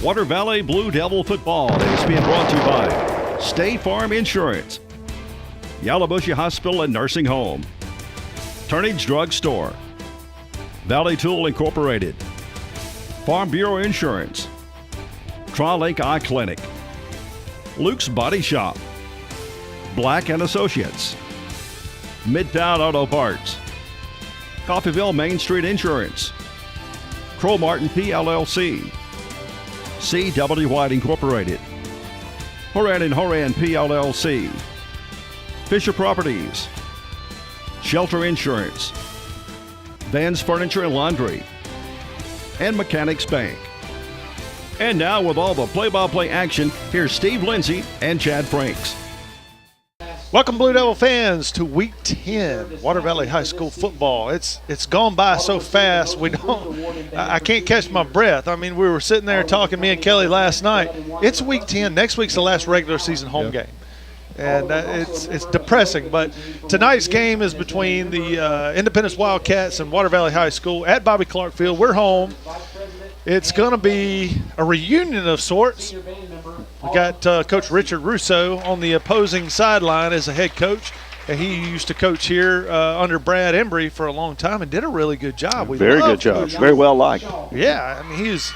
Water Valley Blue Devil football is being brought to you by State Farm Insurance, Yallowbushy Hospital and Nursing Home, Turnage Drug Store, Valley Tool Incorporated, Farm Bureau Insurance, Tri-Lake Eye Clinic, Luke's Body Shop, Black & Associates, Midtown Auto Parts, Coffeyville Main Street Insurance, Crow Martin PLLC, C.W. White Incorporated, Horan & Horan PLLC, Fisher Properties, Shelter Insurance, Vans Furniture and Laundry, and Mechanics Bank. And now with all the play-by-play action, here's Steve Lindsay and Chad Franks. Welcome, Blue Devil fans, to Week 10, Water Valley High School football. It's gone by so fast, I can't catch my breath. I mean, we were sitting there talking, me and Kelly, last night. It's Week 10. Next week's the last regular season home game. And it's depressing. But tonight's game is between the Independence Wildcats and Water Valley High School at Bobby Clark Field. We're home. It's going to be a reunion of sorts. We got Coach Richard Russo on the opposing sideline as a head coach. And he used to coach here under Brad Embry for a long time and did a really good job. Very good job. Very well liked. Yeah, I mean, he's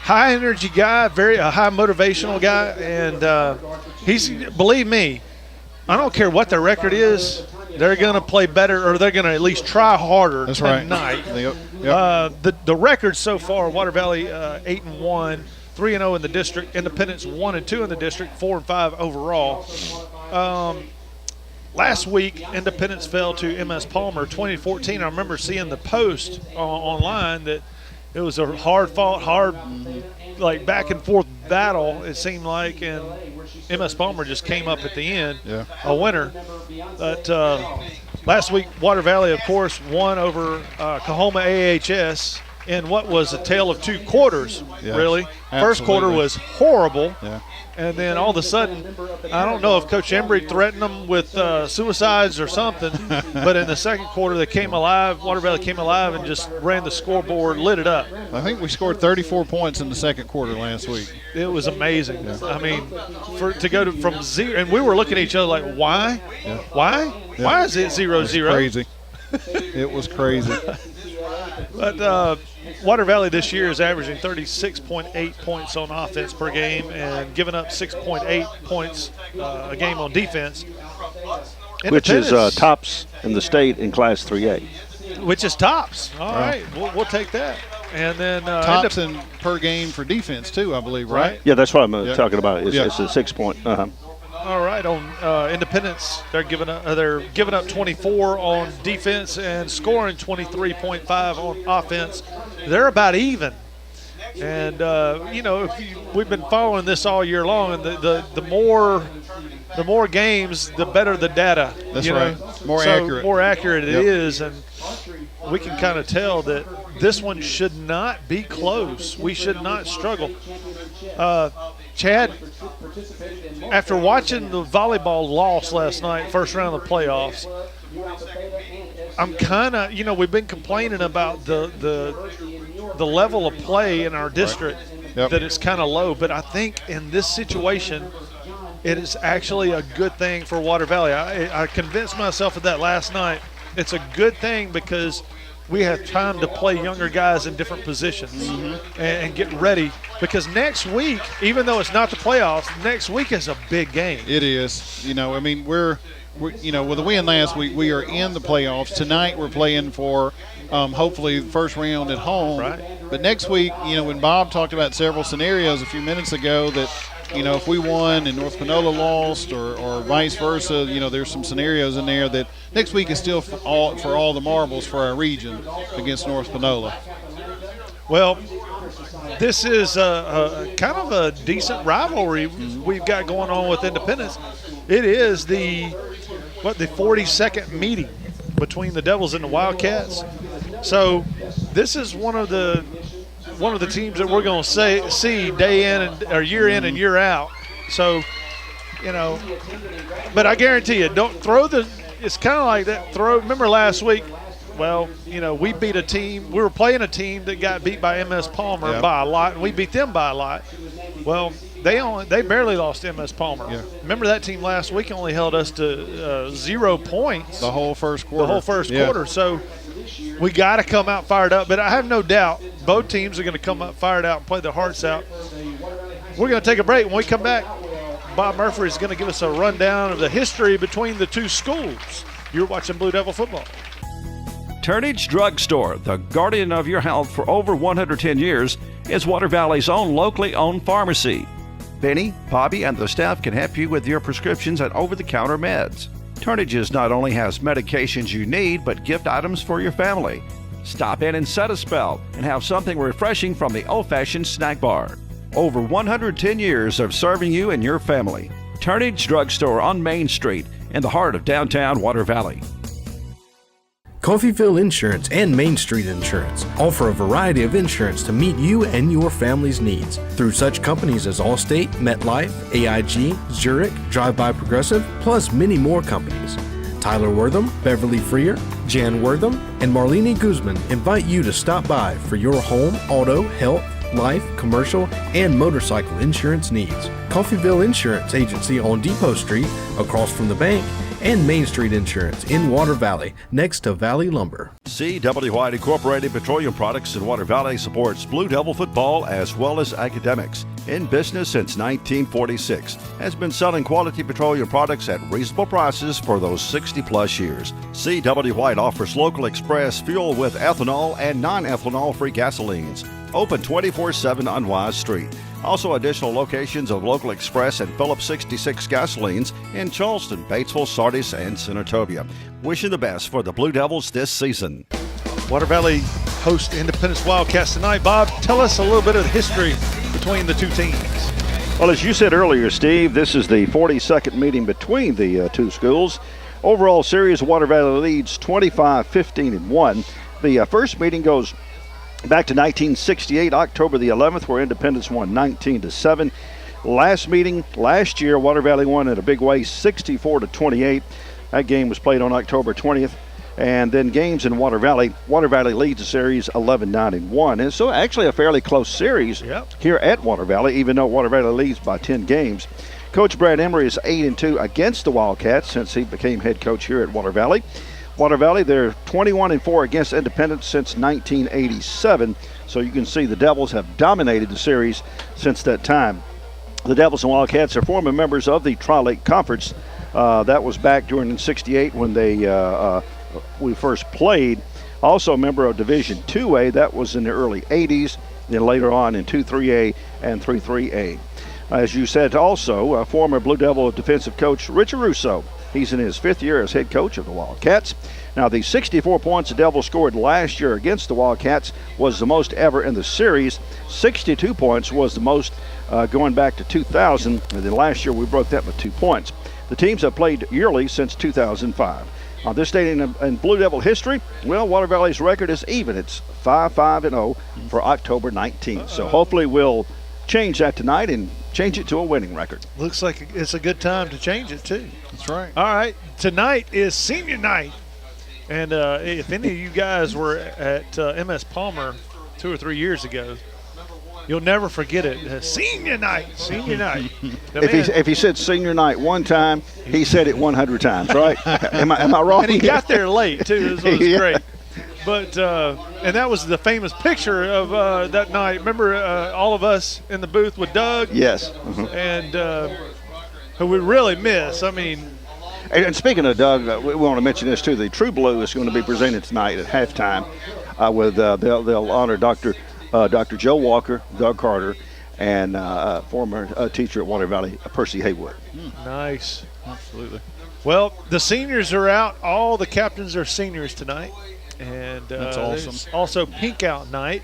high energy guy, a high motivational guy, and he's, believe me, I don't care what their record is, they're going to play better, or they're going to at least try harder tonight. Right. Yep. The record so far: Water Valley 8-1, 3-0 in the district. Independence 1-2 in the district, 4-5 overall. Last week, Independence fell to MS Palmer 2014. I remember seeing the post online that it was a hard, like back and forth battle, it seemed like, and MS Palmer just came up at the end, a winner. But last week, Water Valley, of course, won over Coahoma AHS in what was a tale of two quarters, really. Absolutely. First quarter was horrible. Yeah. And then all of a sudden, I don't know if Coach Embry threatened them with suicides or something, but in the second quarter they came alive. Water Valley came alive and just ran the scoreboard, lit it up. I think we scored 34 points in the second quarter last week. It was amazing. Yeah. I mean, to go from zero, and we were looking at each other like, why? Yeah. Why? Yeah. Why is it 0-0? Crazy. It was crazy. But Water Valley this year is averaging 36.8 points on offense per game and giving up 6.8 points a game on defense. Which is tops in the state in Class 3A. Which is tops. All right, we'll take that. And then tops in per game for defense too, I believe, right? Yeah, that's what I'm talking about. It's a 6 point. All right, on Independence, they're giving up 24 on defense and scoring 23.5 on offense. They're about even. And we've been following this all year long, and the more games, the better the data. That's right. More accurate it is, and we can kind of tell that this one should not be close. We should not struggle. Chad, after watching the volleyball loss last night, first round of the playoffs, I'm kind of, we've been complaining about the level of play in our district, that it's kind of low. But I think in this situation, it is actually a good thing for Water Valley. I convinced myself of that last night. It's a good thing because we have time to play younger guys in different positions and get ready. Because next week, even though it's not the playoffs, next week is a big game. It is. I mean, we're with the win last week, we are in the playoffs. Tonight we're playing for hopefully the first round at home. Right. But next week, when Bob talked about several scenarios a few minutes ago that, if we won and North Panola lost or vice versa, there's some scenarios in there that next week is still for all the marbles for our region against North Panola. Well, this is a kind of a decent rivalry we've got going on with Independence. It is the 42nd meeting between the Devils and the Wildcats. So this is one of the teams that we're going to see day in or year in and year out. So, but I guarantee you, don't throw it's kind of like that remember last week, well, we beat a team. We were playing a team that got beat by MS Palmer by a lot, and we beat them by a lot. Well, they barely lost MS Palmer. Yeah. Remember that team last week only held us to 0 points. The whole first quarter. The whole first quarter. So we got to come out fired up. But I have no doubt both teams are going to come up fired out and play their hearts out. We're going to take a break. When we come back, Bob Murphy is going to give us a rundown of the history between the two schools. You're watching Blue Devil football. Turnage Drug Store, the guardian of your health for over 110 years, is Water Valley's own locally owned pharmacy. Benny, Bobby, and the staff can help you with your prescriptions and over-the-counter meds. Turnage's not only has medications you need, but gift items for your family. Stop in and set a spell and have something refreshing from the old-fashioned snack bar. Over 110 years of serving you and your family. Turnage Drug Store on Main Street in the heart of downtown Water Valley. Coffeyville Insurance and Main Street Insurance offer a variety of insurance to meet you and your family's needs through such companies as Allstate, MetLife, AIG, Zurich, Drive By Progressive, plus many more companies. Tyler Wortham, Beverly Freer, Jan Wortham, and Marlene Guzman invite you to stop by for your home, auto, health, life, commercial, and motorcycle insurance needs. Coffeyville Insurance Agency on Depot Street, across from the bank, and Main Street Insurance in Water Valley, next to Valley Lumber. C.W. White Incorporated Petroleum Products in Water Valley supports Blue Devil football as well as academics. In business since 1946, has been selling quality petroleum products at reasonable prices for those 60-plus years. C.W. White offers local express fuel with ethanol and non-ethanol-free gasolines. Open 24/7 on Wise Street. Also, additional locations of local express and Phillips 66 gasolines in Charleston, Batesville, Sardis, and Senatobia. Wishing the best for the Blue Devils this season. Water Valley host Independence Wildcats tonight. Bob, tell us a little bit of the history between the two teams. Well, as you said earlier, Steve, this is the 42nd meeting between the two schools. Overall series, Water Valley leads 25-15-1. The first meeting goes back to 1968, October the 11th, where Independence won 19-7. Last meeting, last year, Water Valley won in a big way, 64-28. That game was played on October 20th. And then games in Water Valley leads the series 11-9-1. And so actually a fairly close series here at Water Valley, even though Water Valley leads by 10 games. Coach Brad Emery is 8-2 against the Wildcats since he became head coach here at Water Valley. Water Valley, they're 21-4 against Independence since 1987. So you can see the Devils have dominated the series since that time. The Devils and Wildcats are former members of the Tri-Lake Conference. That was back during '68 when we first played. Also a member of Division 2A. That was in the early 80s. Then later on in 2-3A and 3-3A. As you said, also former Blue Devil defensive coach Richard Russo. He's in his 5th year as head coach of the Wildcats. Now, the 64 points the Devils scored last year against the Wildcats was the most ever in the series. 62 points was the most going back to 2000. And then last year we broke that with 2 points. The teams have played yearly since 2005. On this date in Blue Devil history, well, Water Valley's record is even. It's 5-5-0 for October 19th. So hopefully we'll change that tonight and change it to a winning record. Looks like it's a good time to change it, too. That's right. All right, tonight is senior night. And if any of you guys were at MS Palmer 2 or 3 years ago, you'll never forget it. Senior night. If he said senior night one time, he said it 100 times, right? Am I wrong? And he got there late, too. This was great. But and that was the famous picture of that night. Remember all of us in the booth with Doug? Yes. And who we really miss. I mean. And speaking of Doug, we want to mention this too. The True Blue is going to be presented tonight at halftime. With they'll honor Dr. Joe Walker, Doug Carter, and former teacher at Water Valley, Percy Haywood. Nice. Absolutely. Well, the seniors are out. All the captains are seniors tonight. And that's awesome. There's also pink out night.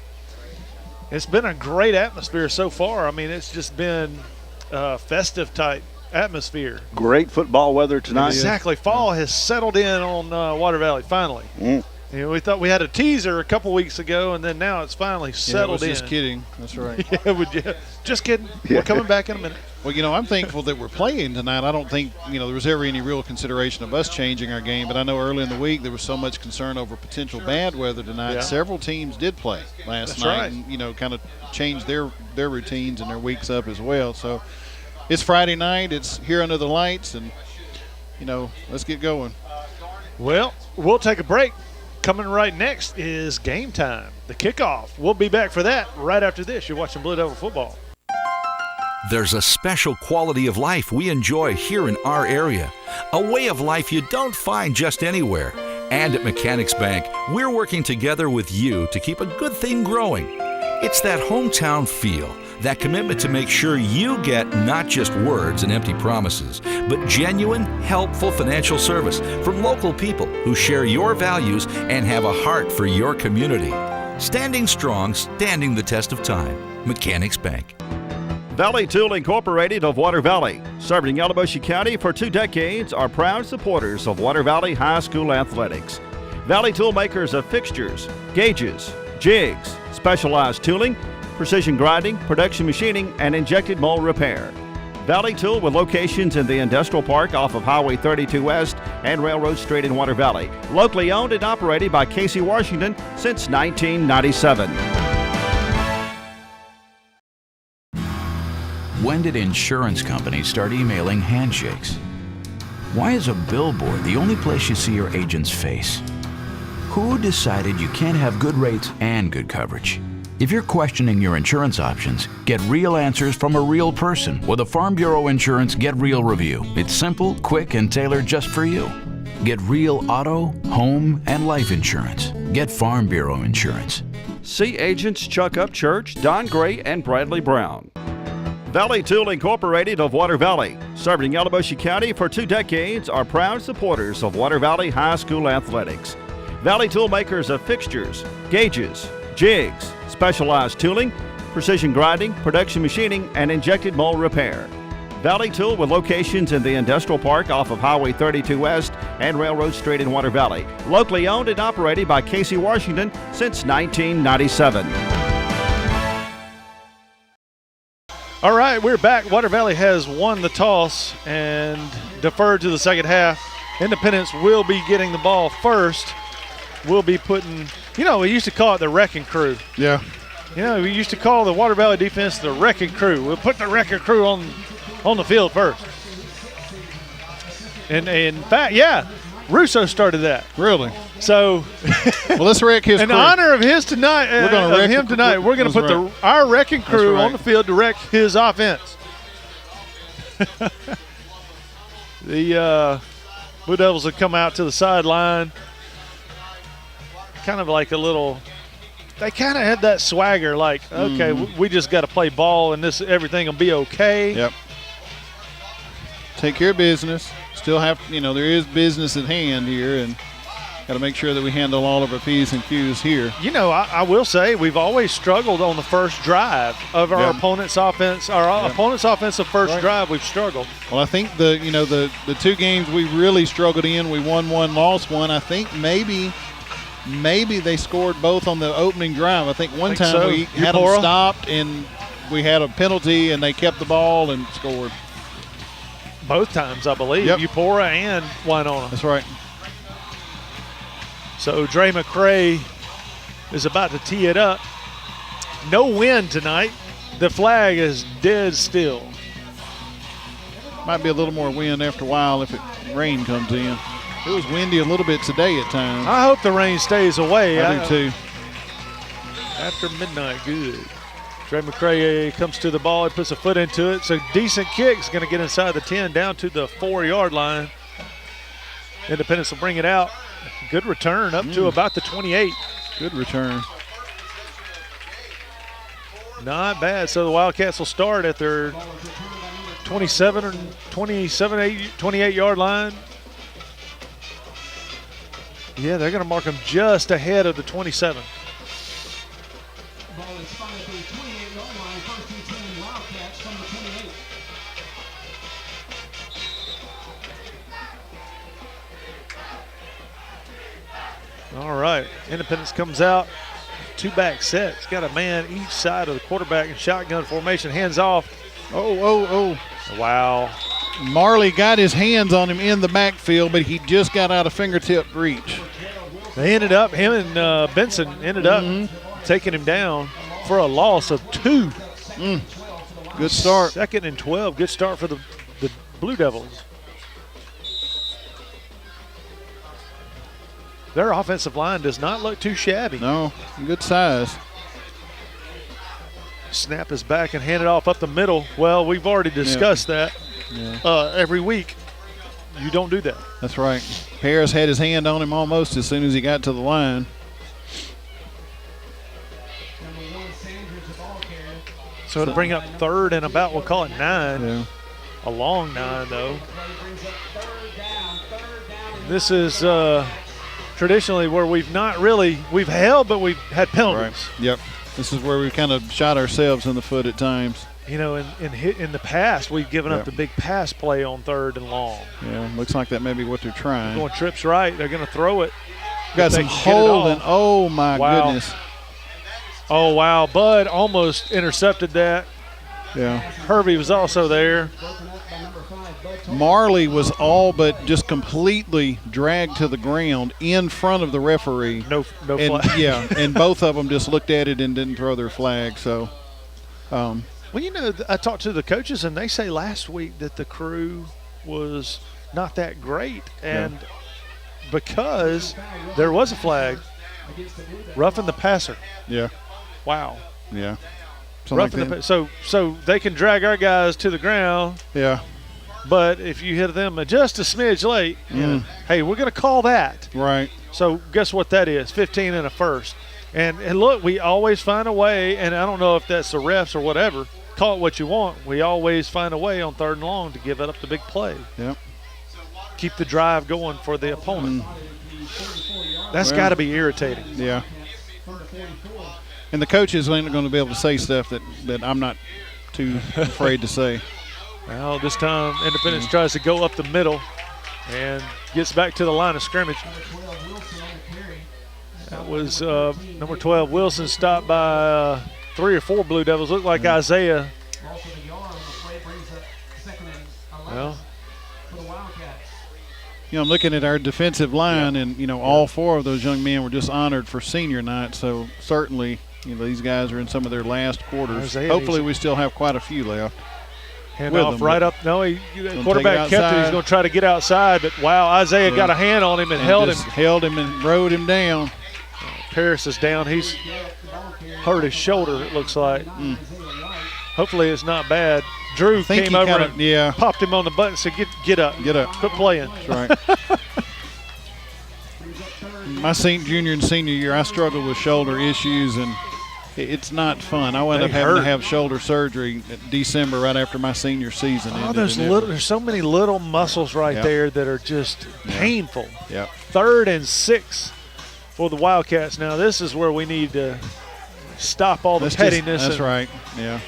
It's been a great atmosphere so far. I mean, it's just been festive type atmosphere. Great football weather tonight. Exactly. Fall has settled in on Water Valley finally. You know, we thought we had a teaser a couple weeks ago, and then now it's finally settled in. Just kidding. That's right. Just kidding. We're coming back in a minute. Well, I'm thankful that we're playing tonight. I don't think, there was ever any real consideration of us changing our game, but I know early in the week there was so much concern over potential bad weather tonight. Yeah. Several teams did play last That's night right. and, kind of changed their routines and their weeks up as well. So it's Friday night. It's here under the lights, and, let's get going. Well, we'll take a break. Coming right next is game time, the kickoff. We'll be back for that right after this. You're watching Blue Devil football. There's a special quality of life we enjoy here in our area, a way of life you don't find just anywhere. And at Mechanics Bank, we're working together with you to keep a good thing growing. It's that hometown feel, that commitment to make sure you get not just words and empty promises, but genuine, helpful financial service from local people who share your values and have a heart for your community. Standing strong, standing the test of time. Mechanics Bank. Valley Tool Incorporated of Water Valley, serving Yalobusha County for 2 decades, are proud supporters of Water Valley High School athletics. Valley Tool makers of fixtures, gauges, jigs, specialized tooling, precision grinding, production machining, and injected mold repair. Valley Tool with locations in the Industrial Park off of Highway 32 West and Railroad Street in Water Valley. Locally owned and operated by Casey Washington since 1997. When did insurance companies start emailing handshakes? Why is a billboard the only place you see your agent's face? Who decided you can't have good rates and good coverage? If you're questioning your insurance options, get real answers from a real person with a Farm Bureau Insurance Get Real review. It's simple, quick, and tailored just for you. Get real auto, home, and life insurance. Get Farm Bureau Insurance. See agents Chuck Upchurch, Don Gray, and Bradley Brown. Valley Tool Incorporated of Water Valley, serving Yalobusha County for 2 decades, are proud supporters of Water Valley High School athletics. Valley Tool makers of fixtures, gauges, jigs, specialized tooling, precision grinding, production machining, and injected mold repair. Valley Tool with locations in the Industrial Park off of Highway 32 West and Railroad Street in Water Valley. Locally owned and operated by Casey Washington since 1997. All right, we're back. Water Valley has won the toss and deferred to the second half. Independence will be getting the ball first. We'll be putting, we used to call it the wrecking crew. Yeah. We used to call the Water Valley defense the wrecking crew. We'll put the wrecking crew on the field first. And in fact, Russo started that. Really? So, well, let's wreck his in crew. honor of his tonight, We're gonna wreck him tonight, we're going to put right. our wrecking crew right. on the field to wreck his offense. The Blue Devils have come out to the sideline, kind of like a little. They kind of had that swagger, like, okay, we just got to play ball, and everything will be okay. Yep. Take care of business. Still have, there is business at hand here, and got to make sure that we handle all of our P's and Q's here. I will say we've always struggled on the first drive of our opponent's offense. Our opponent's offensive first drive, we've struggled. Well, I think the 2 games we really struggled in, we won one, lost one. I think maybe they scored both on the opening drive. I think one time we had them stopped and we had a penalty and they kept the ball and scored. Both times, I believe. Yep. Upora and Winona. That's right. So Dre McCray is about to tee it up. No wind tonight. The flag is dead still. Might be a little more wind after a while if rain comes in. It was windy a little bit today at times. I hope the rain stays away. I do too. After midnight, good. Dre McCray comes to the ball. He puts a foot into it. So decent kick is going to get inside the 10 down to the 4-yard line. Independence will bring it out. Good return up to about the 28. Good return. Not bad. So the Wildcats will start at their 28-yard line. Yeah, they're going to mark them just ahead of the 27. Ball is spotted at the 28-yard line. First and 10 Wildcats from the 28. All right. Independence comes out. 2 back sets. Got a man each side of the quarterback in shotgun formation. Hands off. Oh. Wow. Marley got his hands on him in the backfield, but he just got out of fingertip reach. They ended up, him and Benson ended up taking him down for a loss of 2. Good start. 2nd and 12. Good start for the Blue Devils. Their offensive line does not look too shabby. No, good size. Snap is back and hand it off up the middle. Well, we've already discussed that every week. You don't do that. That's right. Paris had his hand on him almost as soon as he got to the line. So to bring up 3rd and about, we'll call it 9. Yeah. A long 9, though. This is traditionally where we've held, but we've had penalties. Right. Yep. This is where we've kind of shot ourselves in the foot at times. You know, in the past, we've given up the big pass play on 3rd and long. Yeah, looks like that may be what they're trying. Going trips right, they're going to throw it. Got some holding. Oh, my goodness. Oh, wow. Bud almost intercepted that. Yeah. Hervey was also there. Marley was all but just completely dragged to the ground in front of the referee. No and, flag. Yeah, and both of them just looked at it and didn't throw their flag. So, well, you know, I talked to the coaches, and they say last week that the crew was not that great. And because there was a flag, roughing the passer. Yeah. Wow. Yeah. So they can drag our guys to the ground. Yeah. But if you hit them just a smidge late, hey, we're going to call that. Right. So guess what that is? 15 and a first. And look, we always find a way, and I don't know if that's the refs or whatever. Call it what you want. We always find a way on 3rd and long to give it up the big play. Yep. Keep the drive going for the opponent. That's got to be irritating. Yeah. And the coaches ain't going to be able to say stuff that I'm not too afraid to say. Well, this time Independence tries to go up the middle and gets back to the line of scrimmage. That was number 12, Wilson, stopped by 3 or 4 Blue Devils. Looked like Isaiah. Well, I'm looking at our defensive line, and, all 4 of those young men were just honored for senior night. So certainly, these guys are in some of their last quarters. Hopefully we still have quite a few left. Hand off right up. No, quarterback kept it. He's going to try to get outside, but wow, Isaiah got a hand on him and held him and rode him down. Paris is down. He's hurt his shoulder, it looks like. Hopefully it's not bad. Drew came over and popped him on the butt and said, get up. Get up. Quit playing. That's right. My junior and senior year, I struggled with shoulder issues, and it's not fun. I wound up having to have shoulder surgery in December right after my senior season. There's so many little muscles there that are just painful. Yeah. 3rd and 6 for the Wildcats. Now this is where we need to stop all the pettiness. That's right. Yeah.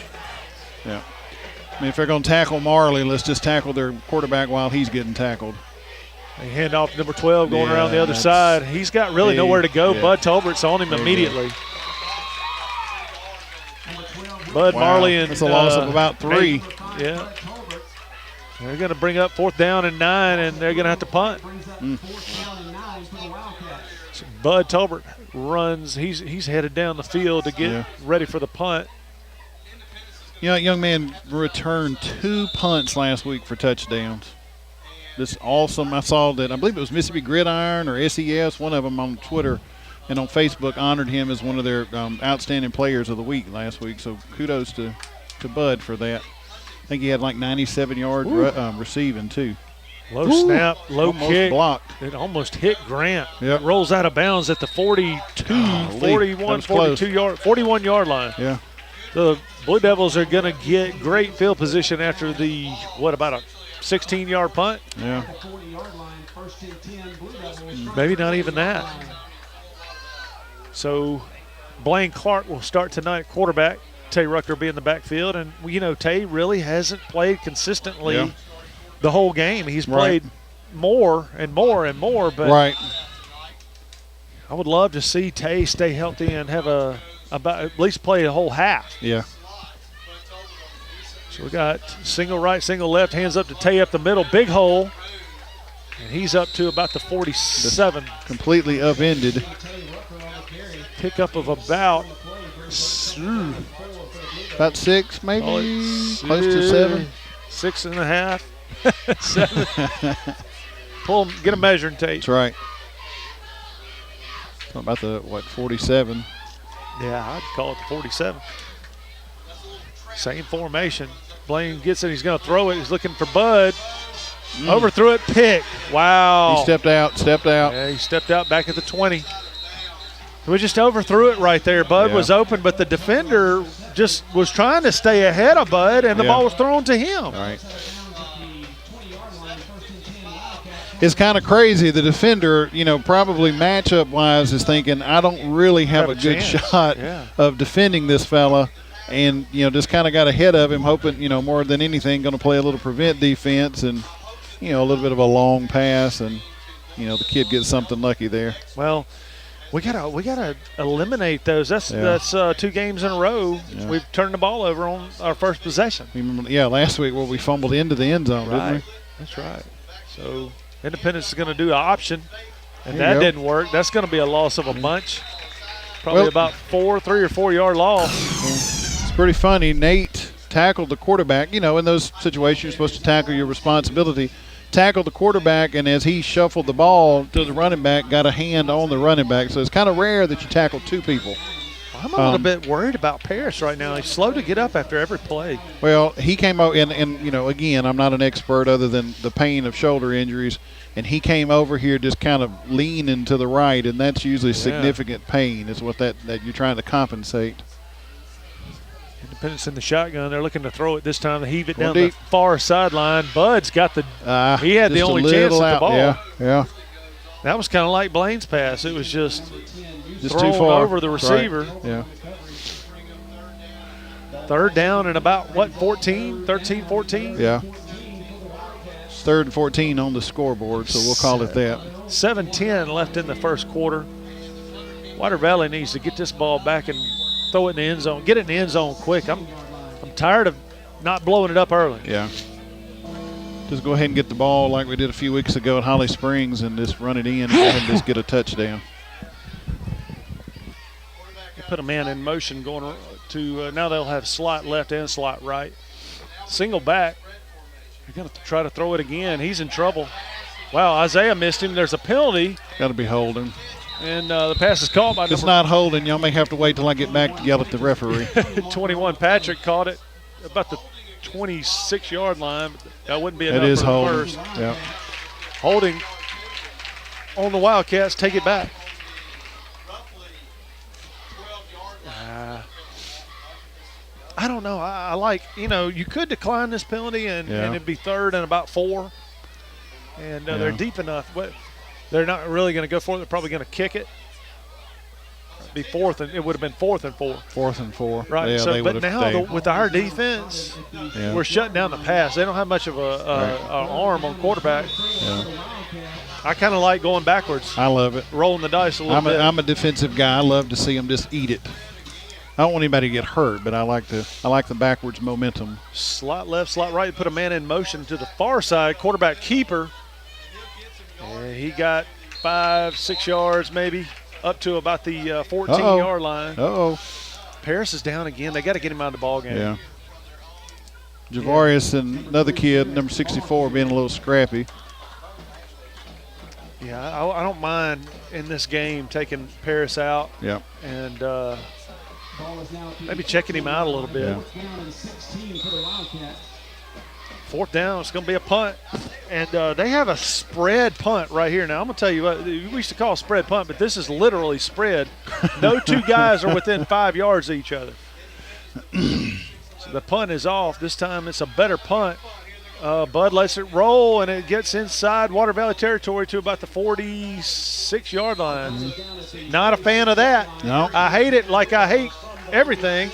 Yeah. I mean, if they're going to tackle Marley, let's just tackle their quarterback while he's getting tackled. They hand off number 12 going around the other side. He's got really nowhere to go. Yeah. Bud Tolbert's on him immediately. Bud, Marley, and that's a loss of about 3. Nate. Yeah. They're going to bring up 4th down and 9, and they're going to have to punt. So Bud Tolbert runs. He's headed down the field to get ready for the punt. Young man returned 2 punts last week for touchdowns. This awesome. I saw that. I believe it was Mississippi Gridiron or SES. One of them on Twitter and on Facebook honored him as one of their outstanding players of the week last week. So kudos to Bud for that. I think he had like 97 yard receiving too. Low snap, low almost kick. Blocked. It almost hit Grant. Yep. It rolls out of bounds at the 41 yard line. Yeah. The Blue Devils are going to get great field position after the, about a 16-yard punt? Yeah. Maybe not even that. So Blaine Clark will start tonight, quarterback. Tay Rucker be in the backfield. And, Tay really hasn't played consistently the whole game. He's played more and more and more. But I would love to see Tay stay healthy and have at least play a whole half. Yeah. So we got single right, single left, hands up to Tay up the middle, big hole. And he's up to about the 47. Completely upended. Pickup of about 6, maybe? Close to 7. 6.5. 7. Pull him, get a measuring tape. That's right. Talking about the, 47? Yeah, I'd call it the 47. Same formation. Blaine gets it. He's going to throw it. He's looking for Bud. Overthrew it. Pick. Wow. He stepped out. Yeah, he stepped out back at the 20. We just overthrew it right there. Bud was open, but the defender just was trying to stay ahead of Bud, and the ball was thrown to him. All right. It's kind of crazy. The defender, probably matchup-wise is thinking, I don't really have a good shot of defending this fella. And, just kind of got ahead of him, hoping, more than anything, going to play a little prevent defense and, a little bit of a long pass. And, the kid gets something lucky there. Well, we gotta eliminate those. That's 2 games in a row. Yeah. We've turned the ball over on our first possession. Last week where we fumbled into the end zone, didn't we? That's right. So Independence is going to do an option, and that didn't work. That's going to be a loss of a bunch. Probably about 3 or 4 yard loss. It's pretty funny. Nate tackled the quarterback. In those situations, you're supposed to tackle your responsibility. Tackled the quarterback, and as he shuffled the ball to the running back, got a hand on the running back. So it's kind of rare that you tackle 2 people. I'm a little bit worried about Paris right now. He's slow to get up after every play. Well, he came out, and again, I'm not an expert other than the pain of shoulder injuries, and he came over here just kind of leaning to the right, and that's usually significant pain is what that you're trying to compensate. Independence in the shotgun. They're looking to throw it this time. They heave it down the far sideline. Bud's got the he had the only chance at the ball. Yeah. That was kind of like Blaine's pass. It was just thrown too far over the receiver. Right. Yeah. 3rd down and about, 13, 14? Yeah. It's 3rd and 14 on the scoreboard, so we'll call it that. 7:10 left in the first quarter. Water Valley needs to get this ball back and throw it in the end zone. Get it in the end zone quick. I'm tired of not blowing it up early. Yeah. Just go ahead and get the ball like we did a few weeks ago at Holly Springs and just run it in and just get a touchdown. Put a man in motion going to now they'll have slot left and slot right. Single back. You're going to try to throw it again. He's in trouble. Wow, Isaiah missed him. There's a penalty. Got to be holding. And the pass is caught by It's not holding. Y'all may have to wait till I get back to yell at the referee. 21. Patrick caught it about the 26-yard line. That wouldn't be enough. It is for the holding. first. Yeah. Holding on the Wildcats. Take it back. I don't know. I like, you could decline this penalty and it'd be 3rd and about 4. And they're deep enough. But they're not really going to go for it. They're probably going to kick it. Be 4th, and it would have been 4th and 4. 4th and 4. Right. Yeah, So, but now with our defense, we're shutting down the pass. They don't have much of a arm on quarterback. Yeah. I kind of like going backwards. I love it. Rolling the dice a little bit. I'm a defensive guy. I love to see them just eat it. I don't want anybody to get hurt, but I like the backwards momentum. Slot left, slot right. Put a man in motion to the far side. Quarterback keeper. And he got 5-6 yards maybe, up to about the 14-yard line. Paris is down again. They got to get him out of the ball game. Yeah. Javarius and another kid, number 64, being a little scrappy. Yeah, I don't mind in this game taking Paris out. Yeah. And maybe checking him out a little bit. Yeah. 4th down, it's going to be a punt. And they have a spread punt right here. Now, I'm going to tell you what, we used to call spread punt, but this is literally spread. No 2 guys are within 5 yards of each other. So the punt is off. This time it's a better punt. Bud lets it roll, and it gets inside Water Valley territory to about the 46-yard line. Not a fan of that. No. I hate it like I hate everything.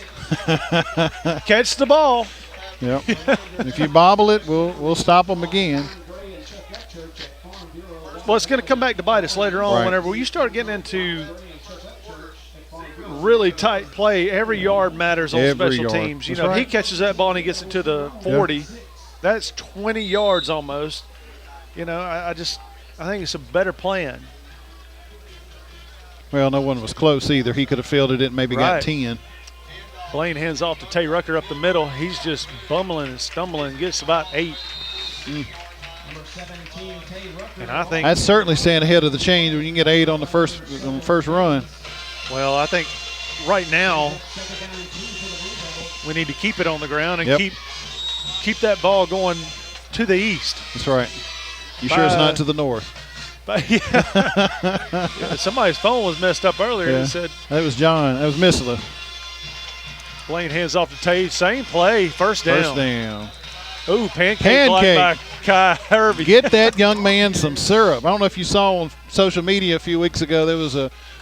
Catch the ball. Yep. If you bobble it, we'll stop them again. Well, it's going to come back to bite us later on. Right. Whenever you start getting into really tight play, every yard matters on Every special yard. teams. You That's know, right. he catches that ball and he gets it to the 40. That's 20 yards almost. You know, I think it's a better plan. Well, no one was close either. He could have fielded it and maybe got Right. 10. Blaine hands off to Tay Rucker up the middle. He's just bumbling and stumbling, gets about 8. And I think That's certainly staying ahead of the change when you can get 8 on the first run. Well, I think right now we need to keep it on the ground and Yep. keep that ball going to the east. That's right. You sure it's not to the north? But yeah, somebody's phone was messed up earlier. Yeah. It said That was John. That was Missler. Blaine hands off to Tate. Same play, first down. First down. Ooh, pancake blocked by Kai Hervey. Get that young man some syrup. I don't know if you saw on social media a few weeks ago, there was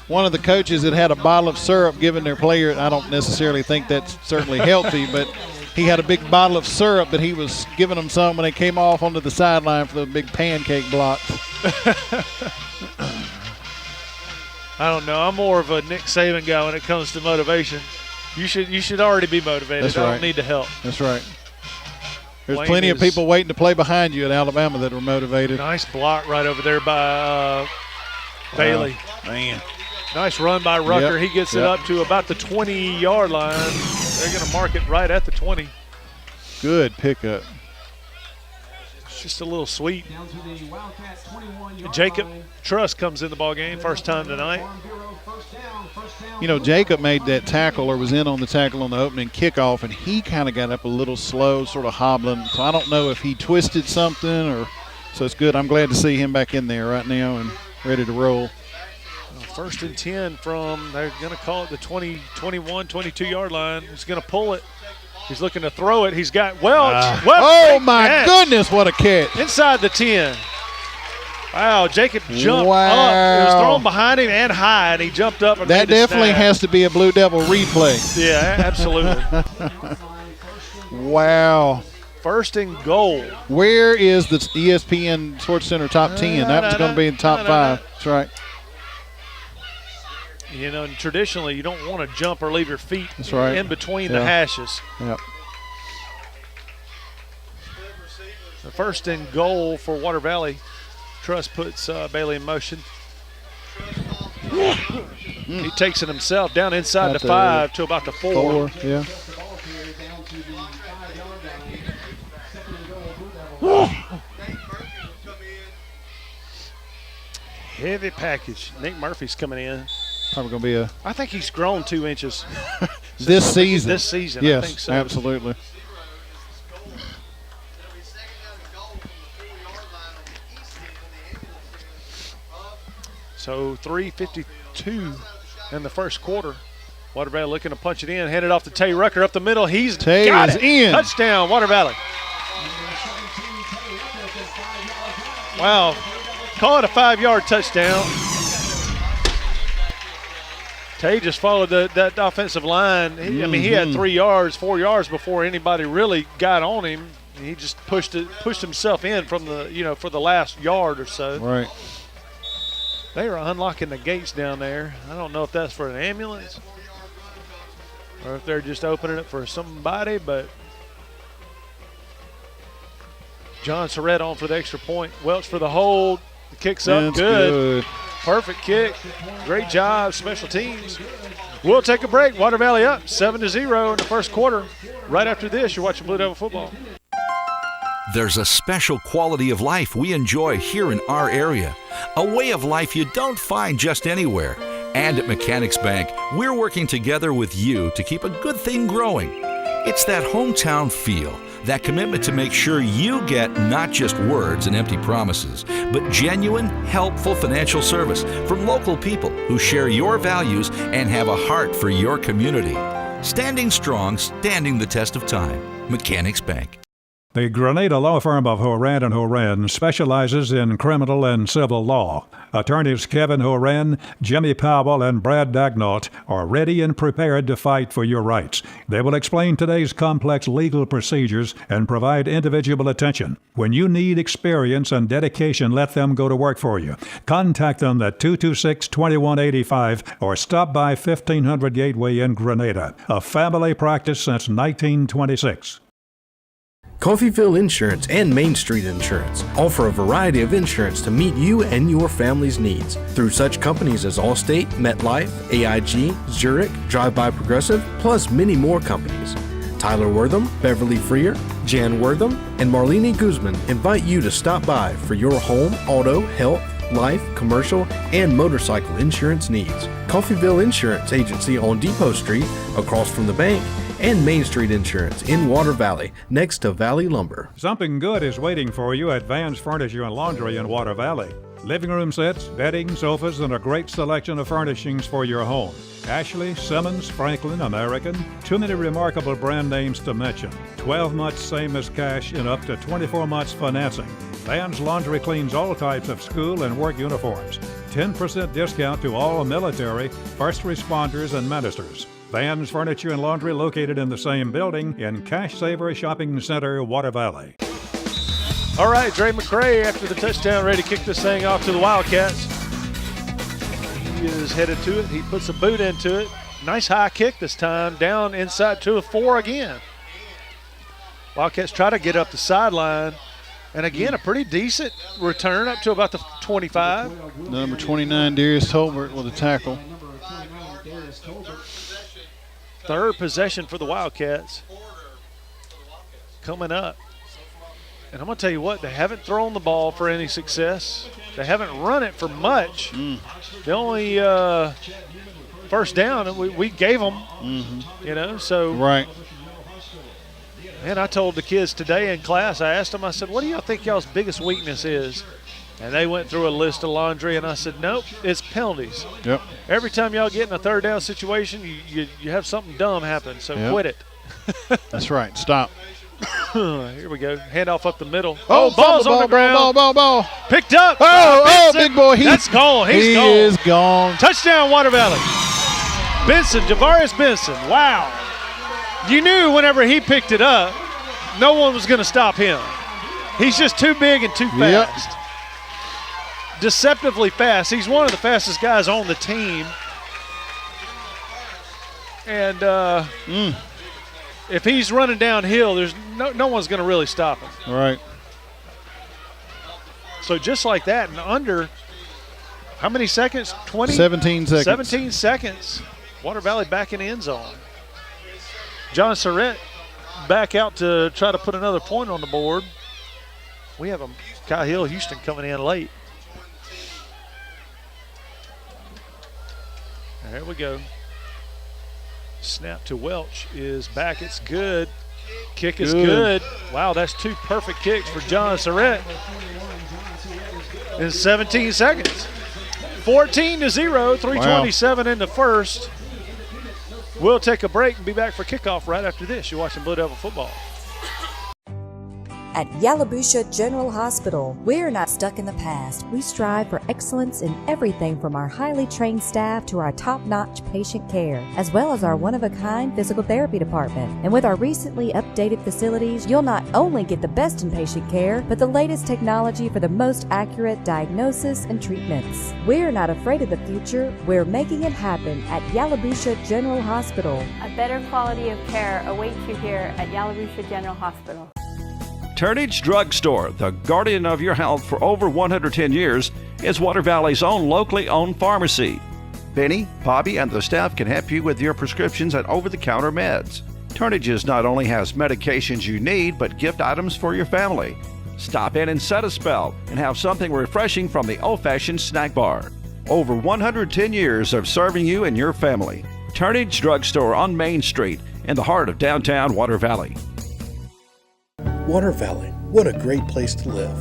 one of the coaches that had a bottle of syrup given their player. I don't necessarily think that's certainly healthy, but he had a big bottle of syrup that he was giving them some when they came off onto the sideline for the big pancake block. I don't know. I'm more of a Nick Saban guy when it comes to motivation. You should already be motivated. That's I right. don't need the help. That's right. There's Blaine plenty of is- people waiting to play behind you at Alabama that were motivated. Nice block right over there by Bailey. Man. Nice run by Rucker. Yep, He gets it yep. up to about the 20-yard line. They're going to mark it right at the 20. Good pickup. It's just a little sweet. Down to the Wildcat 21-yard Jacob line. Truss comes in the ball game, first time tonight. Farm Bureau, first down, You know, Jacob made that tackle or was in on the tackle on the opening kickoff, and he kind of got up a little slow, sort of hobbling. So I don't know if he twisted something or – so it's good. I'm glad to see him back in there right now and ready to roll. First and 10 from, they're going to call it the 20, 21, 22-yard line. He's going to pull it. He's looking to throw it. He's got Welch. Oh, my goodness, what a catch. Inside the 10. Wow, Jacob jumped Wow. up. It was thrown behind him and high, and he jumped up and That made the definitely snap. has to be a Blue Devil replay. Yeah, absolutely. Wow. First and goal. Where is the ESPN Sports Center top 10? That was going to be in the top 5. That's right. You know, and traditionally you don't want to jump or leave your feet That's right. in between Yeah. the hashes. Yep. The first and goal for Water Valley. Truss puts Bailey in motion. He takes it himself down inside About the the 5 to about the 4. 4, yeah. ball carrier down to the 5-yard line. Second and goal, Blue Devils. Heavy package. Nick Murphy's coming in. Probably going to be a I think he's grown 2 inches this season. this season. Yes, I think so. absolutely. So 3:52 in the first quarter. Water Valley looking to punch it in, hand it off to Tay Rucker up the middle. He's Tay got is it. in. Touchdown, Water Valley. Wow, call it a 5-yard touchdown. Tay just followed that offensive line. I mean, he had 3 yards, 4 yards before anybody really got on him. He just pushed himself in from the, for the last yard or so. Right. They are unlocking the gates down there. I don't know if that's for an ambulance or if they're just opening it for somebody, but John Surrett on for the extra point. Welch for the hold. The kick's up. That's Good. Perfect kick. Great job, special teams. We'll take a break. Water Valley up 7-0 in the first quarter. Right after this, you're watching Blue Devil football. There's a special quality of life we enjoy here in our area, a way of life you don't find just anywhere. And at Mechanics Bank, we're working together with you to keep a good thing growing. It's that hometown feel, that commitment to make sure you get not just words and empty promises, but genuine, helpful financial service from local people who share your values and have a heart for your community. Standing strong, standing the test of time. Mechanics Bank. The Grenada law firm of Horan and Horan specializes in criminal and civil law. Attorneys Kevin Horan, Jimmy Powell, and Brad Dagnall are ready and prepared to fight for your rights. They will explain today's complex legal procedures and provide individual attention. When you need experience and dedication, let them go to work for you. Contact them at 226-2185 or stop by 1500 Gateway in Grenada. A family practice since 1926. Coffeyville Insurance and Main Street Insurance offer a variety of insurance to meet you and your family's needs through such companies as Allstate, MetLife, AIG, Zurich, Drive-By Progressive, plus many more companies. Tyler Wortham, Beverly Freer, Jan Wortham, and Marlene Guzman invite you to stop by for your home, auto, health, life, commercial, and motorcycle insurance needs. Coffeyville Insurance Agency on Depot Street, across from the bank, and Main Street Insurance in Water Valley, next to Valley Lumber. Something good is waiting for you at Van's Furniture and Laundry in Water Valley. Living room sets, bedding, sofas, and a great selection of furnishings for your home. Ashley, Simmons, Franklin, American, too many remarkable brand names to mention. 12 months same as cash and up to 24 months financing. Van's Laundry cleans all types of school and work uniforms. 10% discount to all military, first responders, and ministers. Van's Furniture and Laundry located in the same building in Cash Saver Shopping Center, Water Valley. All right, Dre McCray after the touchdown, ready to kick this thing off to the Wildcats. He is headed to it. He puts a boot into it. Nice high kick this time, down inside to a 4 again. Wildcats try to get up the sideline. And again, a pretty decent return up to about the 25. Number 29, Darius Tolbert with a tackle. Third possession for the Wildcats coming up. And I'm going to tell you what, they haven't thrown the ball for any success. They haven't run it for much. The only first down we gave them, so. Right. And I told the kids today in class, I asked them, I said, what do y'all think y'all's biggest weakness is? And they went through a list of laundry, and I said, nope, it's penalties. Yep. Every time y'all get in a third down situation, you have something dumb happen, so quit it. That's right. Stop. Here we go. Handoff up the middle. Ball's on the ground. Ball. Picked up. Benson. Big boy. That's gone. He's gone. He is gone. Touchdown, Water Valley. Benson, Javarius Benson. Wow. You knew whenever he picked it up, no one was going to stop him. He's just too big and too fast. Yep. Deceptively fast. He's one of the fastest guys on the team. And if he's running downhill, there's no one's going to really stop him. All right. So just like that, and under how many seconds? 20? 17 seconds. 17 seconds. Water Valley back in the end zone. John Surratt back out to try to put another point on the board. We have Kyle Hill, Houston coming in late. There we go. Snap to Welch is back. It's good. Kick is good. Wow, that's 2 perfect kicks for John Surratt in 17 seconds. 14-0, 3:27 in the first. We'll take a break and be back for kickoff right after this. You're watching Blue Devil Football. At Yalobusha General Hospital, we're not stuck in the past. We strive for excellence in everything from our highly trained staff to our top-notch patient care, as well as our one-of-a-kind physical therapy department. And with our recently updated facilities, you'll not only get the best in patient care, but the latest technology for the most accurate diagnosis and treatments. We're not afraid of the future. We're making it happen at Yalobusha General Hospital. A better quality of care awaits you here at Yalobusha General Hospital. Turnage Drug Store, the guardian of your health for over 110 years, is Water Valley's own locally owned pharmacy. Benny, Bobby, and the staff can help you with your prescriptions and over-the-counter meds. Turnage's not only has medications you need, but gift items for your family. Stop in and set a spell and have something refreshing from the old-fashioned snack bar. Over 110 years of serving you and your family. Turnage Drug Store on Main Street in the heart of downtown Water Valley. Water Valley, what a great place to live.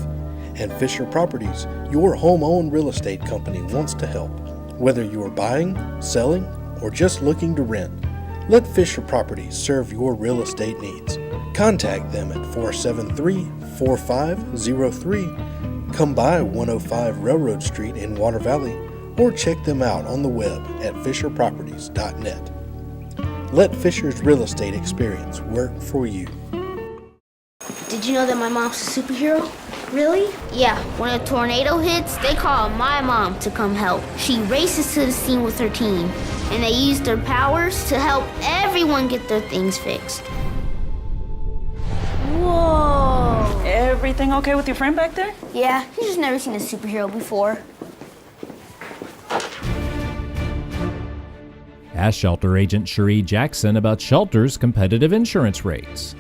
And Fisher Properties, your home-owned real estate company, wants to help. Whether you are buying, selling, or just looking to rent, let Fisher Properties serve your real estate needs. Contact them at 473-4503. Come by 105 Railroad Street in Water Valley or check them out on the web at fisherproperties.net. Let Fisher's Real Estate Experience work for you. Did you know that my mom's a superhero? Really? Yeah, when a tornado hits, they call my mom to come help. She races to the scene with her team, and they use their powers to help everyone get their things fixed. Whoa! Everything okay with your friend back there? Yeah, he's just never seen a superhero before. Ask shelter agent Cherie Jackson about Shelter's competitive insurance rates.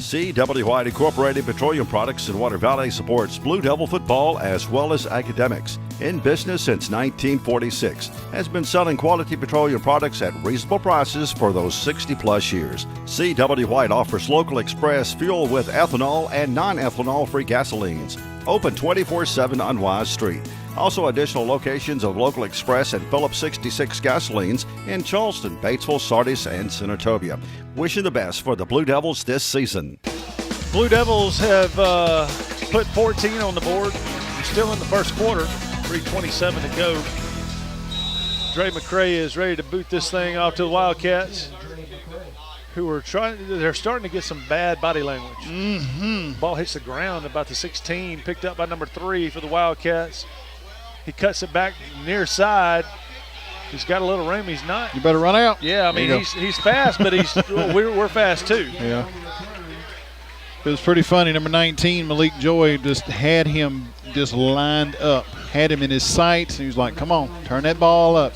C.W. White Incorporated Petroleum Products in Water Valley supports Blue Devil football as well as academics. In business since 1946, has been selling quality petroleum products at reasonable prices for those 60-plus years. C.W. White offers local express fuel with ethanol and non-ethanol-free gasolines. Open 24/7 on Wise Street. Also additional locations of local express and Phillips 66 gasolines in Charleston, Batesville, Sardis, and Senatobia. Wishing the best for the Blue Devils this season. Blue Devils have put 14 on the board. We're still in the first quarter, 3:27 to go. Dre McCray is ready to boot this thing off to the Wildcats, who are they're starting to get some bad body language. Ball hits the ground about the 16, picked up by number 3 for the Wildcats. He cuts it back near side. He's got a little room. He's not. You better run out. Yeah, I mean, he's fast, but we're fast too. Yeah. It was pretty funny. Number 19, Malik Joy, just had him just lined up, had him in his sights, and he was like, come on, turn that ball up.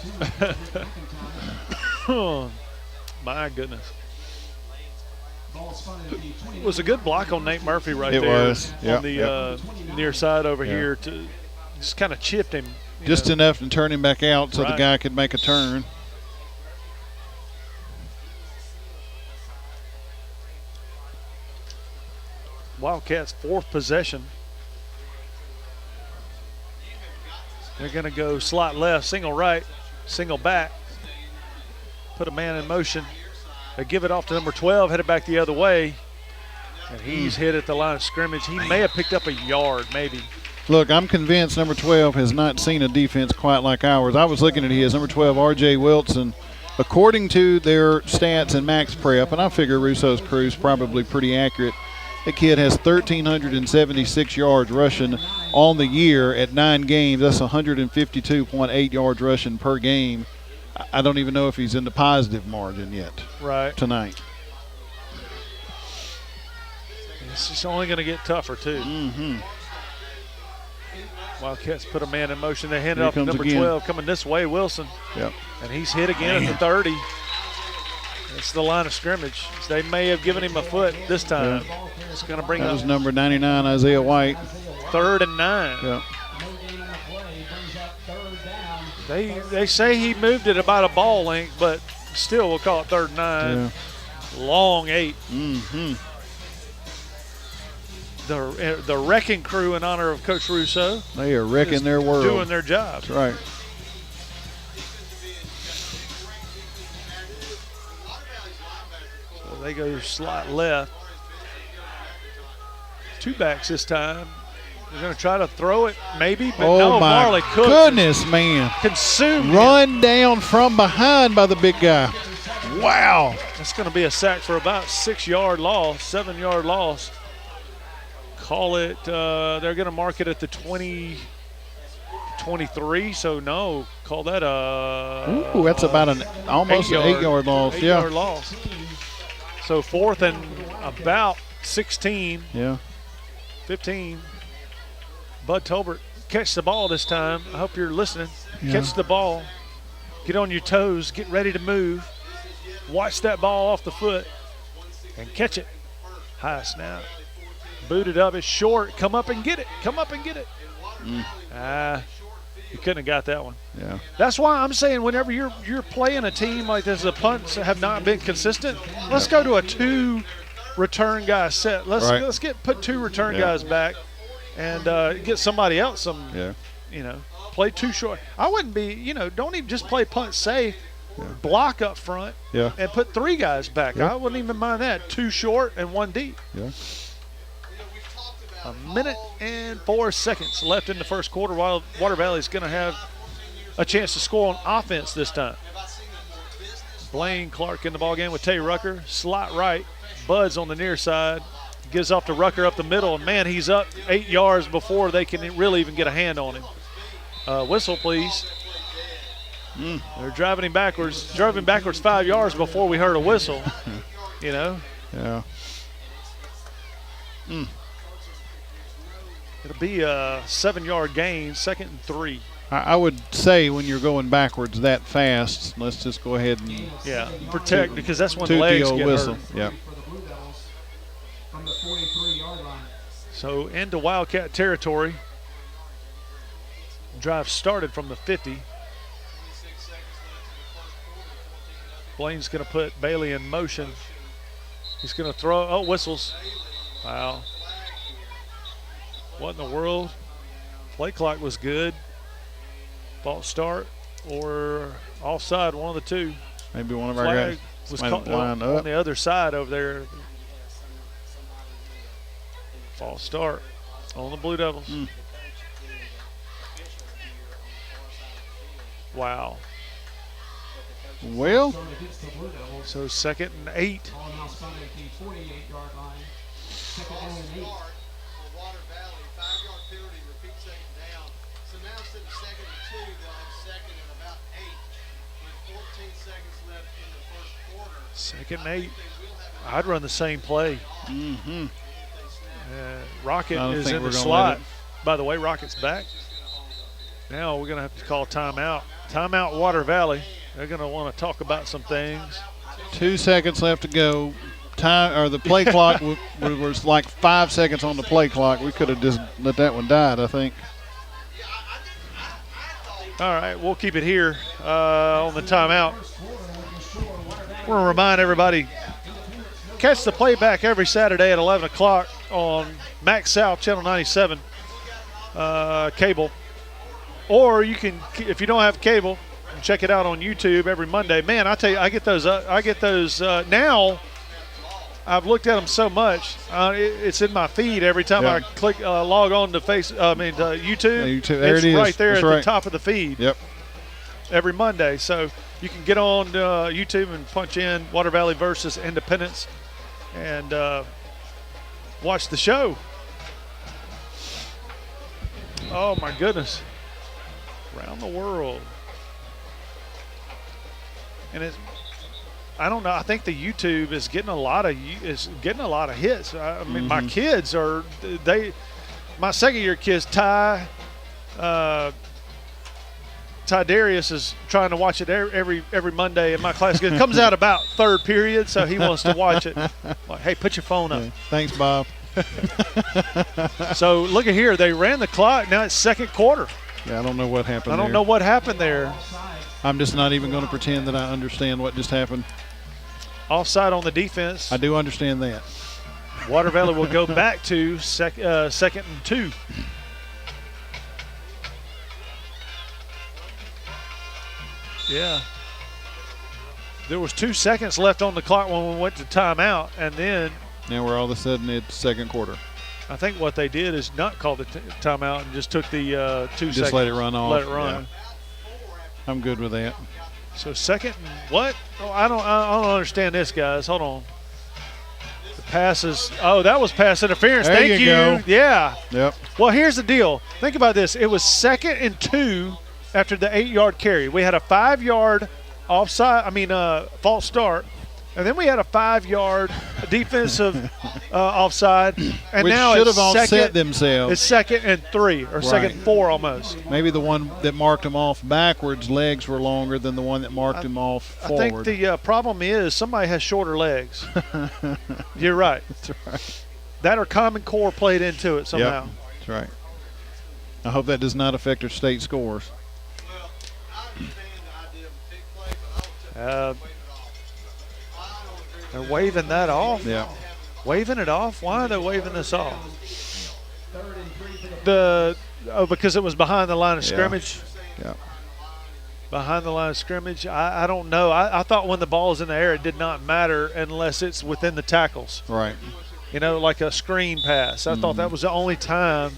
Oh, my goodness. It was a good block on Nate Murphy right there. It was. On the near side over here to just kind of chipped him. Just enough to turn him back out so the guy could make a turn. Wildcats' 4th possession. They're going to go slot left, single right, single back. Put a man in motion. They give it off to number 12, headed back the other way. And he's hit at the line of scrimmage. He may have picked up a yard, maybe. Look, I'm convinced number 12 has not seen a defense quite like ours. I was looking at his. Number 12, R.J. Wilson. According to their stats and max prep, and I figure Russo's crew is probably pretty accurate, the kid has 1,376 yards rushing on the year at 9 games. That's 152.8 yards rushing per game. I don't even know if he's in the positive margin yet tonight. It's just only going to get tougher, too. Wildcats put a man in motion. They hand it off to number 12 coming this way, Wilson. Yep. And he's hit again at the 30. It's the line of scrimmage. They may have given him a foot this time. Yeah. It's going to bring that up. was number 99, Isaiah White. 3rd and 9. Yeah. They say he moved it about a ball length, but still we'll call it 3rd and 9. Yeah. Long 8. The wrecking crew in honor of Coach Russo. They are wrecking their world. Doing their job. That's right. So they go slot left. 2 backs this time. They're going to try to throw it, maybe, but no, Marley Cook. Goodness, man. Consumed. Run down from behind by the big guy. Wow. That's going to be a sack for about 6-yard loss, 7-yard loss. Call it, they're going to mark it at the 23, so no, call that a. Ooh, that's about almost an 8-yard loss. 8-yard loss. So 4th and about 16. Yeah. 15. Bud Tolbert catch the ball this time. I hope you're listening. Yeah. Catch the ball. Get on your toes. Get ready to move. Watch that ball off the foot and catch it. High snap. Boot it up. It's short. Come up and get it. Come up and get it. You couldn't have got that one. Yeah. That's why I'm saying whenever you're playing a team like this, the punts have not been consistent. Let's go to a 2 return guy set. Let's put 2 return guys back and get somebody else play 2 short. I wouldn't be, don't even just play punt safe. block up front, Yeah. and put 3 guys back. Yeah. I wouldn't even mind that. 2 short and 1 deep. Yeah. A minute and 4 seconds left in the first quarter. While Water Valley's going to have a chance to score on offense this time. Blaine Clark in the ball game with Tay Rucker. Slot right. Bud's on the near side. Gives off to Rucker up the middle. And, man, he's up 8 yards before they can really even get a hand on him. Whistle, please. They're driving him backwards. Drove him backwards 5 yards before we heard a whistle. You know? Yeah. It'll be a 7-yard gain, 2nd and 3. I would say when you're going backwards that fast, let's just go ahead and protect, because that's when toot legs the old get whistle. hurt. Yeah. From the 43-yard line. So into Wildcat territory. Drive started from the 50. Blaine's going to put Bailey in motion. He's going to throw. Oh, whistles. Wow. What in the world? Play clock was good. False start or offside, one of the two. Maybe one of our Flag guys was might caught have lined up. on the other side over there. False start on the Blue Devils. Wow. Well, so 2nd and 8. Ball now spotted at the 48-yard line. 2nd down and 8. Second and 8. I'd run the same play. Rocket is in the slot. By the way, Rocket's back. Now we're going to have to call timeout. Timeout Water Valley. They're going to want to talk about some things. 2 seconds left to go. Time or the play clock was like 5 seconds on the play clock. We could have just let that one die, I think. All right, we'll keep it here on the timeout. We're going to remind everybody, catch the playback every Saturday at 11 o'clock on Max South Channel 97 cable. Or you can, if you don't have cable, check it out on YouTube every Monday. Man, I tell you, I get those now. I've looked at them so much. It's in my feed every time I click log on to YouTube. YouTube. There it's it is. right there That's at right. the top of the feed. Yep. Every Monday. So you can get on YouTube and punch in Water Valley versus Independence and watch the show. Oh, my goodness. Around the world. And it's, I don't know. I think the YouTube is getting a lot of hits. I mean, my kids are my second-year kids, Ty Darius is trying to watch it every Monday in my class. It comes out about third period, so he wants to watch it. Like, hey, put your phone up. Yeah. Thanks, Bob. So look at here. They ran the clock. Now it's second quarter. Yeah, I don't know what happened. I don't know what happened there. I'm just not even going to pretend that I understand what just happened. Offside on the defense. I do understand that. Water Valley will go back to second and 2. Yeah. There was 2 seconds left on the clock when we went to timeout, and then now we're all of a sudden it's second quarter. I think what they did is not call the timeout and just took the 2 seconds. Just let it run off. Let it run. Yeah. I'm good with that. So second and what? Oh, I don't understand this, guys. Hold on. The passes. Oh, that was pass interference. There Thank you go. Yeah. Yep. Well, here's the deal. Think about this. It was 2nd and 2 after the 8-yard carry. We had a 5-yard false start. And then we had a 5-yard defensive offside, and which now should it's have offset second, themselves. It's 2nd and 3 or 2nd and 4 almost. Maybe the one that marked him off backwards, legs were longer than the one that marked him off forward. I think the problem is somebody has shorter legs. You're right. That's right. That or Common Core played into it somehow. Yep. That's right. I hope that does not affect our state scores. They're waving that off. Yeah. Waving it off? Why are they waving this off? Because it was behind the line of scrimmage. Yeah. Behind the line of scrimmage, I don't know. I thought when the ball's in the air, it did not matter unless it's within the tackles. Right. You know, like a screen pass. I thought that was the only time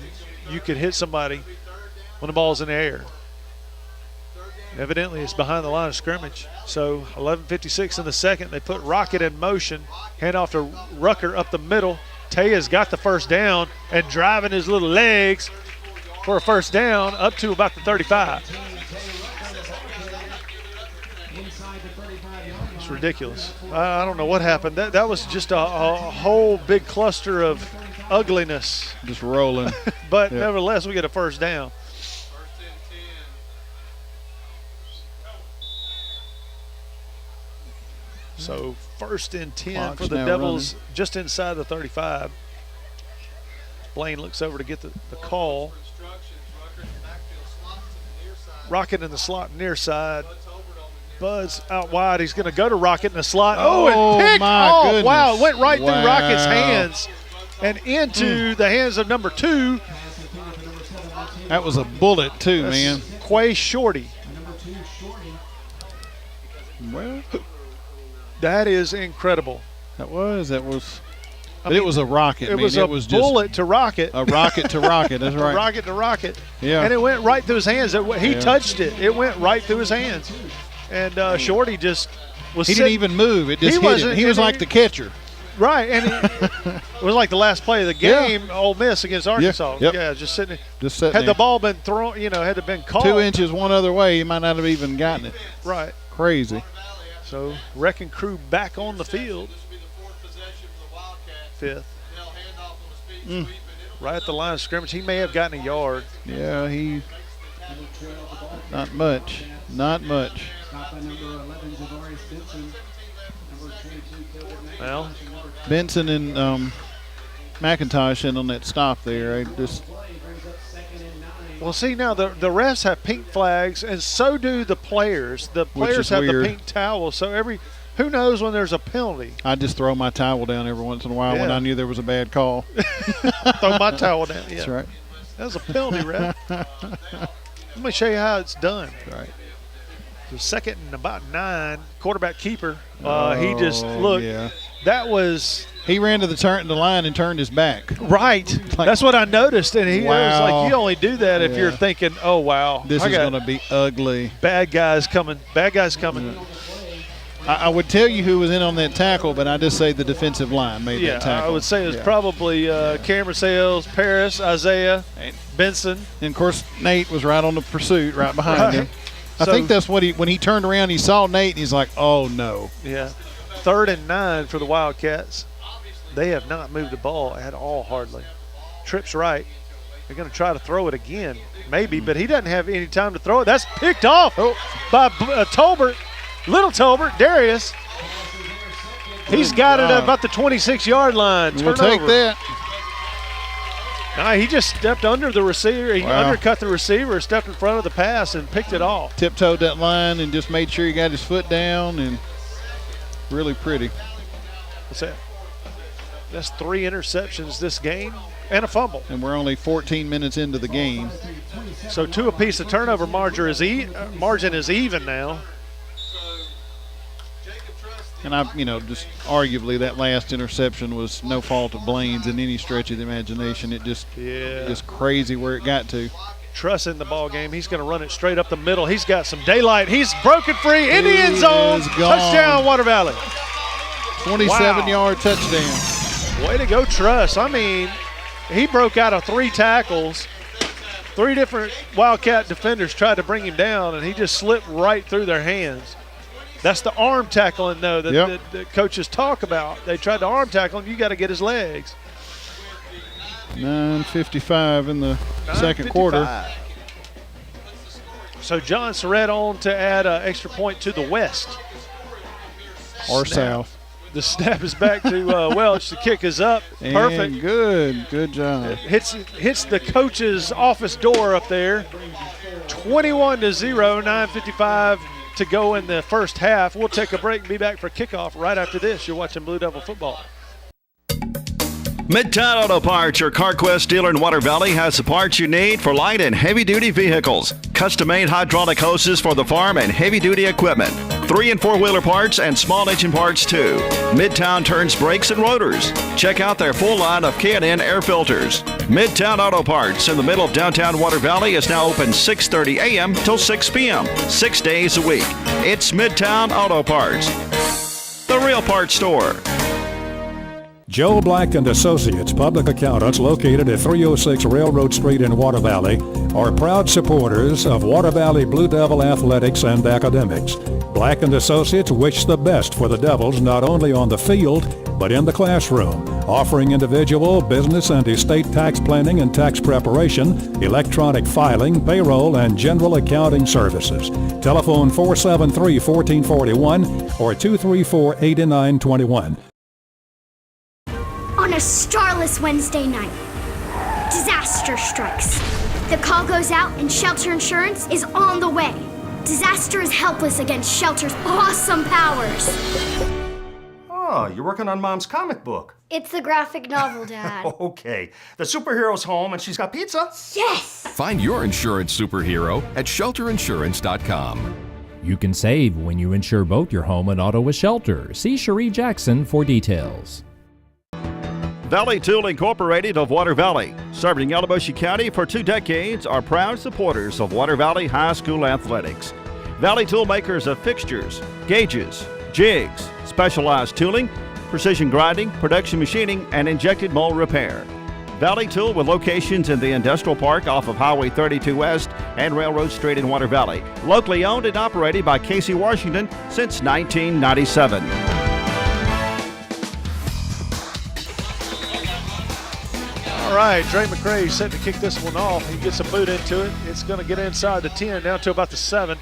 you could hit somebody when the ball's in the air. Evidently, it's behind the line of scrimmage. So 11:56 in the second. They put Rocket in motion. Hand off to Rucker up the middle. Taya's got the first down and driving his little legs for a first down up to about the 35. It's ridiculous. I don't know what happened. That was just a whole big cluster of ugliness. Just rolling. But nevertheless, we get a first down. So 1st and 10 Clock's for the now Devils, running. just inside the 35. Blaine looks over to get the call. Rocket in the slot near side. Buzz out wide. He's going to go to Rocket in the slot. Oh, and picked off. Goodness. Wow, it went right through Wow. Rocket's hands and into the hands of number 2. That was a bullet, too, man. Quay Shorty. Well, that is incredible. That was. But it was a rocket, It man. was It a was just bullet to Rocket. a rocket to rocket. That's right. Rocket to Rocket. Yeah. And it went right through his hands. He Yeah. touched it. It went right through his hands. And Shorty just was He sitting. didn't even move. It just hit wasn't- him. He was and like the catcher. Right. And it was like the last play of the game, Ole Miss against Arkansas. Yep. Yeah, just sitting there. Just sitting Had there. the ball been thrown, had it been caught. 2 inches one other way, he might not have even gotten it. Right. Crazy. So Wrecking Crew back on the field. 5th. Right at the line of scrimmage. He may have gotten a yard. Yeah, not much. Not much. Well, Benson and McIntosh in on that stop there. Well, see, now the refs have pink flags, and so do the players. The players is have weird. the pink towels, so who knows when there's a penalty. I just throw my towel down every once in a while when Yeah. I knew there was a bad call. Throw my towel down. Yeah. That's right. That was a penalty, ref. Let me show you how it's done. Right. So 2nd and about 9, quarterback keeper. He just looked. Yeah. That was He ran to the line and turned his back. right. That's what I noticed, and he was Wow. like, "You only do that if you're Yeah. thinking, oh wow, This I is got going to be ugly. bad guys coming. Bad guys coming." I would tell you who was in on that tackle, but I just say the defensive line made Yeah, that tackle. I would say it was Yeah. probably Cameron Sales, Paris, Isaiah, Benson. And of course, Nate was right on the pursuit, right behind Right. him. I So- think that's what when he turned around, he saw Nate, and he's like, "Oh no!" Yeah. 3rd and 9 for the Wildcats. They have not moved the ball at all, hardly. Tripp's right. They're going to try to throw it again, maybe, but he doesn't have any time to throw it. That's picked off by Tolbert. Little Tolbert, Darius. He's got it at about the 26-yard line. We'll take Turnover. that. No, he just stepped under the receiver. He Wow. undercut the receiver, stepped in front of the pass, and picked it off. Tiptoed that line and just made sure he got his foot down, and really pretty. What's that? That's 3 interceptions this game and a fumble. And we're only 14 minutes into the game. So 2 apiece. The turnover margin is even now. And just arguably that last interception was no fault of Blaine's in any stretch of the imagination. It just crazy where it got to. Truss in the ball game. He's going to run it straight up the middle. He's got some daylight. He's broken free in the end zone. is gone. Touchdown, Water Valley. 27-yard touchdown. Way to go, Truss. I mean, he broke out of 3 tackles. 3 different Wildcat defenders tried to bring him down, and he just slipped right through their hands. That's the arm tackling, though, that coaches talk about. They tried to arm tackle him. You got to get his legs. 9:55 in the second quarter. So John Surratt on to add an extra point to the west. Or Snap. south. The snap is back to Welch. The kick is up. Perfect. And good job. It hits the coach's office door up there. 21-0, 9:55 to go in the first half. We'll take a break and be back for kickoff right after this. You're watching Blue Devil football. Midtown Auto Parts, your CarQuest dealer in Water Valley, has the parts you need for light and heavy-duty vehicles. Custom-made hydraulic hoses for the farm and heavy-duty equipment. 3- and 4-wheeler parts and small engine parts, too. Midtown turns brakes and rotors. Check out their full line of K&N air filters. Midtown Auto Parts in the middle of downtown Water Valley is now open 6:30 a.m. till 6 p.m., 6 days a week. It's Midtown Auto Parts, the real parts store. Joe Black and Associates Public Accountants, located at 306 Railroad Street in Water Valley, are proud supporters of Water Valley Blue Devil athletics and academics. Black and Associates wish the best for the Devils not only on the field, but in the classroom, offering individual, business, and estate tax planning and tax preparation, electronic filing, payroll, and general accounting services. Telephone 473-1441 or 234-8921. On a starless Wednesday night, disaster strikes. The call goes out and Shelter Insurance is on the way. Disaster is helpless against Shelter's awesome powers. Oh, you're working on Mom's comic book. It's the graphic novel, Dad. Okay. The superhero's home and she's got pizza. Yes! Find your insurance superhero at shelterinsurance.com. You can save when you insure both your home and auto with Shelter. See Cherie Jackson for details. Valley Tool Incorporated of Water Valley, serving Yalobusha County for 2 decades, are proud supporters of Water Valley High School athletics. Valley Tool makers of fixtures, gauges, jigs, specialized tooling, precision grinding, production machining, and injected mold repair. Valley Tool with locations in the Industrial Park off of Highway 32 West and Railroad Street in Water Valley. Locally owned and operated by Casey Washington since 1997. All right, Dre McCray set to kick this one off. He gets a boot into it. It's going to get inside the 10, down to about the 7.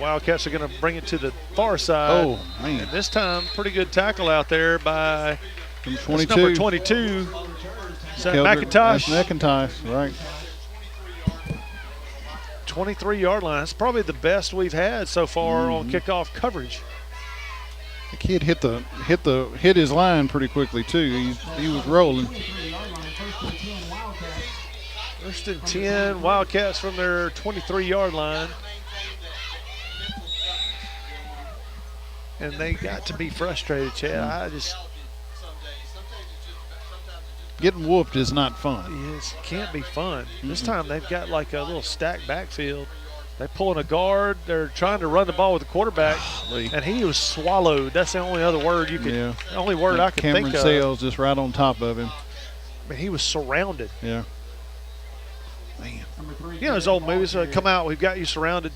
Wildcats are going to bring it to the far side. Oh, man. And this time, pretty good tackle out there by number 22. Is that McIntosh? That's McIntosh, right. 23-yard line. That's probably the best we've had so far on kickoff coverage. The kid hit his line pretty quickly too. He was rolling. 1st and 10, Wildcats from their 23-yard line. And they got to be frustrated, Chad. Getting whooped is not fun. It can't be fun. This time they've got like a little stacked backfield. They're pulling a guard. They're trying to run the ball with the quarterback, and he was swallowed. That's the only other word you could. Yeah. The only word I could Cameron think of. Sales just right on top of him. I mean, he was surrounded. Yeah. Man. You know those old movies come out. We've got you surrounded.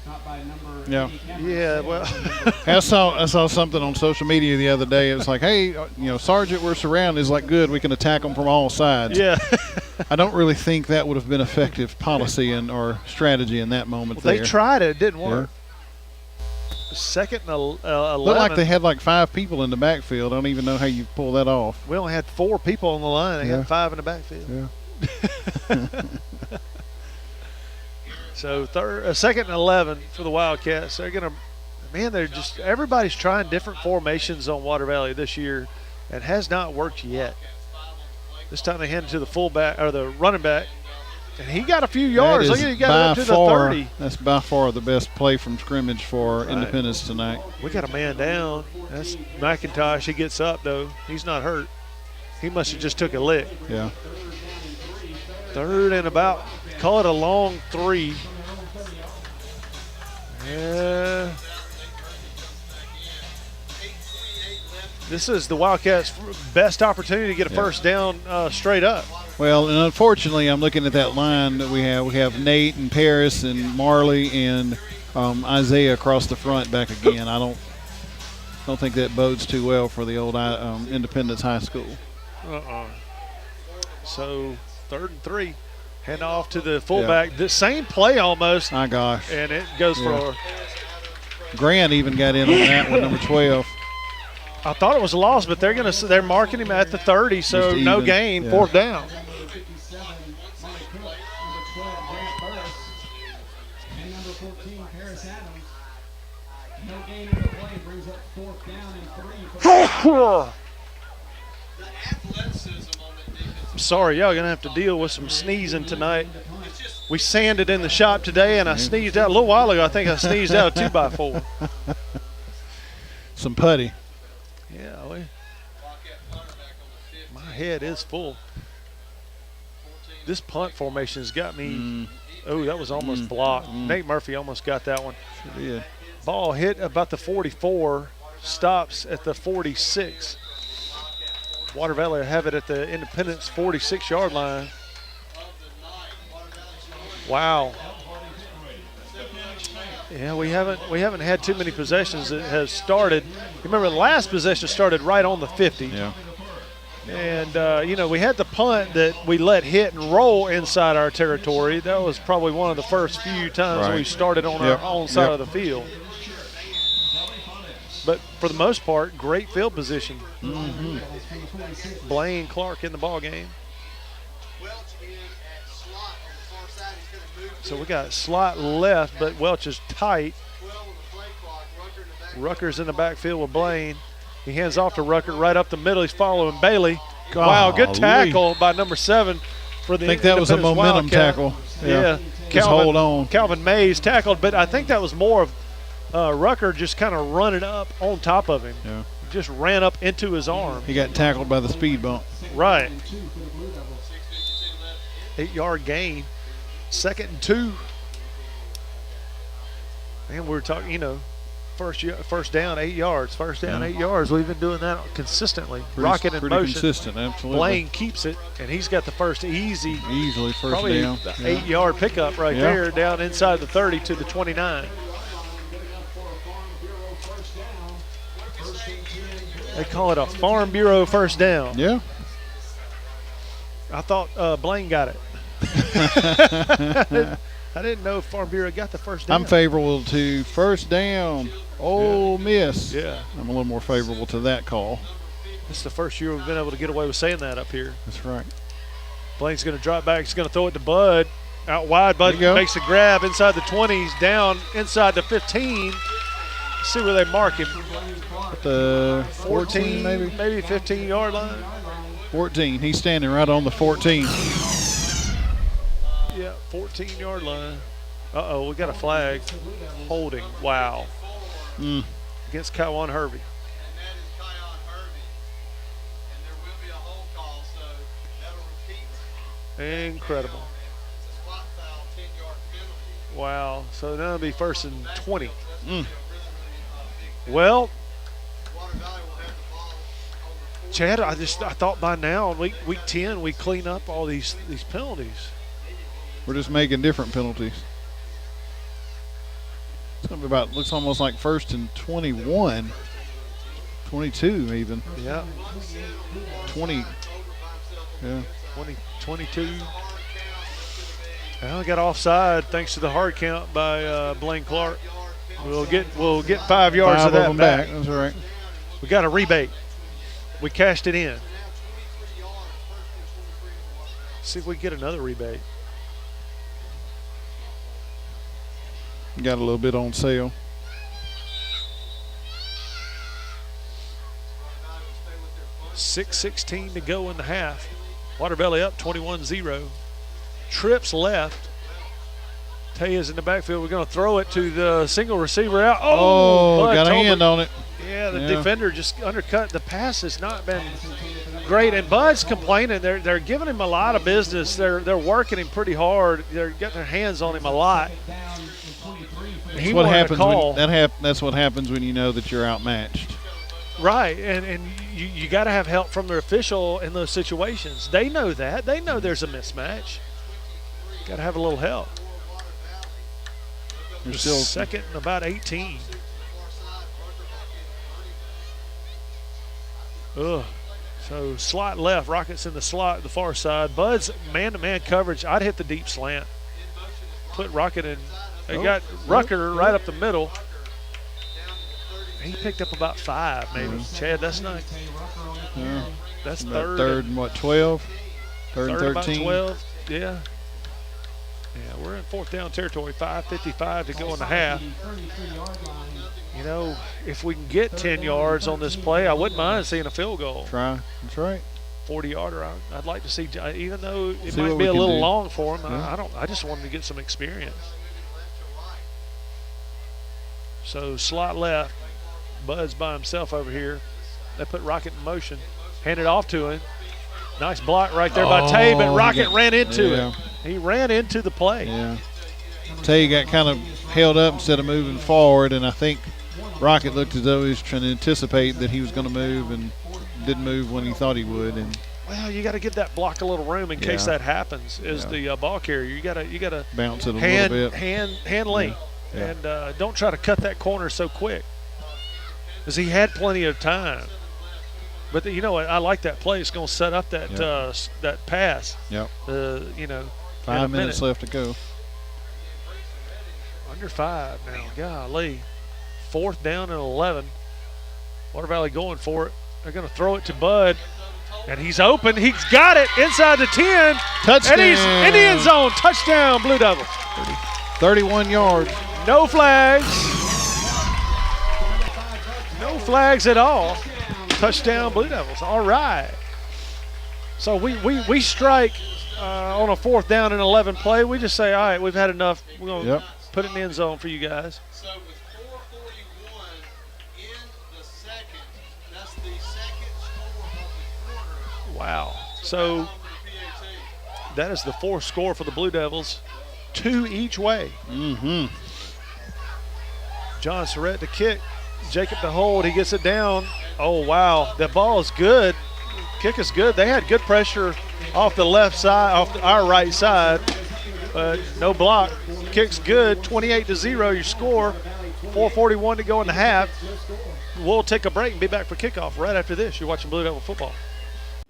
Yeah. Yeah. Well, I saw something on social media the other day. It was like, hey, Sergeant, we're surrounded. It's like, good. We can attack them from all sides. Yeah. I don't really think that would have been effective policy or strategy in that moment. They tried it. It didn't work. Yeah. 2nd and 11. Looked like they had like 5 people in the backfield. I don't even know how you pull that off. We only had 4 people on the line. They had 5 in the backfield. Yeah. So 2nd and 11 for the Wildcats. They're gonna, everybody's trying different formations on Water Valley this year, and has not worked yet. This time they hand it to the fullback or the running back, and he got a few yards. Look at he got it up to the 30. That's by far the best play from scrimmage for Independence tonight. We got a man down. That's McIntosh. He gets up though. He's not hurt. He must have just took a lick. Yeah. 3rd and about. Call it a long 3. Yeah. This is the Wildcats' best opportunity to get a first down straight up. Well, and unfortunately, I'm looking at that line that we have. We have Nate and Paris and Marley and Isaiah across the front back again. I don't think that bodes too well for the old Independence High School. So 3rd and 3. Hand off to the fullback. Yeah. The same play almost. My gosh. And it goes for. Grant even got in on that one, number 12. I thought it was a loss, but they're marking him at the 30, so no gain, 4th down. sorry. Y'all going to have to deal with some sneezing tonight. We sanded in the shop today, and I sneezed out a little while ago. I think I sneezed out a 2x4. Some putty. Yeah, my head is full. This punt formation has got me. Oh, that was almost blocked. Nate Murphy almost got that one. Sure did. Ball hit about the 44, stops at the 46. Water Valley have it at the Independence 46-yard line. Wow. Yeah, we haven't had too many possessions that has started. Remember, the last possession started right on the 50. Yeah. And, you know, we had the punt that we let hit and roll inside our territory. That was probably one of the first few times we started on our own side of the field. But for the most part, great field position. Blaine Clark in the ball game. So we got slot left, but Welch is tight. Rucker's in the backfield with Blaine. He hands off to Rucker right up the middle. He's following Bailey. Wow, good tackle by number 7 for the. I think that was a momentum tackle. Yeah. Just hold on. Calvin Mays tackled, but I think that was more of Rucker just kind of running up on top of him. Yeah. Just ran up into his arm. He got tackled by the speed bump. Right. 8-yard gain. 2nd and 2. And we're talking, you know, first down, 8 yards. First down, 8 yards. We've been doing that consistently. Rocket in pretty motion. Consistent, absolutely. Blaine keeps it, and he's got the first easily first probably down. The 8-yard pickup right there, down inside the 30 to the 29. They call it a Farm Bureau first down. Yeah. I thought Blaine got it. I didn't know if Farm Bureau got the first down. I'm favorable to first down. Ole Miss. Yeah. I'm a little more favorable to that call. This is the first year we've been able to get away with saying that up here. That's right. Blaine's going to drop back. He's going to throw it to Bud. Out wide, Bud makes a grab inside the 20s, down inside the 15. Let's see where they mark him. At the 14 maybe? Maybe 15-yard line. 14. He's standing right on the 14. Yeah, 14-yard line. Uh-oh, we got a flag. Holding. Wow. Against Kyon Hervey. Incredible. Wow. So now it'll be 1st and 20. Well, Chad, I thought by now in week 10 we clean up all these penalties. We're just making different penalties. It's going to be looks almost like 1st and 21. 22 even. Yeah. 20. Yeah. 22. Well, I got offside thanks to the hard count by Blaine Clark. We'll get 5 yards of that back. That's right. We got a rebate. We cashed it in. See if we can get another rebate. Got a little bit on sale. .6:16 to go in the half. Water Valley up 21-0. Trips left. Taya's in the backfield. We're going to throw it to the single receiver out. Got a hand on it. Yeah, the defender just undercut. The pass has not been great. And Bud's complaining. They're giving him a lot of business. They're working him pretty hard. They're getting their hands on him a lot. That's what happens. That's what happens when you know that you're outmatched. Right, and you got to have help from the official in those situations. They know that. They know there's a mismatch. Got to have a little help. You're still 2nd and about 18. Ugh. So slot left. Rockets in the slot, the far side. Bud's man-to-man coverage. I'd hit the deep slant. Put Rocket in. They got Rucker right up the middle. He picked up about 5, maybe. Chad, that's not. That's third. Third and what, 12? Third and 13? About 12, yeah. Yeah, we're in 4th down territory. 5:55 to go in the half. You know, if we can get 10 yards on this play, I wouldn't mind seeing a field goal. Try. That's right. 40-yarder. I'd like to see, even though it See might what be we a can little do. long for him. Yeah. I just want him to get some experience. So slot left. Bud's by himself over here. They put Rocket in motion. Hand it off to him. Nice block right there by Tay, but Rocket ran into it. He ran into the play. Yeah. Tay got kind of held up instead of moving forward, and I think Rocket looked as though he was trying to anticipate that he was going to move and didn't move when he thought he would. And Well, you got to give that block a little room in case that happens. As the ball carrier, you got to bounce it a little bit. Hand length, Yeah. and don't try to cut that corner so quick, because he had plenty of time. But you know what? I like that play. It's going to set up that that pass. Yep. 5 minutes left to go. Under 5 now. Golly. 4th down and 11. Water Valley going for it. They're going to throw it to Bud. And he's open. He's got it inside the 10. Touchdown. And he's in the end zone. Touchdown, Blue Devils. 31 yards. No flags. No flags at all. Touchdown, Blue Devils. All right. So we strike on a 4th down and 11 play. We just say, all right, we've had enough. We're going to put it in the end zone for you guys. So with 4:41 in the second, that's the second score of the quarter. Wow. So that is the 4th score for the Blue Devils. 2 each way. Mm-hmm. John Surratt to kick. Jacob to hold. He gets it down. Oh, wow. That ball is good. Kick is good. They had good pressure off the left side, off our right side. But no block. Kick's good. 28-0 your score. 4:41 to go in the half. We'll take a break and be back for kickoff right after this. You're watching Blue Devil football.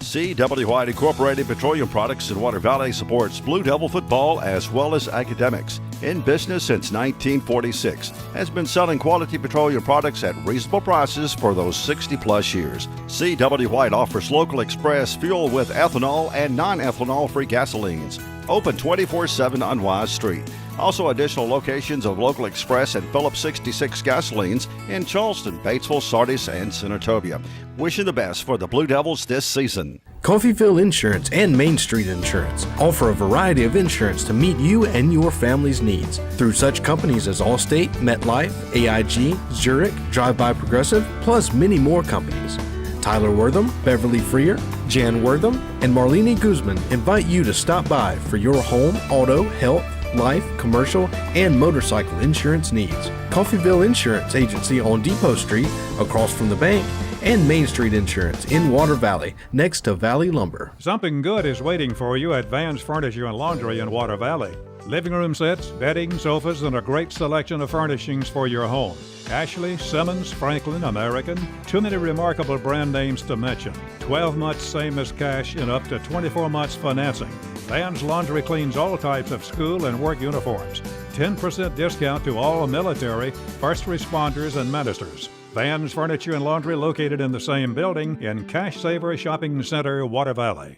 CW White Incorporated Petroleum Products in Water Valley supports Blue Devil football as well as academics. In business since 1946, has been selling quality petroleum products at reasonable prices for those 60-plus years. CW White offers local express fuel with ethanol and non-ethanol-free gasolines. Open 24/7 on Wise Street. Also additional locations of local express and Phillips 66 gasolines in Charleston, Batesville, Sardis, and Senatobia. Wishing the best for the Blue Devils this season. Coffeyville Insurance and Main Street Insurance offer a variety of insurance to meet you and your family's needs through such companies as Allstate, MetLife, AIG, Zurich, Drive-By Progressive, plus many more companies. Tyler Wortham, Beverly Freer, Jan Wortham, and Marlene Guzman invite you to stop by for your home, auto, health, life, commercial, and motorcycle insurance needs. Coffeyville Insurance Agency on Depot Street, across from the bank, and Main Street Insurance in Water Valley, next to Valley Lumber. Something good is waiting for you at Van's Furniture and Laundry in Water Valley. Living room sets, bedding, sofas, and a great selection of furnishings for your home. Ashley, Simmons, Franklin, American, too many remarkable brand names to mention. 12 months same as cash and up to 24 months financing. Van's Laundry cleans all types of school and work uniforms. 10% discount to all military, first responders, and ministers. Van's Furniture and Laundry located in the same building in Cash Saver Shopping Center, Water Valley.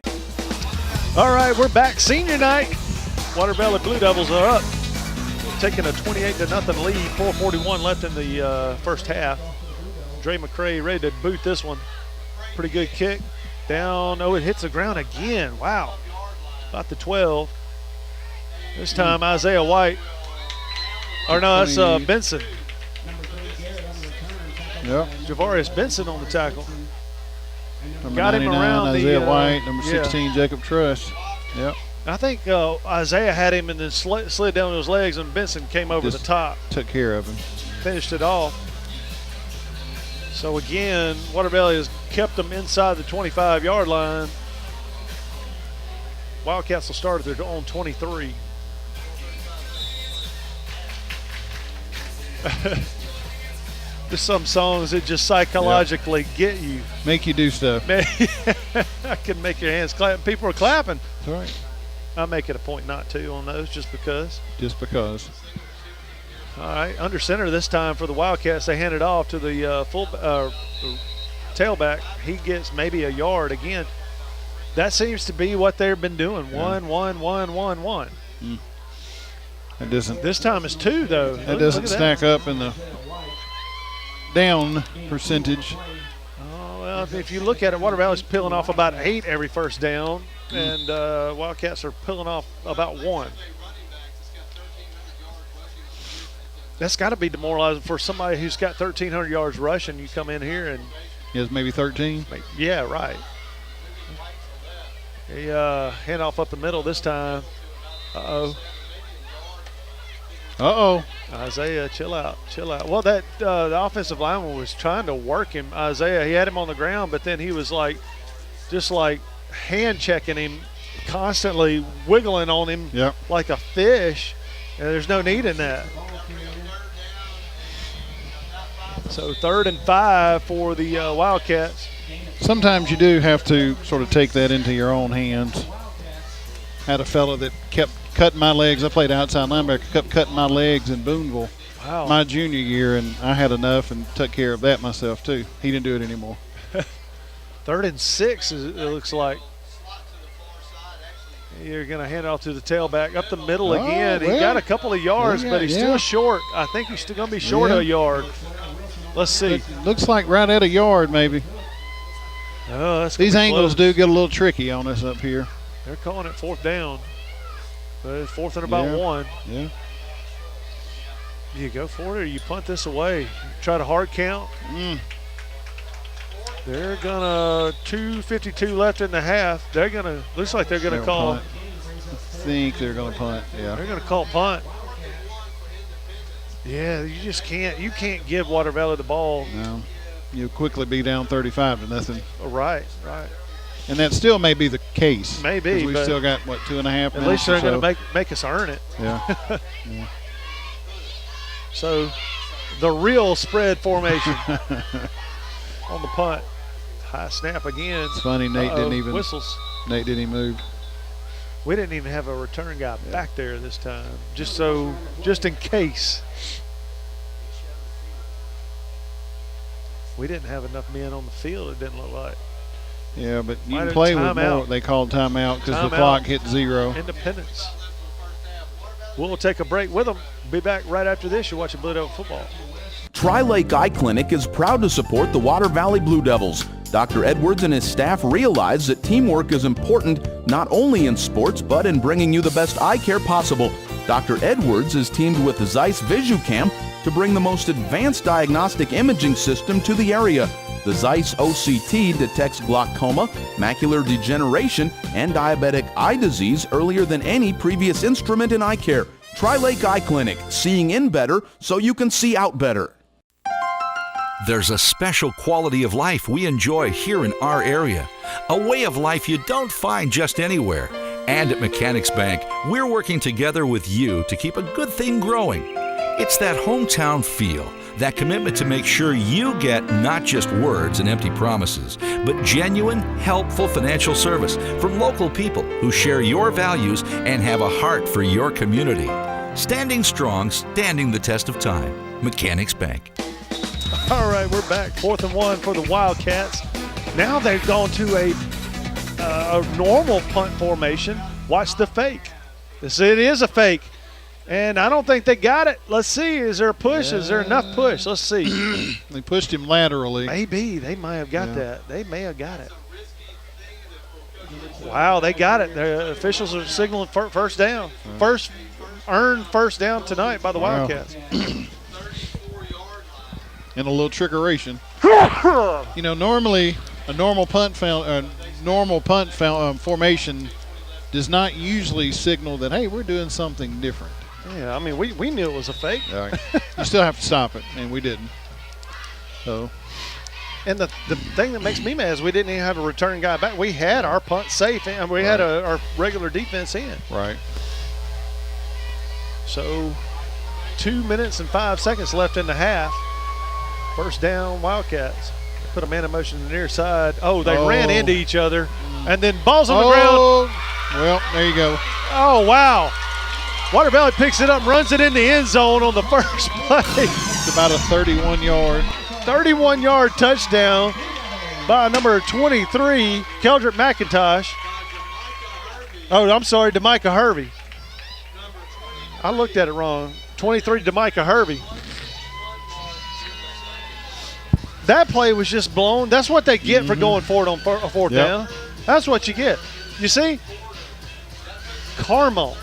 All right, we're back. Senior night. Water Valley Blue Devils are up, taking a 28-0 lead. 4:41 left in the first half. Dre McCray ready to boot this one. Pretty good kick. Down. Oh, it hits the ground again. Wow. About the 12. This time Isaiah White. Or no, that's Benson. Yep. Javarius Benson on the tackle. Number Got him 99, around Isaiah the, White. Number 16, Jacob Truss. Yep. I think Isaiah had him and then slid down his legs, and Benson came over Just the top. Took care of him. Finished it off. So again, Water Valley has kept them inside the 25-yard line. Wildcats will start at their own 23. There's some songs that just psychologically get you. Make you do stuff. I can make your hands clap. People are clapping. That's right. I make it a point not to on those just because. Just because. All right, under center this time for the Wildcats. They hand it off to the tailback. He gets maybe a yard again. That seems to be what they've been doing. Yeah. One. That doesn't. This time it's 2 though. That doesn't stack up in the down percentage. Oh down. If you look at it, Water Valley's peeling off about 8 every first down, and Wildcats are peeling off about 1. That's got to be demoralizing for somebody who's got 1,300 yards rushing. You come in here and Is maybe 13. yeah, right. He hand off up the middle this time. Isaiah, chill out. Well, that the offensive lineman was trying to work him. Isaiah, he had him on the ground, but then he was just hand checking him, constantly wiggling on him like a fish. And there's no need in that. So 3rd and 5 for the Wildcats. Sometimes you do have to sort of take that into your own hands. Had a fella that kept cutting my legs. I played outside linebacker, kept cutting my legs in Booneville my junior year, and I had enough and took care of that myself too. He didn't do it anymore. 3rd and 6, it looks like. You're going to hand off to the tailback up the middle again. He got a couple of yards, but he's still short. I think he's still going to be short of a yard. Let's see. It looks like right at a yard maybe. Oh, that's These angles do get a little tricky on us up here. They're calling it 4th down. But it's 4th and about 1. Yeah. Do you go for it or you punt this away? Try to hard count. They're gonna 2:52 left in the half. They're gonna looks like they're gonna call. Punt. I think they're gonna punt. Yeah. They're gonna call punt. Yeah, you just can't. You can't give Water Valley the ball. No. You'll quickly be down 35-0. Right. And that still may be the case. Maybe. We've still got 2.5 minutes. At least they're going to make us earn it. Yeah. So, the real spread formation on the punt. High snap again. It's funny, Nate didn't even whistles. Nate didn't even move. We didn't even have a return guy back there this time, just in case. We didn't have enough men on the field, it didn't look like. Yeah, but you can play with more. They called timeout because the clock hit 0. Independence. We'll take a break with them. Be back right after this. You're watching Blue Devil football. Tri-Lake Eye Clinic is proud to support the Water Valley Blue Devils. Dr. Edwards and his staff realize that teamwork is important not only in sports but in bringing you the best eye care possible. Dr. Edwards is teamed with the Zeiss VisuCam to bring the most advanced diagnostic imaging system to the area. The Zeiss OCT detects glaucoma, macular degeneration, and diabetic eye disease earlier than any previous instrument in eye care. Tri-Lake Eye Clinic, seeing in better so you can see out better. There's a special quality of life we enjoy here in our area, a way of life you don't find just anywhere. And at Mechanics Bank, we're working together with you to keep a good thing growing. It's that hometown feel, that commitment to make sure you get not just words and empty promises, but genuine, helpful financial service from local people who share your values and have a heart for your community. Standing strong, standing the test of time. Mechanics Bank. All right, we're back. 4th and 1 for the Wildcats. Now they've gone to a normal punt formation. Watch the fake. It is a fake. And I don't think they got it. Let's see. Is there a push? Is there enough push? Let's see. They pushed him laterally. Maybe. They might have got that. They may have got it. Wow, they got it. The officials are signaling first down. First down tonight by the Wildcats. And a little trickeration. Normally a normal punt formation does not usually signal that, hey, we're doing something different. Yeah, I mean, we knew it was a fake. All right. You still have to stop it, and we didn't. So, and the thing that makes me mad is we didn't even have a return guy back. We had our punt safe, and we had our regular defense in. Right. So, 2 minutes and 5 seconds left in the half. First down, Wildcats. Put a man in motion to the near side. Oh, they ran into each other, and then balls on the ground. Well, there you go. Oh, wow. Water Valley picks it up, runs it in the end zone on the first play. It's about a 31-yard touchdown by number 23, Keldrick McIntosh. Oh, I'm sorry, DeMicah Hervey. I looked at it wrong. 23, DeMicah Hervey. That play was just blown. That's what they get for going for it on fourth down. That's what you get. You see? Karma.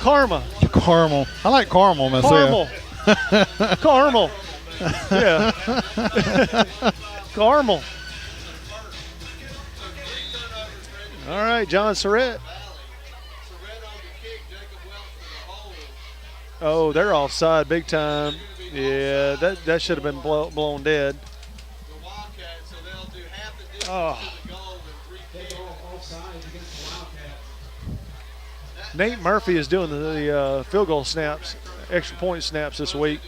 Caramel. I like caramel myself. Caramel. Yeah. Caramel. All right, John Surratt. Oh, they're offside big time. Yeah, that should have been blown dead. Oh. Nate Murphy is doing the field goal snaps, extra point snaps this week.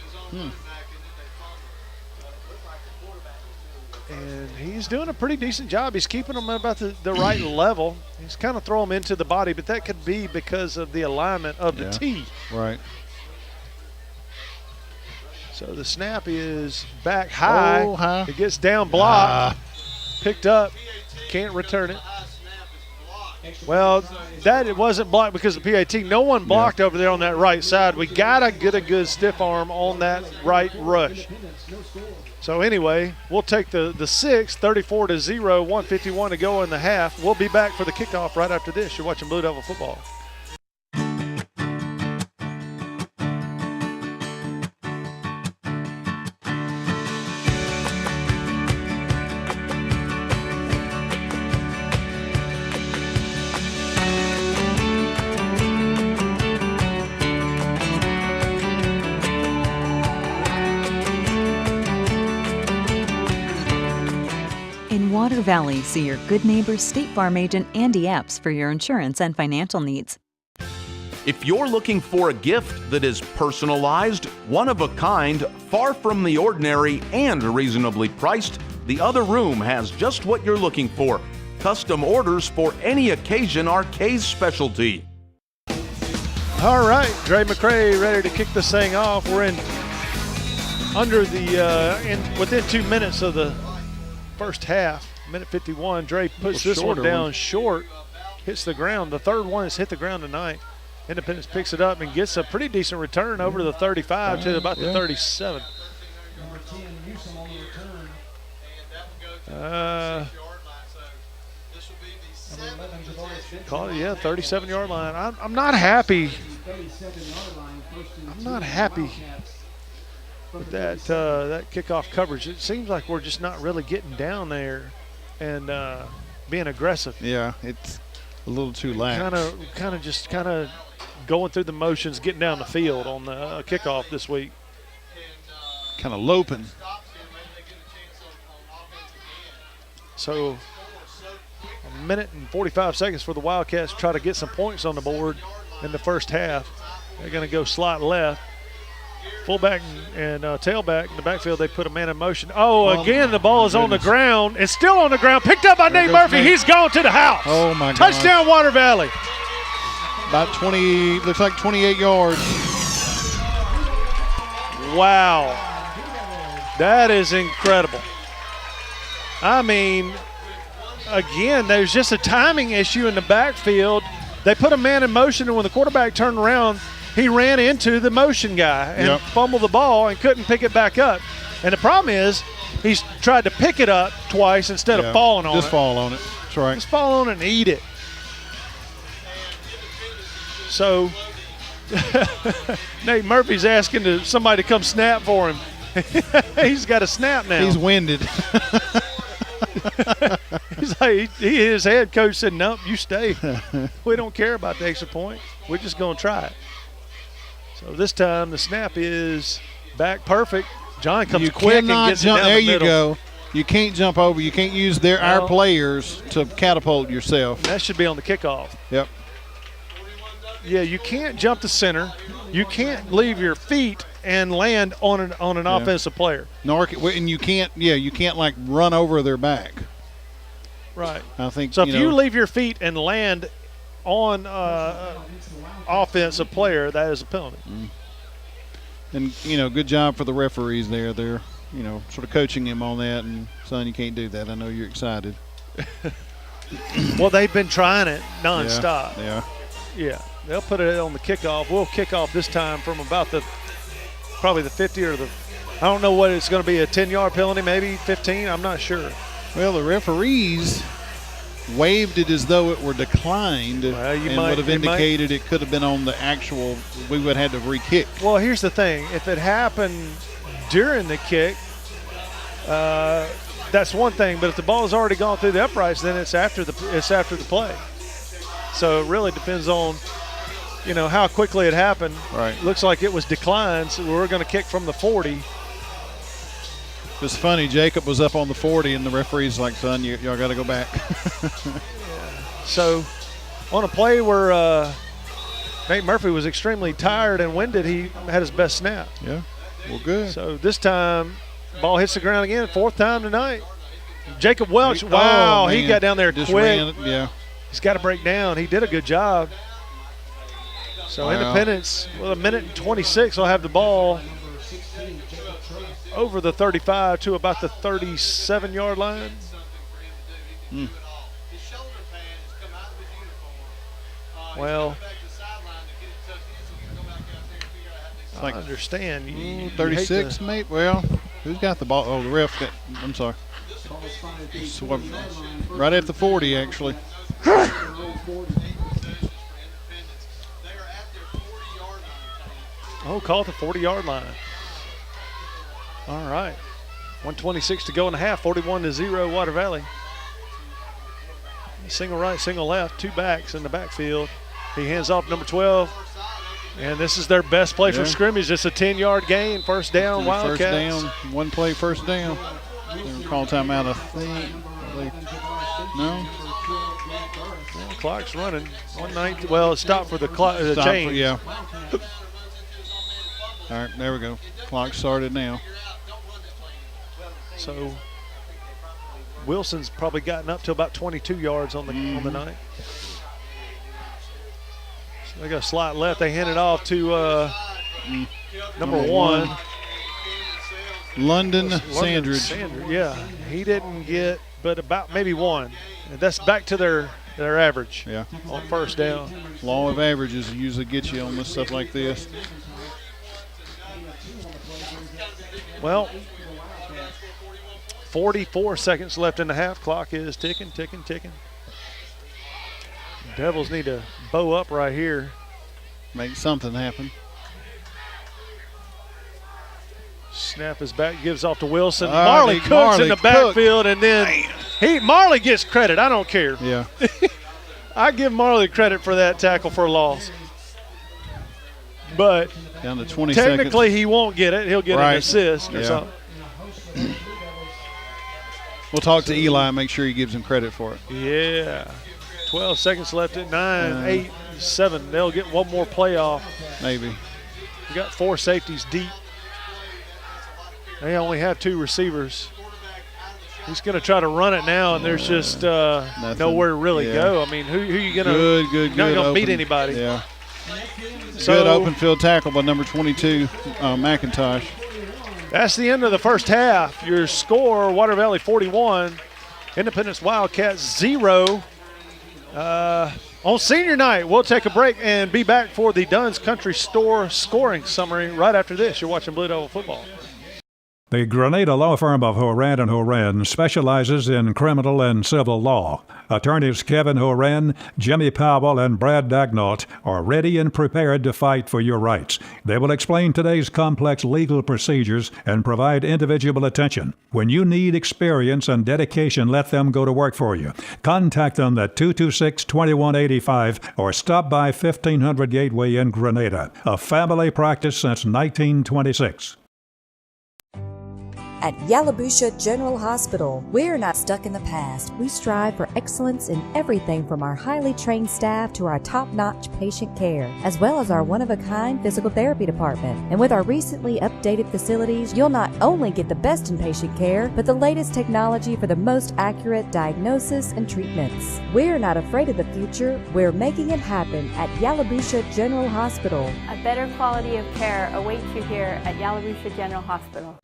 And he's doing a pretty decent job. He's keeping them about the right level. He's kind of throwing them into the body, but that could be because of the alignment of the tee. Right. So the snap is back high. Oh, high. It gets down blocked. Picked up. Can't return it. Well, it wasn't blocked because of PAT. No one blocked over there on that right side. We got to get a good stiff arm on that right rush. So anyway, we'll take the 6, 34-0, 1:51 to go in the half. We'll be back for the kickoff right after this. You're watching Blue Devil football. Water Valley, see your good neighbor State Farm agent Andy Epps for your insurance and financial needs. If you're looking for a gift that is personalized, one of a kind, far from the ordinary, and reasonably priced, The Other Room has just what you're looking for. Custom orders for any occasion are Kay's specialty. All right, Dre McCray ready to kick this thing off. We're within 2 minutes of the first half. Minute 51. Dre puts this one down short, hits the ground. The third one has hit the ground tonight. Independence picks it up and gets a pretty decent return over the 35 to about the 37. Number 10, Newsom on the return. Call it, 37-yard line. I'm not happy. I'm not happy with that kickoff coverage. It seems like we're just not really getting down there and being aggressive. Yeah, it's a little too lax. Kind of going through the motions, getting down the field on the kickoff this week. Kind of loping. So a minute and 45 seconds for the Wildcats to try to get some points on the board in the first half. They're going to go slot left. Fullback and tailback in the backfield, they put a man in motion. Again, the ball is on the ground. It's still on the ground. Picked up by Nate Murphy. He's gone to the house. Oh, my God. Touchdown, Water Valley. About 20, looks like 28 yards. Wow. That is incredible. I mean, again, there's just a timing issue in the backfield. They put a man in motion, and when the quarterback turned around, he ran into the motion guy and fumbled the ball and couldn't pick it back up. And the problem is he's tried to pick it up twice instead of falling on it. Just fall on it. That's right. Just fall on it and eat it. So Nate Murphy's asking somebody to come snap for him. He's got a snap now. He's winded. He's like, his head coach said, nope, you stay. We don't care about the extra point. We're just going to try it. So this time the snap is back perfect. John comes quick and gets it down there the middle. You go. You can't jump over. You can't use our players to catapult yourself. That should be on the kickoff. Yep. Yeah, you can't jump the center. You can't leave your feet and land on an offensive player. And you can't like run over their back. Right. I think so. If you leave your feet and land on offensive player, that is a penalty. And good job for the referees there. They're sort of coaching him on that. And son, you can't do that. I know you're excited. Well, they've been trying it nonstop. Yeah. They'll put it on the kickoff. We'll kick off this time from about probably the 50 or the I don't know what it's going to be, a 10-yard penalty, maybe 15. I'm not sure. Well, the referees waved it as though it were declined, and would have indicated it could have been on the actual. We would have had to re-kick. Well, here's the thing: if it happened during the kick, that's one thing. But if the ball has already gone through the uprights, then it's after the play. So it really depends on, how quickly it happened. Right. Looks like it was declined, so we're going to kick from the 40. It's funny, Jacob was up on the 40, and the referee's like, son, y'all got to go back. So on a play where Nate Murphy was extremely tired and winded, he had his best snap. Yeah, well, good. So this time, ball hits the ground again, 4th time tonight. Jacob Welch, he got down there Just quick. Yeah. He's got to break down. He did a good job. So Independence, with a minute and 26, will have the ball over the 35 to about the 37-yard line. Well, I understand. 36, mate. Well, who's got the ball? Oh, the ref. I'm sorry. So, right at the 40, actually. Oh, call it the 40-yard line. All right. 1:26 to go in the half, 41-0 Water Valley. Single right, single left, 2 backs in the backfield. He hands off number 12. And this is their best play from scrimmage. It's a 10-yard gain, first down, Wildcats. First down, one play, first down. They're call timeout, I think. No? Well, the clock's running. 1:19. Well, it stopped for the clock. Change. Yeah. All right, there we go. Clock started now. So Wilson's probably gotten up to about 22 yards on the night. So they got a slot left. They hand it off to number 1. London Sandridge. Yeah, he didn't get but about maybe 1. And that's back to their average. Yeah. On first down. Law of averages usually get you on this stuff like this. Well, 44 seconds left in the half. Clock is ticking, ticking, ticking. Devils need to bow up right here. Make something happen. Snap is back, gives off to Wilson. Marley Cooks in the backfield, and then Marley gets credit. I don't care. Yeah. I give Marley credit for that tackle for a loss. But down to 20 technically seconds. He won't get it. He'll get an assist or something. We'll talk to Eli and make sure he gives him credit for it. Yeah. 12 seconds left at 9, 8, 7. They'll get one more play off. Maybe. We got 4 safeties deep. They only have 2 receivers. He's going to try to run it now, and there's just nowhere to really go. I mean, who you going to – Good. You're not going to beat anybody. Yeah. So, good open field tackle by number 22, McIntosh. That's the end of the first half. Your score, Water Valley 41, Independence Wildcats 0. On senior night, we'll take a break and be back for the Dunn's Country Store scoring summary right after this. You're watching Blue Devil Football. The Grenada Law Firm of Horan and Horan specializes in criminal and civil law. Attorneys Kevin Horan, Jimmy Powell, and Brad Dagnott are ready and prepared to fight for your rights. They will explain today's complex legal procedures and provide individual attention. When you need experience and dedication, let them go to work for you. Contact them at 226-2185 or stop by 1500 Gateway in Grenada. A family practice since 1926. At Yalobusha General Hospital, we're not stuck in the past. We strive for excellence in everything from our highly trained staff to our top-notch patient care, as well as our one-of-a-kind physical therapy department. And with our recently updated facilities, you'll not only get the best in patient care, but the latest technology for the most accurate diagnosis and treatments. We're not afraid of the future. We're making it happen at Yalobusha General Hospital. A better quality of care awaits you here at Yalobusha General Hospital.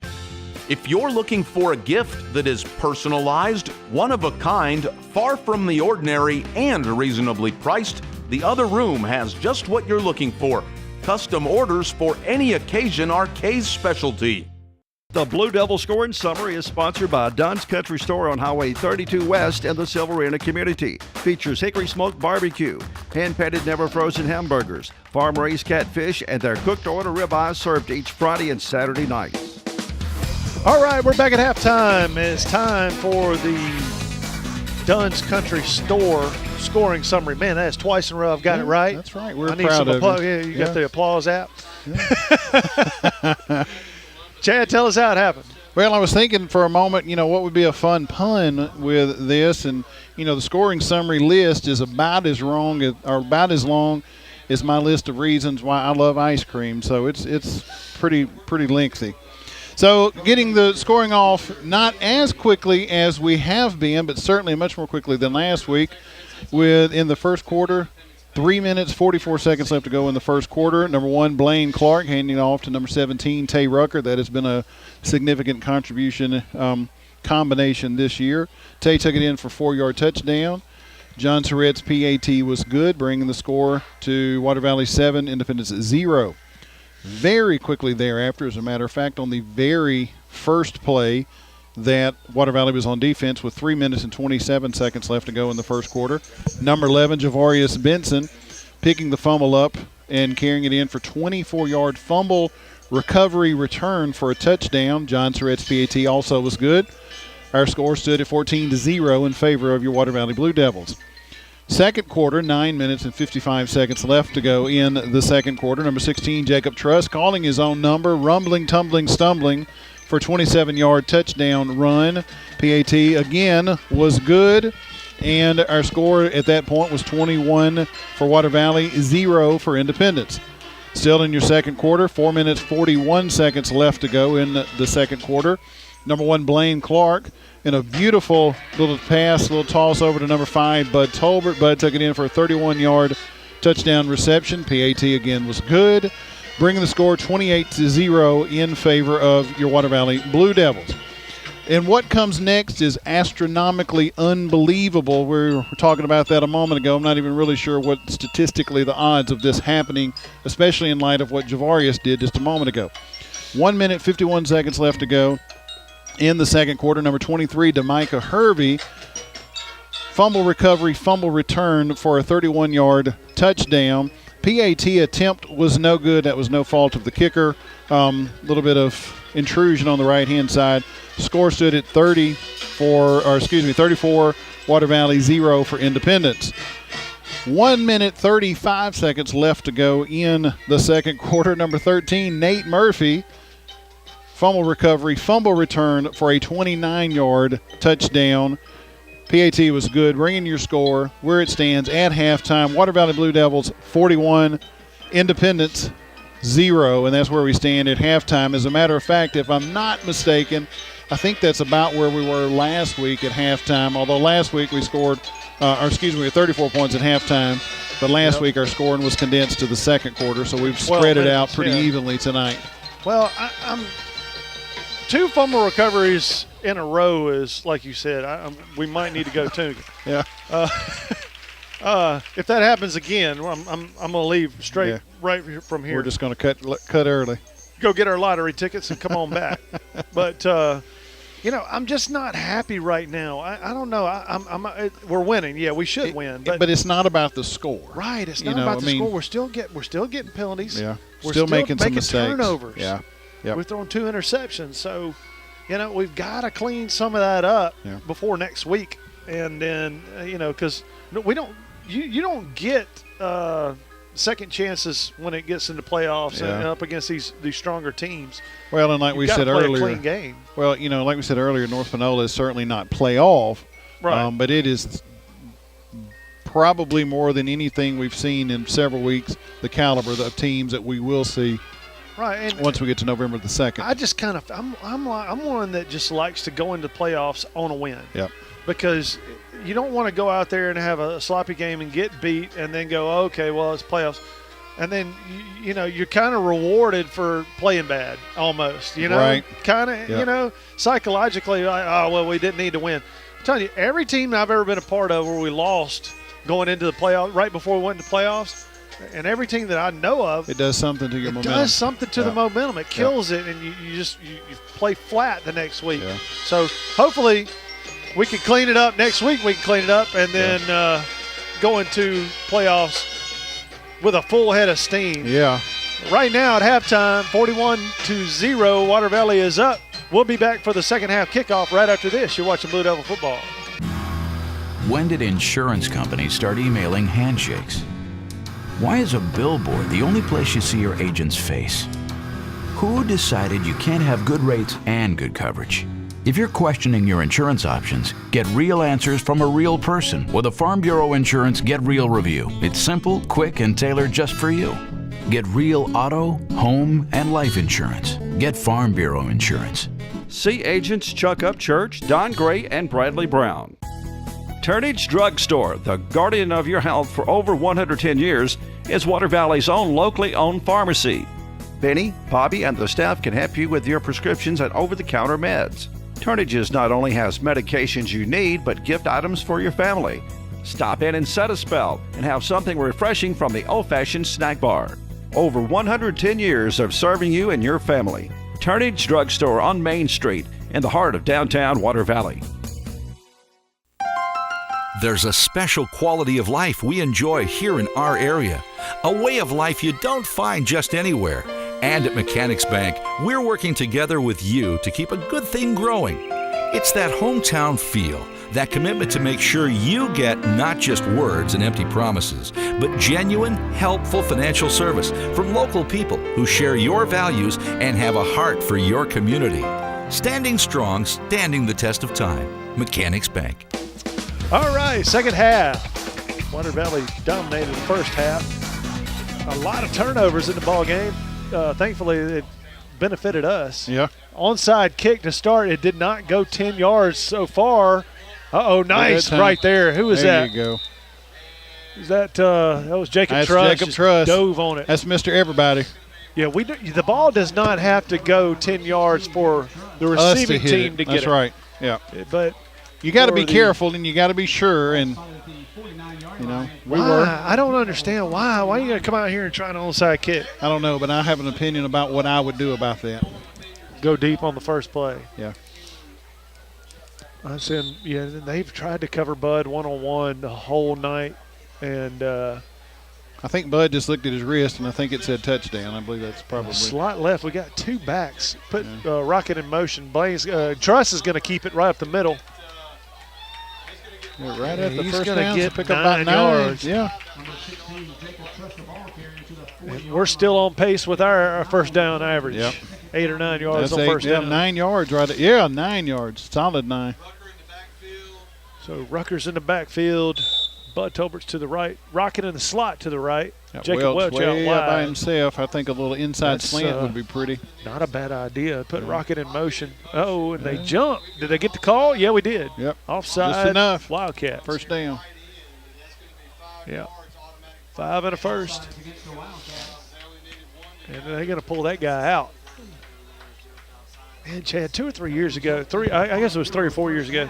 If you're looking for a gift that is personalized, one of a kind, far from the ordinary, and reasonably priced, the Other Room has just what you're looking for. Custom orders for any occasion are Kay's specialty. The Blue Devil Scoring Summary is sponsored by Dunn's Country Store on Highway 32 West in the Silverina community. Features hickory smoked barbecue, hand-patted never frozen hamburgers, farm-raised catfish, and their cooked order ribeyes served each Friday and Saturday night. All right, we're back at halftime. It's time for the Dunn's Country Store Scoring Summary. Man, that's twice in a row I've got it right. That's right. We're I need proud some of applause. you. Yeah, you got the applause app. Yeah. Chad, tell us how it happened. Well, I was thinking for a moment, what would be a fun pun with this, and the scoring summary list is about as long as my list of reasons why I love ice cream. So it's pretty lengthy. So getting the scoring off not as quickly as we have been, but certainly much more quickly than last week. In the first quarter, 3 minutes, 44 seconds left to go in the first quarter. Number 1, Blaine Clark, handing off to number 17, Tay Rucker. That has been a significant contribution combination this year. Tay took it in for 4-yard touchdown. John Surratt's PAT was good, bringing the score to Water Valley 7, Independence 0. Very quickly thereafter, as a matter of fact, on the very first play that Water Valley was on defense with 3 minutes and 27 seconds left to go in the first quarter. Number 11, Javarius Benson, picking the fumble up and carrying it in for 24-yard fumble recovery return for a touchdown. John Surratt's PAT also was good. Our score stood at 14-0 in favor of your Water Valley Blue Devils. Second quarter, 9 minutes and 55 seconds left to go in the second quarter. Number 16, Jacob Truss, calling his own number, rumbling, tumbling, stumbling, for a 27-yard touchdown run. PAT again was good, and our score at that point was 21 for Water Valley, 0 for Independence. Still in your second quarter, 4 minutes 41 seconds left to go in the second quarter. Number 1, Blaine Clark, in a beautiful little pass, little toss over to number 5, Bud Tolbert. Bud took it in for a 31-yard touchdown reception. PAT again was good, bringing the score 28-0 in favor of your Water Valley Blue Devils. And what comes next is astronomically unbelievable. We were talking about that a moment ago. I'm not even really sure what statistically the odds of this happening, especially in light of what Javarius did just a moment ago. 1 minute, 51 seconds left to go in the second quarter. Number 23, Demicah Hervey, fumble recovery, fumble return for a 31-yard touchdown. PAT attempt was no good. That was no fault of the kicker. Little bit of intrusion on the right-hand side. Score stood at 34, Water Valley 0 for Independence. 1 minute, 35 seconds left to go in the second quarter. Number 13, Nate Murphy, fumble recovery, fumble return for a 29-yard touchdown. PAT was good, bringing your score where it stands at halftime. Water Valley Blue Devils 41, Independence 0, and that's where we stand at halftime. As a matter of fact, if I'm not mistaken, I think that's about where we were last week at halftime, although last week we scored, we were 34 points at halftime, but last week our scoring was condensed to the second quarter, so we've spread it out pretty evenly tonight. Well, I'm 2 fumble recoveries in a row is, like you said, we might need to go to. Yeah. If that happens again, I'm going to leave straight right from here. We're just going to cut early. Go get our lottery tickets and come on back. But, I'm just not happy right now. I don't know. We're winning. Yeah, we should win. But it's not about the score. Right. It's not about the score. We're still getting penalties. Yeah. We're still making some mistakes. Turnovers. Yeah. Yep. We're throwing 2 interceptions. So, we've got to clean some of that up before next week. And then, because we don't – you don't get second chances when it gets into playoffs and up against these stronger teams. Well, and like we said earlier – a clean game. Well, like we said earlier, North Panola is certainly not playoff. Right. But it is probably more than anything we've seen in several weeks, the caliber of teams that we will see. Right, and once we get to November the 2nd. I just kind of I'm one that just likes to go into playoffs on a win. Yep. Because you don't want to go out there and have a sloppy game and get beat and then go, okay, well, it's playoffs. And then you're kind of rewarded for playing bad almost, Right. Kind of, psychologically, we didn't need to win. I'm telling you, every team I've ever been a part of where we lost going into the playoffs, right before we went into playoffs, and every team that I know of, it does something to your momentum. It does something to the momentum. It kills it, and you play flat the next week. Yeah. So hopefully we can clean it up next week. We can clean it up and then go into playoffs with a full head of steam. Yeah. Right now at halftime, 41-0, Water Valley is up. We'll be back for the second half kickoff right after this. You're watching Blue Devil football. When did insurance companies start emailing handshakes? Why is a billboard the only place you see your agent's face? Who decided you can't have good rates and good coverage? If you're questioning your insurance options, get real answers from a real person with a Farm Bureau Insurance Get Real review. It's simple, quick, and tailored just for you. Get real auto, home, and life insurance. Get Farm Bureau Insurance. See agents Chuck Up Church, Don Gray, and Bradley Brown. Turnage Drug Store, the guardian of your health for over 110 years, is Water Valley's own locally owned pharmacy. Benny, Bobby, and the staff can help you with your prescriptions and over-the-counter meds. Turnages not only has medications you need, but gift items for your family. Stop in and set a spell and have something refreshing from the old-fashioned snack bar. Over 110 years of serving you and your family. Turnage Drug Store on Main Street in the heart of downtown Water Valley. There's a special quality of life we enjoy here in our area. A way of life you don't find just anywhere. And at Mechanics Bank, we're working together with you to keep a good thing growing. It's that hometown feel, that commitment to make sure you get not just words and empty promises, but genuine, helpful financial service from local people who share your values and have a heart for your community. Standing strong, standing the test of time. Mechanics Bank. All right, second half. Water Valley dominated the first half. A lot of turnovers in the ball game. Thankfully, it benefited us. Yeah. Onside kick to start. It did not go 10 yards so far. Nice right there. Who was that? There you go. Is that was Jacob Truss. Jacob Truss. Dove on it. That's Mr. Everybody. Yeah, the ball does not have to go 10 yards for the receiving team to get it. That's right. Yeah. But you got to be careful and you got to be sure. And I don't understand why. Why are you going to come out here and try an onside kick? I don't know, but I have an opinion about what I would do about that. Go deep on the first play. Yeah. I said, they've tried to cover Bud one-on-one the whole night, and I think Bud just looked at his wrist, and I think it said touchdown. I believe that's probably. Slot left. We got two backs. Put Rocket in motion. Blaze Truss is going to keep it right up the middle. Yeah, right at the He's first going to down, get pick 9 up about yards. Yeah. And we're still on pace with our first down average. Yep. 8 or 9 yards That's on first down. 9 yards right. Yeah, 9 yards. Solid 9. So Rucker's in the backfield. Bud Tolbert's to the right. Rocket in the slot to the right. Got Jacob Welch way out out by wide. himself. I think a little inside That's, slant would be pretty. Not a bad idea. Put Rocket in motion. And they jumped. Did they get the call? Yeah, we did. Yep. Offside. Just enough. Wildcats. First down. Yeah. 5 and a first. And they're going to pull that guy out. Man, Chad, 2 or 3 years ago, I guess it was 3 or 4 years ago,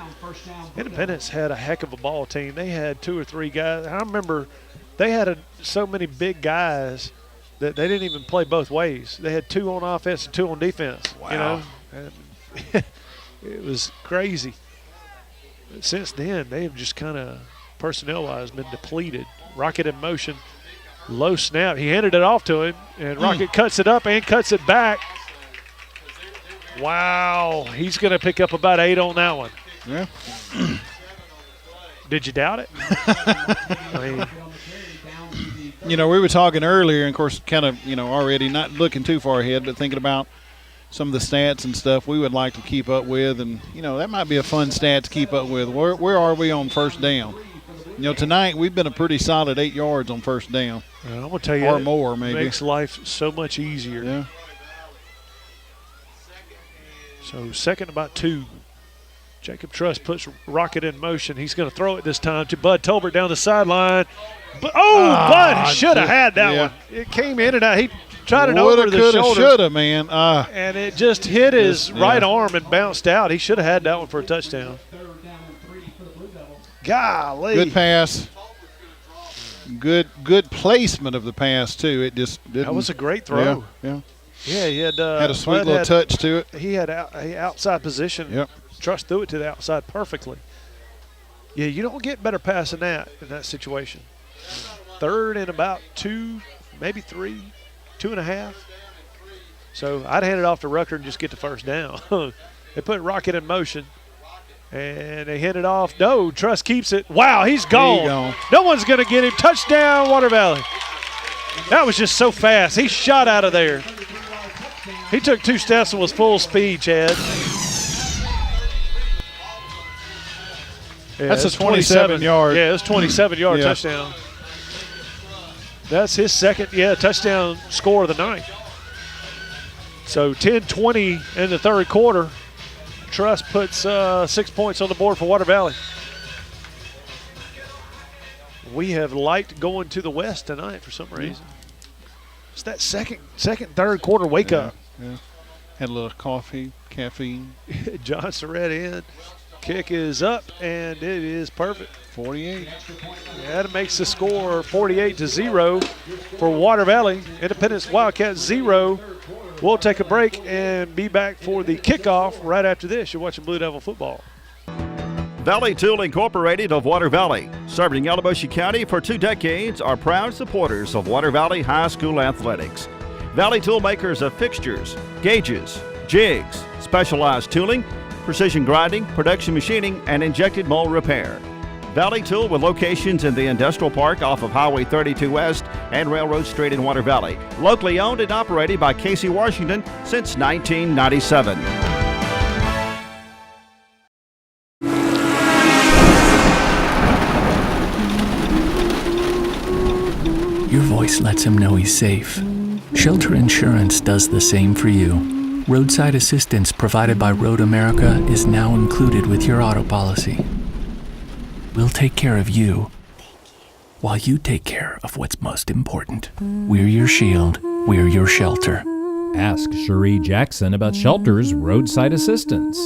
Independence had a heck of a ball team. They had 2 or 3 guys. I remember they had so many big guys that they didn't even play both ways. They had 2 on offense and 2 on defense. Wow. And it was crazy. But since then, they have just kind of, personnel-wise, been depleted. Rocket in motion, low snap. He handed it off to him, and Rocket cuts it up and cuts it back. Wow, he's going to pick up about 8 on that one. Yeah. Did you doubt it? I mean, we were talking earlier, and of course, kind of, already not looking too far ahead, but thinking about some of the stats and stuff we would like to keep up with, and that might be a fun stat to keep up with. Where are we on first down? Tonight we've been a pretty solid 8 yards on first down. I'm going to tell you, or more maybe. It makes life so much easier. Yeah. So second about 2. Jacob Truss puts Rocket in motion. He's going to throw it this time to Bud Tolbert down the sideline. Bud should have had that one. It came in and out. He tried it over the shoulder. Shoulda, man. And it just hit his right arm and bounced out. He should have had that one for a touchdown. Golly. Good pass. good placement of the pass too. It just didn't. That was a great throw. Yeah. Yeah, he had a sweet little touch to it. He had outside position. Yep. Truss threw it to the outside perfectly. Yeah, you don't get better pass than that in that situation. 3rd and about 2, maybe 3, 2.5. So I'd hand it off to Rucker and just get the first down. They put Rocket in motion, and they hand it off. No, Truss keeps it. Wow, he's gone. No one's going to get him. Touchdown, Water Valley. That was just so fast. He shot out of there. He took 2 steps and was full speed, Chad. Yeah, that's a 27-yard. Yeah, it's 27-yard touchdown. That's his second, touchdown score of the night. So 10-20 in the 3rd quarter. Truss puts 6 points on the board for Water Valley. We have light going to the west tonight for some reason. It's that second, 3rd quarter wake up. Yeah. Had a little coffee, caffeine. John Surratt in. Kick is up, and it is perfect. 48. Yeah, that makes the score 48-0 for Water Valley. Independence Wildcats 0. We'll take a break and be back for the kickoff right after this. You're watching Blue Devil football. Valley Tool Incorporated of Water Valley, serving Yalobusha County for 2 decades, are proud supporters of Water Valley High School athletics. Valley Tool makers of fixtures, gauges, jigs, specialized tooling, precision grinding, production machining, and injected mold repair. Valley Tool with locations in the Industrial Park off of Highway 32 West and Railroad Street in Water Valley. Locally owned and operated by Casey Washington since 1997. Your voice lets him know he's safe. Shelter Insurance does the same for you. Roadside assistance provided by Road America is now included with your auto policy. We'll take care of you while you take care of what's most important. We're your shield. We're your shelter. Ask Cherie Jackson about Shelter's roadside assistance.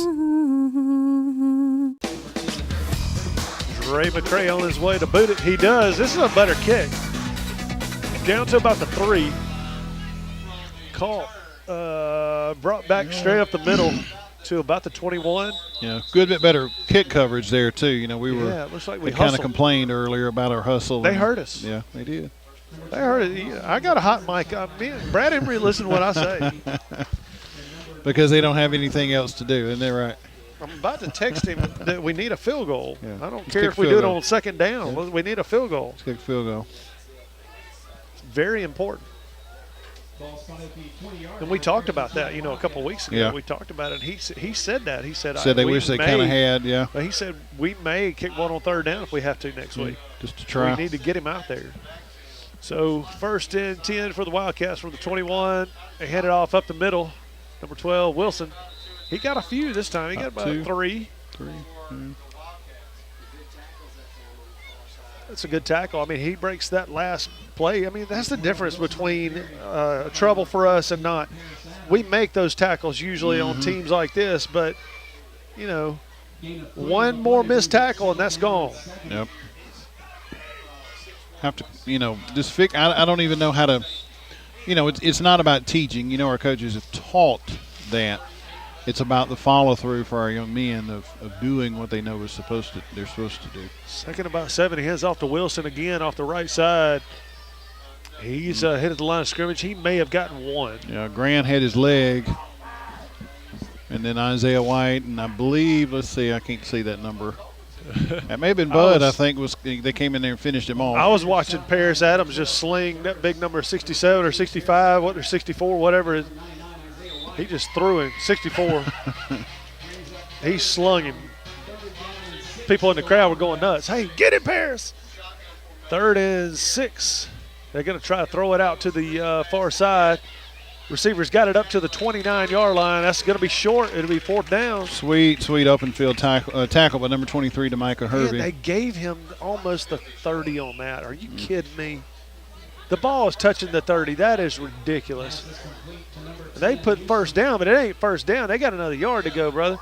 Dre McCray on his way to boot it. He does. This is a better kick. Down to about the 3. Caught. Brought back straight up the middle to about the 21. Yeah, good bit better kick coverage there too. You know, we were. Yeah, it looks like we kind of complained earlier about our hustle. They hurt us. Yeah, they did. They hurt it. I got a hot mic. Brad Emery, listen to what I say. Because they don't have anything else to do, isn't that right? I'm about to text him that we need a field goal. Yeah. I don't care if we do it on 2nd down. Yeah. We need a field goal. Let's kick a field goal. It's very important. And we talked about that, a couple of weeks ago. Yeah. We talked about it. And he said that. He said they wish they kind of had, yeah. But he said we may kick one on 3rd down if we have to next week. Just to try. We need to get him out there. So 1st and 10 for the Wildcats from the 21. They hand it off up the middle. Number 12, Wilson. He got a few this time. He got about 3. That's a good tackle. I mean, he breaks that last play. I mean, that's the difference between trouble for us and not. We make those tackles usually on teams like this, but, one more missed tackle and that's gone. Yep. Have to, just I don't even know how to, it's not about teaching. Our coaches have taught that. It's about the follow-through for our young men of doing what they know they're supposed to do. 2nd about 7. He hands off to Wilson again off the right side. He's hit at the line of scrimmage. He may have gotten 1. Yeah, Grant had his leg. And then Isaiah White, and I believe, let's see, I can't see that number. That may have been Bud, I think, they came in there and finished him off. I was watching Paris Adams just sling that big number 67 or 65, or 64, whatever it is. He just threw him, 64. He slung him. People in the crowd were going nuts. Hey, get him, Paris. 3rd and 6. They're going to try to throw it out to the far side. Receivers got it up to the 29-yard line. That's going to be short. It'll be 4th down. Sweet open field tackle by number 23 to Micah Hervey. They gave him almost the 30 on that. Are you kidding me? The ball is touching the 30. That is ridiculous. They put 1st down, but it ain't 1st down. They got another yard to go, brother.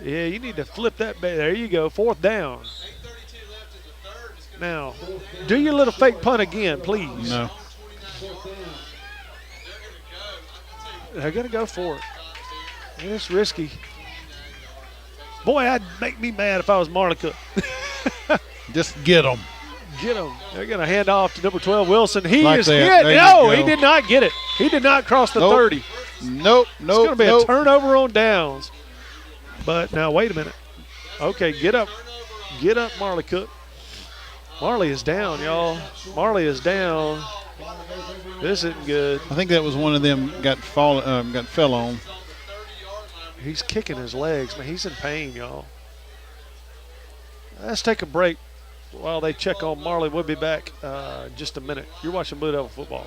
Yeah, you need to flip that. There you go, 4th down. Now, do your little fake punt again, please. No. They're going to go for it. It's risky. Boy, that'd make me mad if I was Marley Cook. Just get them. Get him. They're going to hand off to number 12, Wilson. He Like is that. hit. There No, you he go. did not get it. He did not cross the 30. Nope. It's going to be a turnover on downs. But now, wait a minute. Okay, get up. Get up, Marley Cook. Marley is down, y'all. Marley is down. This isn't good. I think that was one of them got fell on. He's kicking his legs, man. He's in pain, y'all. Let's take a break while they check on Marley. We'll be back in just a minute. You're watching Blue Devil football.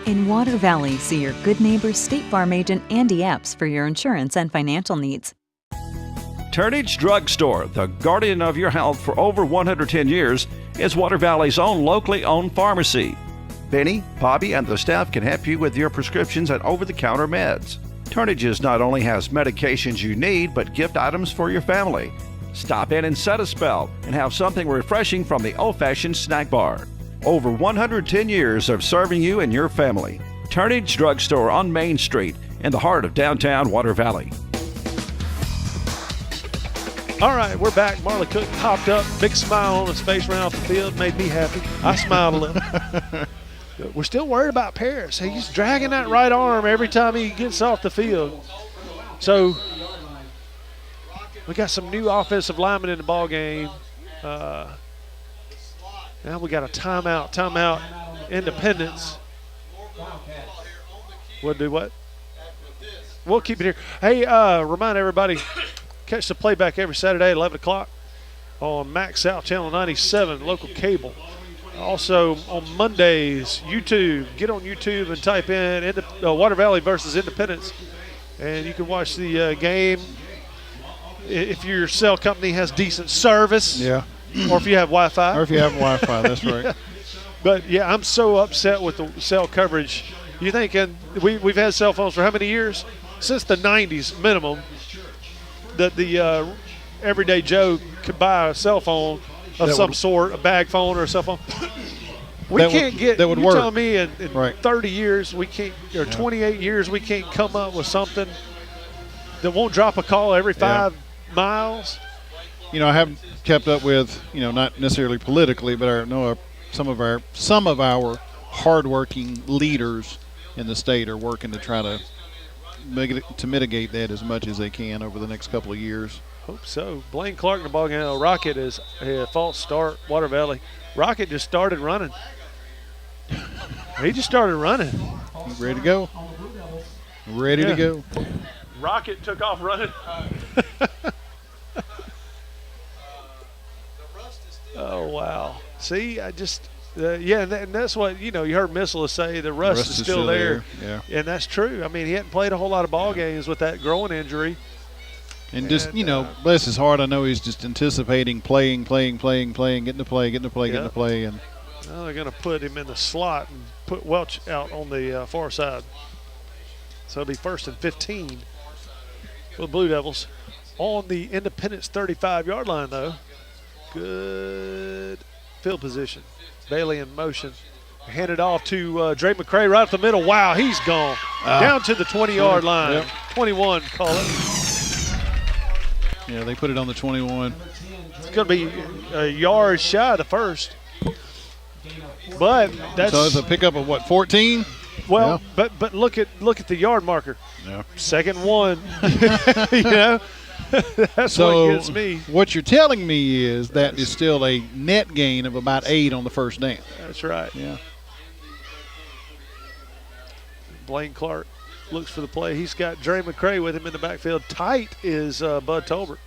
In Water Valley, see your good neighbor State Farm agent Andy Epps for your insurance and financial needs. Turnage Drug Store, the guardian of your health for over 110 years, is Water Valley's own locally owned pharmacy. Benny, Bobby, and the staff can help you with your prescriptions and over-the-counter meds. Turnages not only has medications you need, but gift items for your family. Stop in and set a spell and have something refreshing from the old-fashioned snack bar. Over 110 years of serving you and your family. Turnage Drug Store on Main Street in the heart of downtown Water Valley. All right, we're back. Marley Cook popped up, big smile on his face, ran off the field, made me happy. I smiled a little. We're still worried about Paris. He's dragging that right arm every time he gets off the field. So we got some new offensive linemen in the ball game. Now we got a timeout, Independence. We'll do what? We'll keep it here. Hey, remind everybody, catch the playback every Saturday at 11 o'clock on Max South Channel 97, local cable. Also on Mondays, YouTube. Get on YouTube and type in Water Valley versus Independence, and you can watch the game. If your cell company has decent service. Yeah. Or if you have Wi-Fi. Or if you have Wi-Fi, that's right. Yeah. But, yeah, I'm so upset with the cell coverage. You thinking we've had cell phones for how many years? Since the 90s minimum, that the everyday Joe could buy a cell phone of some sort, a bag phone or a cell phone. We can't get – that would you work. tell me in Right. 30 years we can't – or 28 years we can't come up with something that won't drop a call every 5 miles? You know, I haven't kept up with, not necessarily politically, but I know some of our hardworking leaders in the state are working to try to mitigate that as much as they can over the next couple of years. Hope so. Blaine Clark in the ball game. Rocket is a false start. Water Valley. Rocket just started running. He just started running. He's ready to go. Ready to go. Rocket took off running. Oh, wow. See, I just and that's what, you heard Missile say, the rust is still there. Yeah. And that's true. I mean, he hadn't played a whole lot of ball games with that growing injury. And just, bless his heart, I know he's just anticipating playing, getting to play. And Now they're going to put him in the slot and put Welch out on the far side. So it'll be 1st and 15 for the Blue Devils. On the Independence 35-yard line, though. Good field position. Bailey in motion. Handed off to Dre McCray right up the middle. Wow, he's gone. Down to the 20-yard line. Yep. 21, call it. Yeah, they put it on the 21. It's going to be a yard shy of the first. But that's so it's a pickup of what, 14? Well, but look at the yard marker. Yeah. 2nd 1. That's so what gets me. What you're telling me is that is still a net gain of about 8 on the first down. That's right. Yeah. Blaine Clark looks for the play. He's got Dre McCray with him in the backfield. Tight is Bud Tolbert.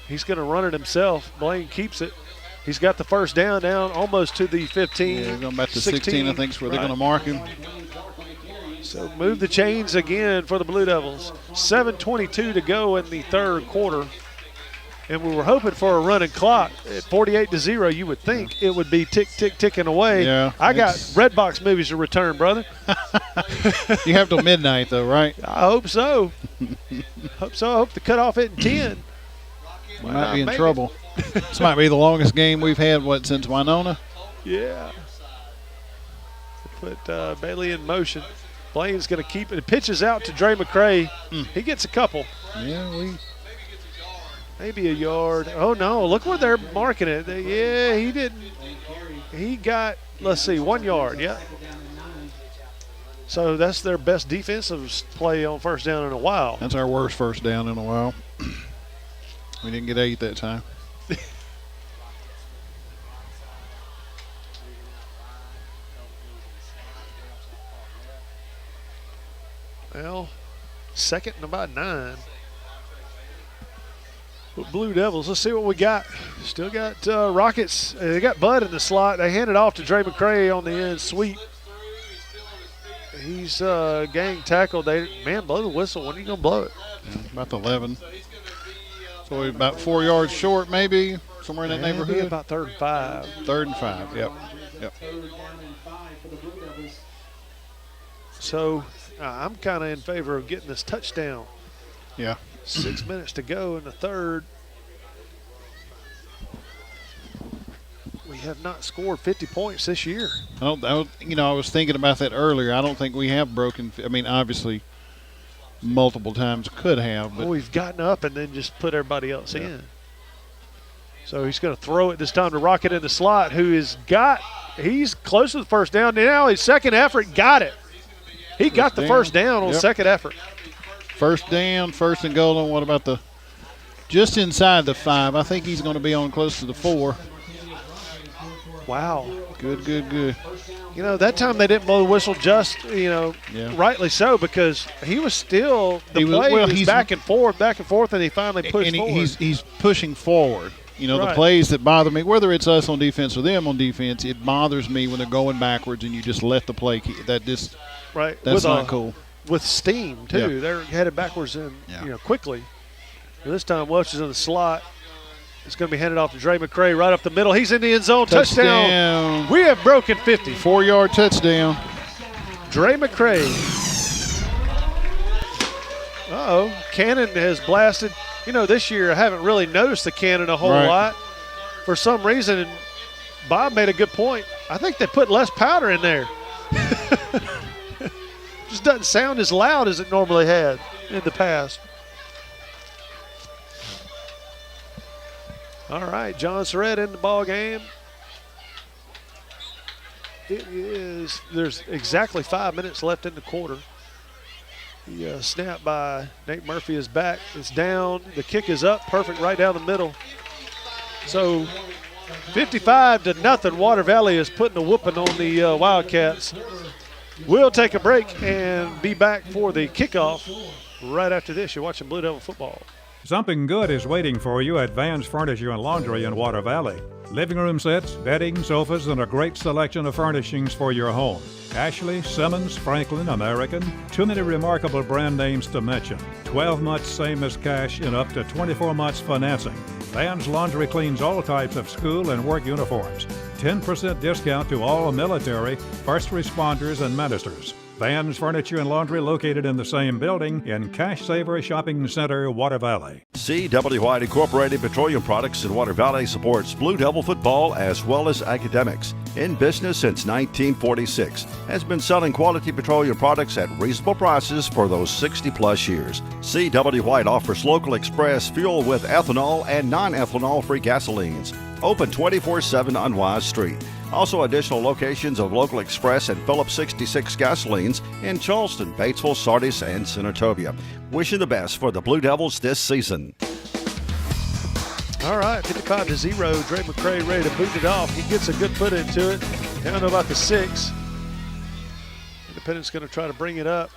He's going to run it himself. Blaine keeps it. He's got the first down almost to the 15. Yeah, going back to 16, I think, is where they're going to mark him. So move the chains again for the Blue Devils. 7:22 to go in the third quarter. And we were hoping for a running clock at 48-0. You would think it would be tick, tick, ticking away. Yeah. I got Redbox movies to return, brother. You have till midnight, though, right? I hope so. Hope so. I hope to cut off at 10. We might be in trouble. This might be the longest game we've had, since Winona? Yeah. Put Bailey in motion. Blaine's going to keep it. It pitches out to Dre McCray. He gets a couple. Yeah, maybe a yard. Oh, no. Look where they're marking it. Yeah, he didn't. He got, let's see, 1 yard. Yeah. So that's their best defensive play on first down in a while. That's our worst first down in a while. We didn't get 8 that time. Well, second and about 9. Blue Devils, let's see what we got. Still got Rockets. They got Bud in the slot. They hand it off to Dre McCray on the end sweep. He's gang tackled. Man, blow the whistle. When are you going to blow it? About the 11. So we're about 4 yards short, maybe, somewhere in that neighborhood. About 3rd and 5. 3rd and 5, yep. So I'm kind of in favor of getting this touchdown. Yeah. 6 minutes to go in the third. We have not scored 50 points this year. I was thinking about that earlier. I don't think we have broken. I mean, obviously, multiple times could have. But we've gotten up and then just put everybody else in. So he's going to throw it this time to Rocket in the slot, he's close to the first down. Now his second effort got it. He got the first down on second effort. First down, first and goal. And what about just inside the 5? I think he's going to be on close to the 4. Wow. Good. That time they didn't blow the whistle rightly so, because he was still, he's back and forth, and he finally pushed forward. He's pushing forward. The plays that bother me, whether it's us on defense or them on defense, it bothers me when they're going backwards and you just let the play. That's not cool. With steam, too. They're headed backwards and quickly. This time Welch is in the slot. It's going to be handed off to Dre McCray right up the middle. He's in the end zone. Touchdown. We have broken 50. 4-yard touchdown. Dre McCray. Cannon has blasted. This year I haven't really noticed the cannon a whole lot. For some reason, Bob made a good point. I think they put less powder in there. Just doesn't sound as loud as it normally had in the past. All right, John Surratt in the ball game. There's exactly 5 minutes left in the quarter. The snap by Nate Murphy is back. It's down. The kick is up. Perfect right down the middle. So 55-0. Water Valley is putting a whooping on the Wildcats. We'll take a break and be back for the kickoff right after this. You're watching Blue Devil football. Something good is waiting for you at Van's Furniture and Laundry in Water Valley. Living room sets, bedding, sofas, and a great selection of furnishings for your home. Ashley, Simmons, Franklin, American, too many remarkable brand names to mention. 12 months same as cash and up to 24 months financing. Van's Laundry cleans all types of school and work uniforms. 10% discount to all military, first responders, and ministers. Van's Furniture and Laundry located in the same building in Cash Saver Shopping Center, Water Valley. C.W. White Incorporated Petroleum Products in Water Valley supports Blue Devil football as well as academics. In business since 1946, has been selling quality petroleum products at reasonable prices for those 60-plus years. C.W. White offers local express fuel with ethanol and non-ethanol-free gasolines. Open 24/7 on Wise Street. Also, additional locations of local express and Phillips 66 gasolines in Charleston, Batesville, Sardis, and Senatobia. Wishing the best for the Blue Devils this season. All right, 55-0. Dre McCray ready to boot it off. He gets a good foot into it. I don't know about the 6. Independent's going to try to bring it up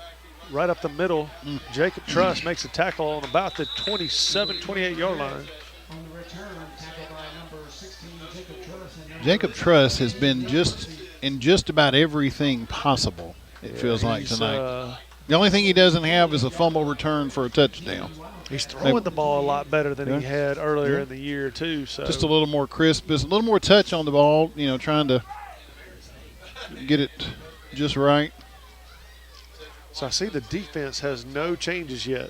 right up the middle. Jacob Truss makes a tackle on about the 27, 28-yard line. Jacob Truss has been in just about everything possible It feels like tonight. The only thing he doesn't have is a fumble return for a touchdown. He's throwing the ball a lot better than he had earlier in the year too. So just a little more crisp, a little more touch on the ball. Trying to get it just right. So I see the defense has no changes yet.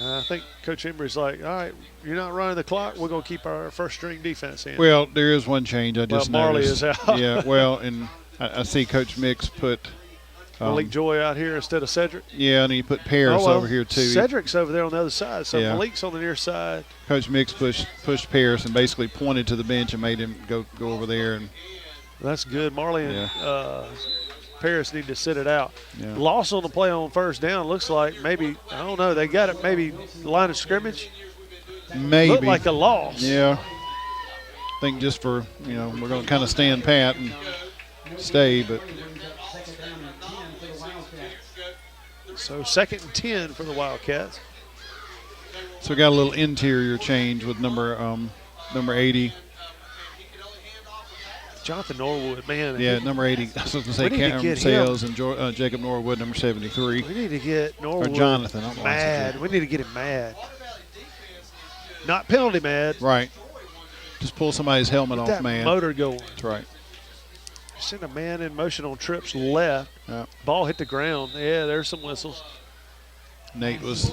I think Coach Embry's like, all right, you're not running the clock. We're going to keep our first string defense in. Well, there is one change I just Marley noticed. is out. Yeah, well, and I see Coach Mix put Malik Joy out here instead of Cedric. Yeah, and he put Paris over here too. Cedric's over there on the other side, so Malik's on the near side. Coach Mix pushed Paris and basically pointed to the bench and made him go over there. And that's good. Marley and Paris need to sit it out. Yeah. Loss on the play on first down looks like maybe, I don't know, they got it maybe line of scrimmage. Maybe. Looked like a loss. Yeah. I think just for, we're going to kind of stand pat and stay, but. So 2nd and 10 for the Wildcats. So we got a little interior change with number 80. Jonathan Norwood, man. Yeah, number 80. I was going to say Cameron Sales and Jacob Norwood, number 73. We need to get Norwood or Jonathan. mad. We need to get him mad. Not penalty mad. Right. Just pull somebody's helmet off, that man. Motor going. That's right. Send a man in motion on trips left. Yep. Ball hit the ground. Yeah, there's some whistles. Nate was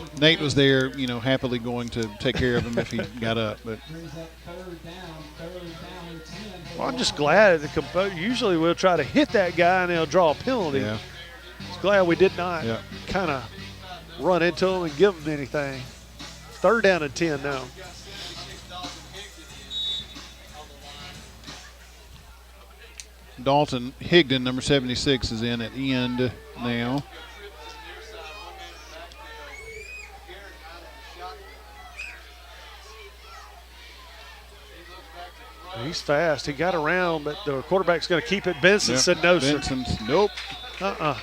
there, happily going to take care of him if he got up. But well, I'm just glad usually we'll try to hit that guy and they'll draw a penalty. Yeah. Just glad we did not kind of run into him and give him anything. 3rd down and 10 now. Dalton Higdon, number 76, is in at the end now. He's fast. He got around, but the quarterback's going to keep it. Benson said no, Benson's, sir. Nope. I'm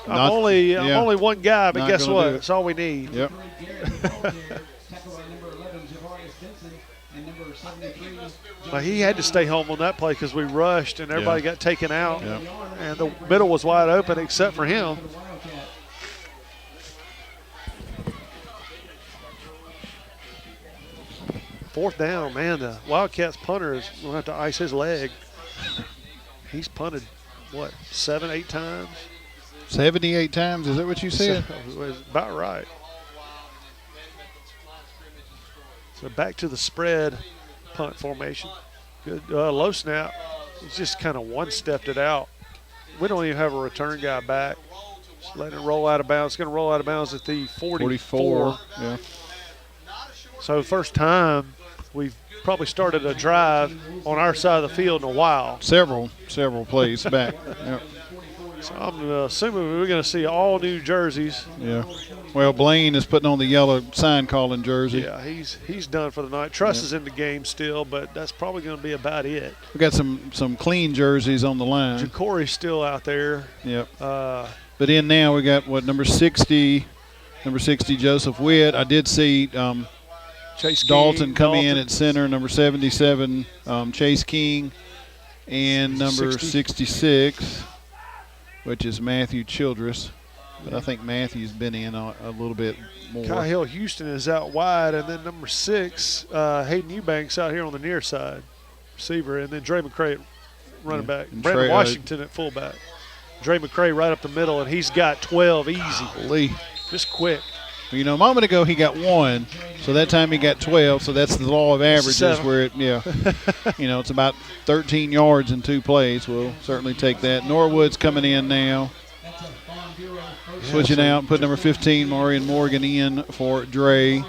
only one guy, but guess what? That's all we need. Yep. But he had to stay home on that play because we rushed and everybody got taken out. Yep. And the middle was wide open except for him. Fourth down, man, the Wildcats punter is going to have to ice his leg. He's punted, 7, 8 times? 78 times, is that what you said? About right. So back to the spread punt formation. Good low snap. He's just kind of one-stepped it out. We don't even have a return guy back. Just letting it roll out of bounds. It's going to roll out of bounds at the 44. Yeah. So first time we've probably started a drive on our side of the field in a while. Several plays back. Yep. So I'm assuming we're going to see all new jerseys. Yeah. Well, Blaine is putting on the yellow sign calling jersey. Yeah, he's done for the night. Truss is in the game still, but that's probably going to be about it. We got some clean jerseys on the line. Jacory's still out there. Yep. But in now we got number 60 Joseph Witt. I did see Chase Dalton come in at center, number 77 Chase King, and number 66, which is Matthew Childress. But I think Matthew's been in a little bit more. Kyle Houston is out wide, and then number 6, Hayden Eubanks out here on the near side, receiver, and then Dre McCray running back. Brandon Washington at fullback. Dre McCray right up the middle, and he's got 12 easy. Golly. Just quick. Well, a moment ago he got 1, so that time he got 12. So that's the law of averages 7. where it's about 13 yards in 2 plays. We'll certainly take that. Norwood's coming in now. Switching out and put number 15, Marion Morgan, in for Dre.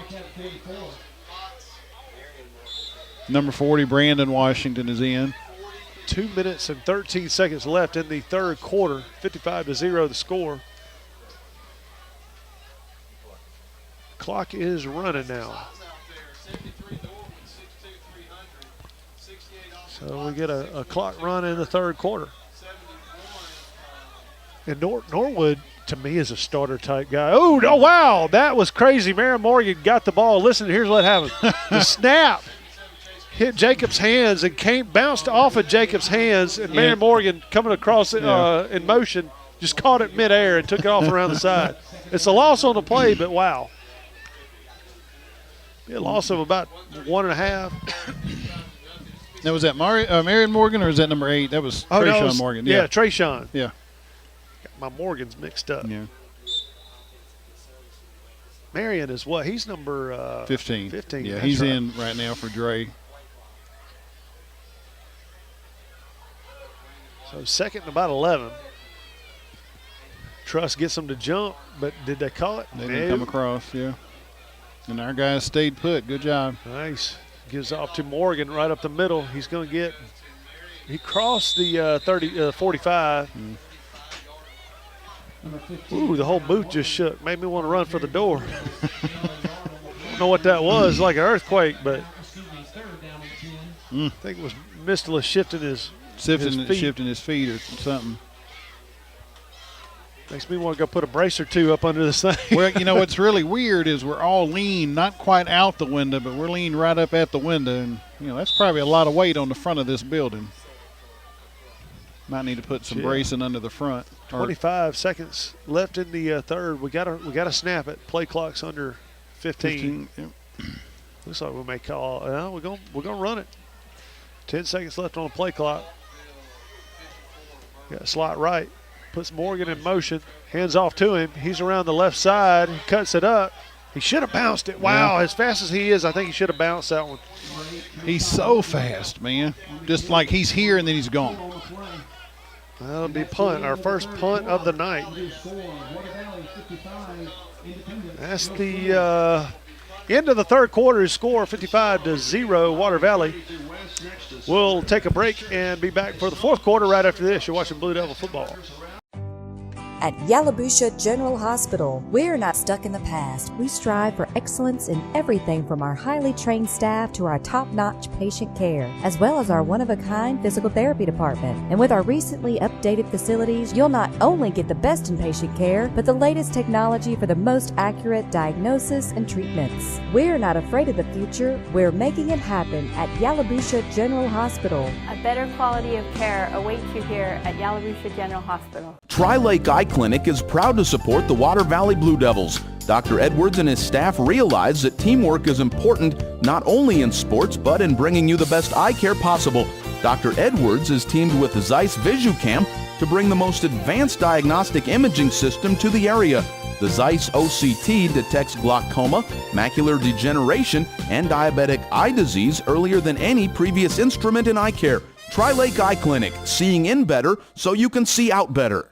Number 40, Brandon Washington, is in. 2 minutes and 13 seconds left in the third quarter. 55-0 the score. Clock is running now. So we get a clock run in the third quarter. And Norwood, to me, is a starter type guy. Oh, wow, that was crazy. Marion Morgan got the ball. Listen, here's what happened. The snap. hit Jacob's hands and bounced off of Jacob's hands, and Marion Morgan coming across in motion just caught it midair and took it off around the side. It's a loss on the play, but wow. A loss of about 1.5. Now, was that Marion Morgan or is that number 8? That was Trayshawn Morgan. Yeah, Trayshawn. Yeah. Got my Morgans mixed up. Yeah. Marion is what? He's number 15. 15. Yeah, That's he's right. in right now for Dre. So second and about 11. Truss gets them to jump, but did they call it? They didn't come across, yeah. And our guys stayed put. Good job. Nice. Gives off to Morgan right up the middle. He's going to get – he crossed the 45. Ooh, the whole booth just shook. Made me want to run for the door. Don't know what that was, like an earthquake, but I think it was Mistula shifting his feet or something. Makes me want to go put a brace or two up under this thing. Well, you know what's really weird is we're all lean, not quite out the window, but we're lean right up at the window, and that's probably a lot of weight on the front of this building. Might need to put some bracing under the front. 25 seconds left in the third. We gotta snap it. Play clock's under 15. Looks like we may call. We're gonna run it. 10 seconds left on the play clock. Got a slot right. Puts Morgan in motion. Hands off to him. He's around the left side. He cuts it up. He should have bounced it. Wow, as fast as he is, I think he should have bounced that one. He's so fast, man. Just like he's here and then he's gone. That'll be punt. Our first punt of the night. That's the end of the third quarter. Score 55-0 Water Valley. We'll take a break and be back for the fourth quarter right after this. You're watching Blue Devil football. At Yalobusha General Hospital, we're not stuck in the past. We strive for excellence in everything from our highly trained staff to our top-notch patient care, as well as our one-of-a-kind physical therapy department. And with our recently updated facilities, you'll not only get the best in patient care, but the latest technology for the most accurate diagnosis and treatments. We're not afraid of the future. We're making it happen at Yalobusha General Hospital. A better quality of care awaits you here at Yalobusha General Hospital. Tri-Lake Eye Clinic is proud to support the Water Valley Blue Devils. Dr. Edwards and his staff realize that teamwork is important not only in sports but in bringing you the best eye care possible. Dr. Edwards is teamed with Zeiss VisuCam to bring the most advanced diagnostic imaging system to the area. The Zeiss OCT detects glaucoma, macular degeneration, and diabetic eye disease earlier than any previous instrument in eye care. Tri-Lake Eye Clinic, seeing in better so you can see out better.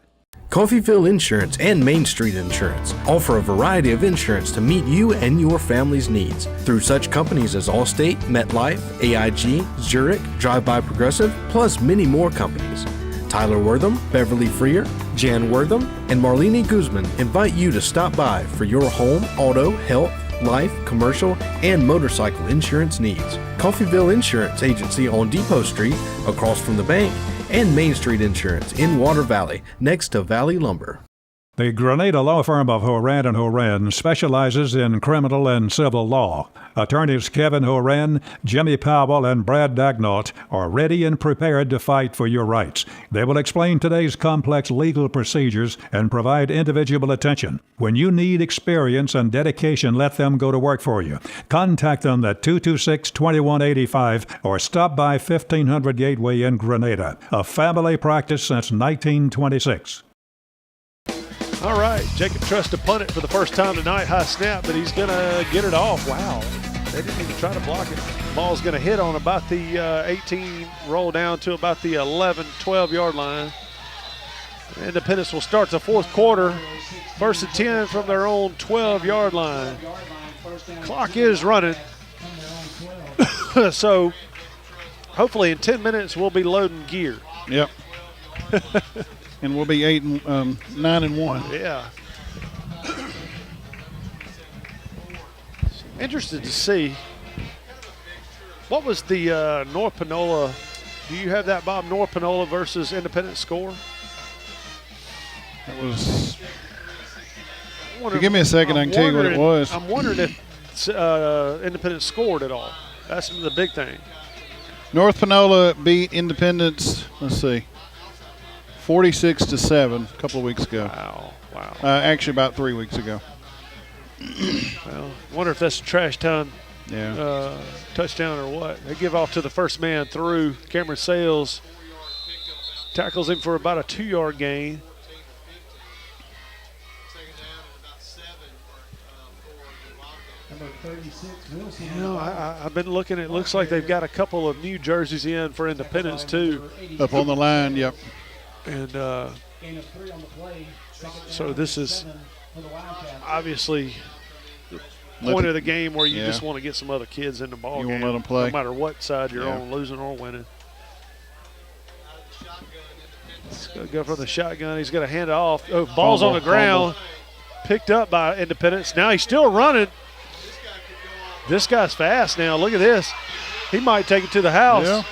Coffeyville Insurance and Main Street Insurance offer a variety of insurance to meet you and your family's needs through such companies as Allstate, MetLife, AIG, Zurich, Drive-By Progressive, plus many more companies. Tyler Wortham, Beverly Freer, Jan Wortham, and Marlene Guzman invite you to stop by for your home, auto, health, life, commercial, and motorcycle insurance needs. Coffeyville Insurance Agency on Depot Street, across from the bank, and Main Street Insurance in Water Valley, next to Valley Lumber. The Grenada law firm of Horan & Horan specializes in criminal and civil law. Attorneys Kevin Horan, Jimmy Powell, and Brad Dagnott are ready and prepared to fight for your rights. They will explain today's complex legal procedures and provide individual attention. When you need experience and dedication, let them go to work for you. Contact them at 226-2185 or stop by 1500 Gateway in Grenada. A family practice since 1926. All right, Jacob Truss to punt it for the first time tonight. High snap, but he's going to get it off. Wow, they didn't even try to block it. Ball's going to hit on about the 18, roll down to about the 11, 12-yard line. Independence will start the fourth quarter. First and 10 from their own 12-yard line. Clock is running. So hopefully in 10 minutes we'll be loading gear. Yep. And we'll be 9-1. Yeah. Interested to see what was the North Panola. Do you have that, Bob? North Panola versus Independence score? That was. Give me a second. I can tell you what it was. I'm wondering if Independence scored at all. That's the big thing. North Panola beat Independence, let's see, 46-7 a couple of weeks ago. Wow. Actually, about 3 weeks ago. Well, I wonder if that's a trash time Yeah. touchdown or what. They give off to the first man through. Cameron Sales tackles him for about a 2-yard gain. You know, I've been looking. It looks like they've got a couple of new jerseys in for Independence too. Up on the line, yep. And so this is obviously the point of the game where you just want to get some other kids in the ball game. You won't let them play. No matter what side you're on, losing or winning. He's going to go from the shotgun. He's going to hand it off. Oh, ball's on the ground. Picked up by Independence. Now he's still running. This guy's fast now. Look at this. He might take it to the house. Yeah.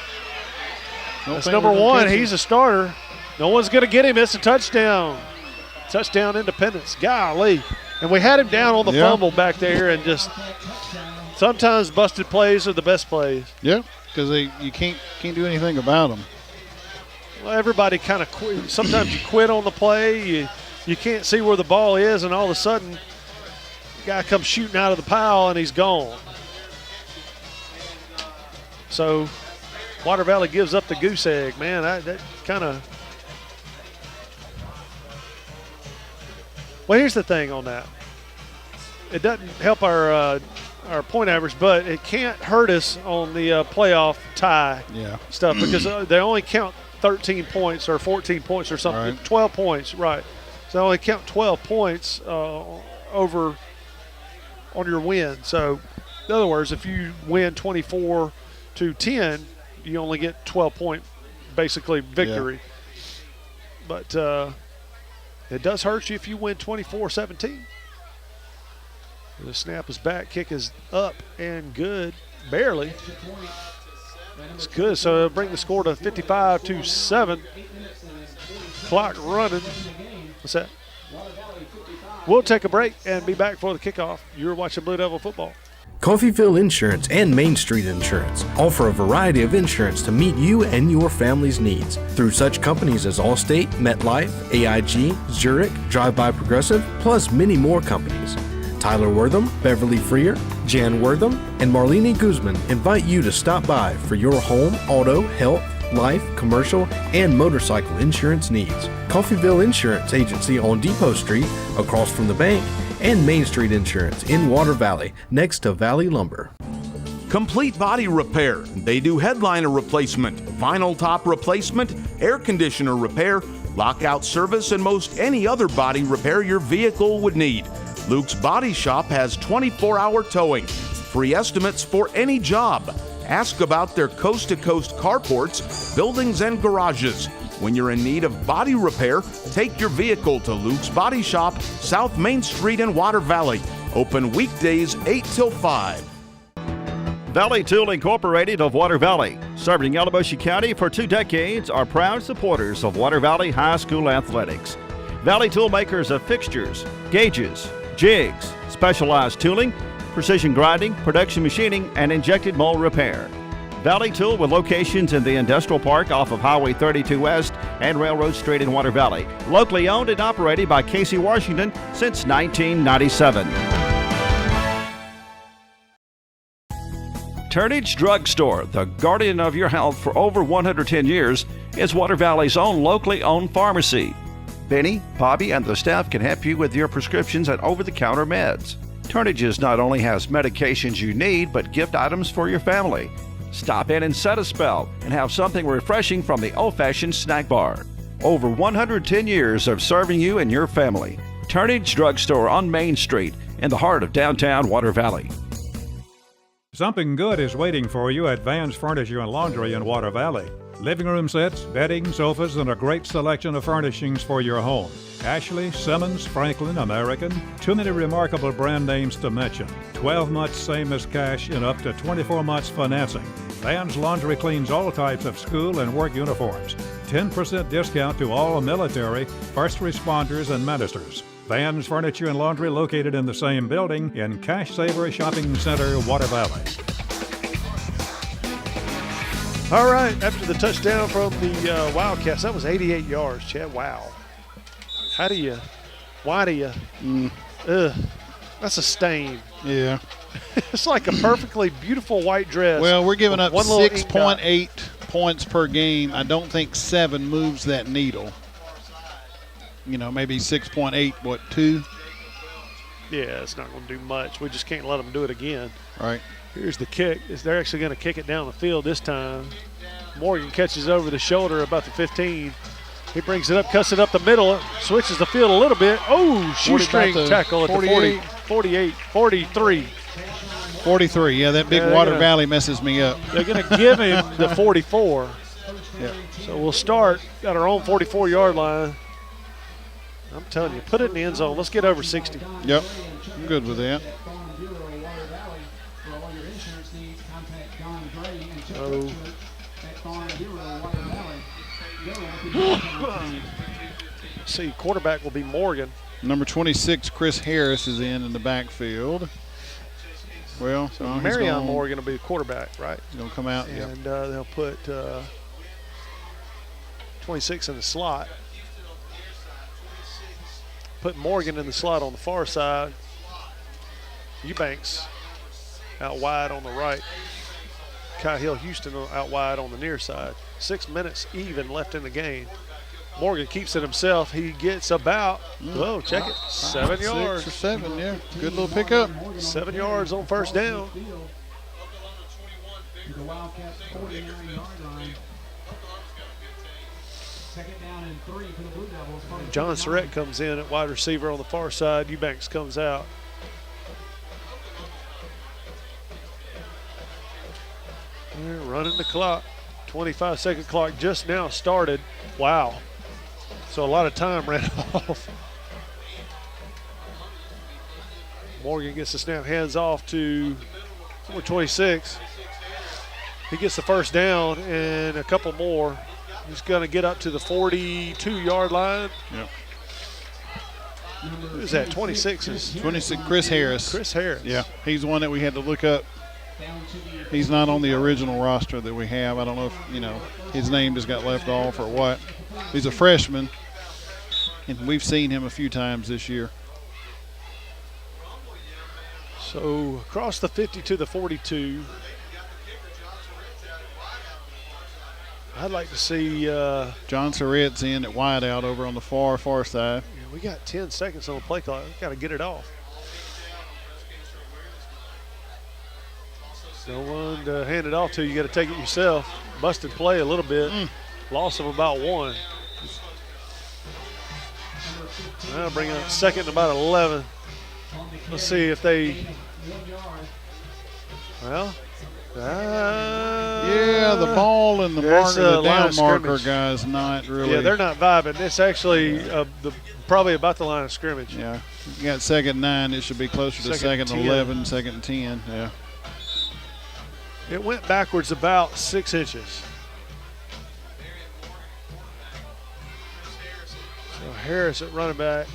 That's number one. He's a starter. No one's going to get him. It's a touchdown. Touchdown Independence. Golly. And we had him down on the fumble back there, and just sometimes busted plays are the best plays. Yeah, because you can't do anything about them. Well, everybody kind of quit. Sometimes you quit on the play. You can't see where the ball is, and all of a sudden, the guy comes shooting out of the pile, and he's gone. So Water Valley gives up the goose egg. Man, that kind of – well, here's the thing on that. It doesn't help our point average, but it can't hurt us on the playoff tie stuff because they only count 13 points or 14 points or something. Right. 12 points, right. So they only count 12 points over on your win. So, in other words, if you win 24-10, you only get 12-point, basically, victory. Yeah. But it does hurt you if you win 24-17. The snap is back, kick is up and good, barely. It's good, so it'll bring the score to 55-7. Clock running. What's that? We'll take a break and be back for the kickoff. You're watching Blue Devil football. Coffeyville Insurance and Main Street Insurance offer a variety of insurance to meet you and your family's needs through such companies as Allstate, MetLife, AIG, Zurich, Drive-By Progressive, plus many more companies. Tyler Wortham, Beverly Freer, Jan Wortham, and Marlene Guzman invite you to stop by for your home, auto, health, life, commercial, and motorcycle insurance needs. Coffeyville Insurance Agency on Depot Street, across from the bank, and Main Street Insurance in Water Valley, next to Valley Lumber. Complete Body Repair. They do headliner replacement, vinyl top replacement, air conditioner repair, lockout service, and most any other body repair your vehicle would need. Luke's Body Shop has 24-hour towing, free estimates for any job. Ask about their coast-to-coast carports, buildings, and garages. When you're in need of body repair, take your vehicle to Luke's Body Shop, South Main Street in Water Valley. Open weekdays 8 till 5. Valley Tool Incorporated of Water Valley, serving Yalobusha County for 2 decades, are proud supporters of Water Valley High School athletics. Valley Tool makers of fixtures, gauges, jigs, specialized tooling, precision grinding, production machining, and injected mold repair. Valley Tool with locations in the Industrial Park off of Highway 32 West and Railroad Street in Water Valley. Locally owned and operated by Casey Washington since 1997. Turnage Drug Store, the guardian of your health for over 110 years, is Water Valley's own locally owned pharmacy. Benny, Bobby, and the staff can help you with your prescriptions and over-the-counter meds. Turnages not only has medications you need, but gift items for your family. Stop in and set a spell and have something refreshing from the old-fashioned snack bar. Over 110 years of serving you and your family. Turnage Drug Store on Main Street in the heart of downtown Water Valley. Something good is waiting for you at Van's Furniture and Laundry in Water Valley. Living room sets, bedding, sofas, and a great selection of furnishings for your home. Ashley, Simmons, Franklin, American, too many remarkable brand names to mention. 12 months same as cash and up to 24 months financing. Van's Laundry cleans all types of school and work uniforms. 10% discount to all military, first responders, and ministers. Van's Furniture and Laundry located in the same building in Cash Saver Shopping Center, Water Valley. All right, after the touchdown from the Wildcats, that was 88 yards, Chad. Wow. Why do you? That's a stain. Yeah. It's like a perfectly beautiful white dress. Well, we're giving up One little ink dot. 6.8 points per game. I don't think 7 moves that needle. You know, maybe 6.8, 2? Yeah, it's not going to do much. We just can't let them do it again. Right. Here's the kick. They're actually going to kick it down the field this time. Morgan catches over the shoulder about the 15. He brings it up, cuts it up the middle, switches the field a little bit. Oh, shoestring tackle at the 40, 48, 43. 43, yeah, that big Water Valley messes me up. They're going to give him the 44. Yeah. So we'll start at our own 44-yard line. I'm telling you, put it in the end zone. Let's get over 60. Yep, I'm good with that. See, quarterback will be Morgan. Number 26, Chris Harris, is in the backfield. Well, so Marion Morgan will be the quarterback, right? He's going to come out, and they'll put 26 in the slot. Put Morgan in the slot on the far side. Eubanks out wide on the right. Kyle Houston out wide on the near side. 6 minutes even left in the game. Morgan keeps it himself. He gets about, check it, 7 yards. 6 or 7, yeah. Good little pickup. 7 yards on first down. John Surratt comes in at wide receiver on the far side. Eubanks comes out. They're running the clock. 25-second clock just now started. Wow. So a lot of time ran off. Morgan gets the snap, hands off to number 26. He gets the first down and a couple more. He's going to get up to the 42-yard line. Yep. Who's that? 26 is 26. Chris Harris. Chris Harris. Yeah, he's one that we had to look up. He's not on the original roster that we have. I don't know if his name just got left off or what. He's a freshman, and we've seen him a few times this year. So across the 50 to the 42. I'd like to see John Surratt's in at wide out over on the far side. Yeah, we got 10 seconds on the play clock. We've got to get it off. No one to hand it off to. You got to take it yourself. Busted play a little bit. Loss of about 1. Now bring up second and about 11. Let's see if they. Well. Yeah, the ball and the down marker guys not really. Yeah, they're not vibing. It's actually probably about the line of scrimmage. Yeah, you got 2nd and 9. It should be closer to 2nd and 11, 2nd and 10. Yeah. It went backwards about 6 inches. So Harris at running back.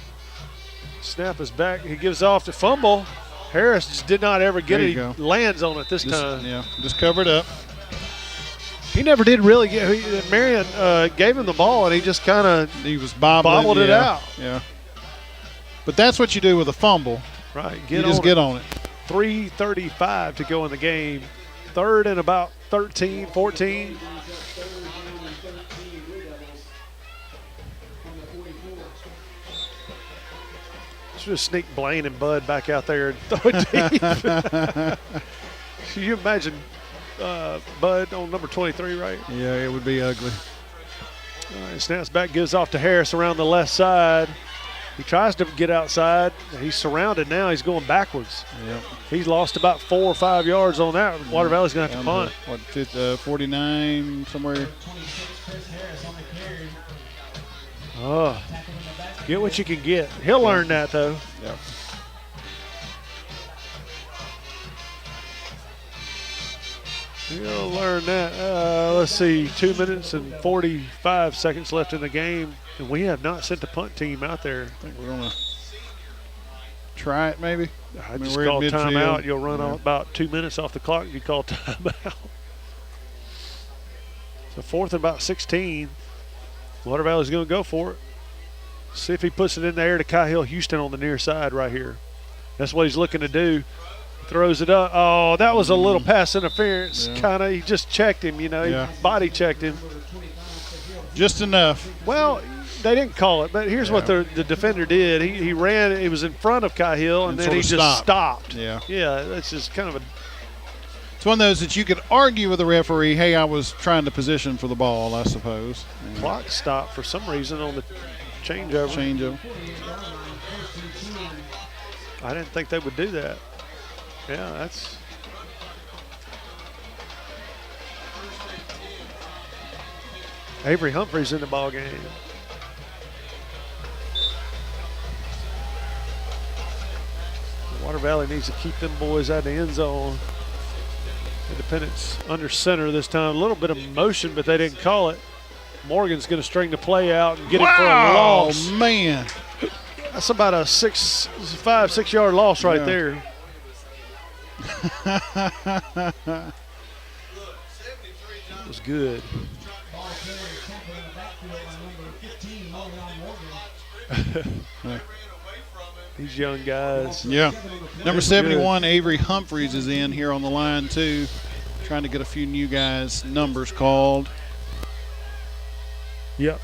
Snap is back. He gives off to fumble. Harris just did not ever get it. He lands on it this time. Yeah, just covered up. He never did really get. Marion gave him the ball, and he just kind of bobbled it out. Yeah. But that's what you do with a fumble. Right. Get on it. 3:35 to go in the game. 3rd and about 13, 14. Just sneak Blaine and Bud back out there and throw it deep. Can you imagine Bud on number 23, right? Yeah, it would be ugly. All right, snaps back, gives off to Harris around the left side. He tries to get outside. He's surrounded now. He's going backwards. Yep. He's lost about 4 or 5 yards on that. Water Valley's going to have to punt. 49 somewhere? Oh, get what you can get. He'll learn that, though. Yeah. He'll learn that. Let's see, 2 minutes and 45 seconds left in the game, and we have not sent the punt team out there. I think we're going to try it maybe. I just call timeout. You'll run about 2 minutes off the clock. You call timeout. So 4th and about 16. Water Valley's going to go for it. See if he puts it in the air to Kyle Houston on the near side right here. That's what he's looking to do. Throws it up. Oh, that was a little pass interference. Yeah. Kind of, he just checked him, you know. Yeah. He body checked him. Just enough. Well, they didn't call it, but here's what the defender did. He ran. He was in front of Kyle, and then he just stopped. Yeah. Yeah, that's just kind of a. It's one of those that you could argue with the referee, hey, I was trying to position for the ball, I suppose. Clock stopped for some reason on the changeover. I didn't think they would do that. Yeah, that's. Avery Humphreys in the ball game. Water Valley needs to keep them boys out of the end zone. Independence under center this time. A little bit of motion, but they didn't call it. Morgan's going to string the play out and get it for a loss. Oh, man. That's about a 5-6 yard loss right there. That was good. These young guys. Yeah. Number 71, Avery Humphreys is in here on the line, too. Trying to get a few new guys' numbers called. Yep.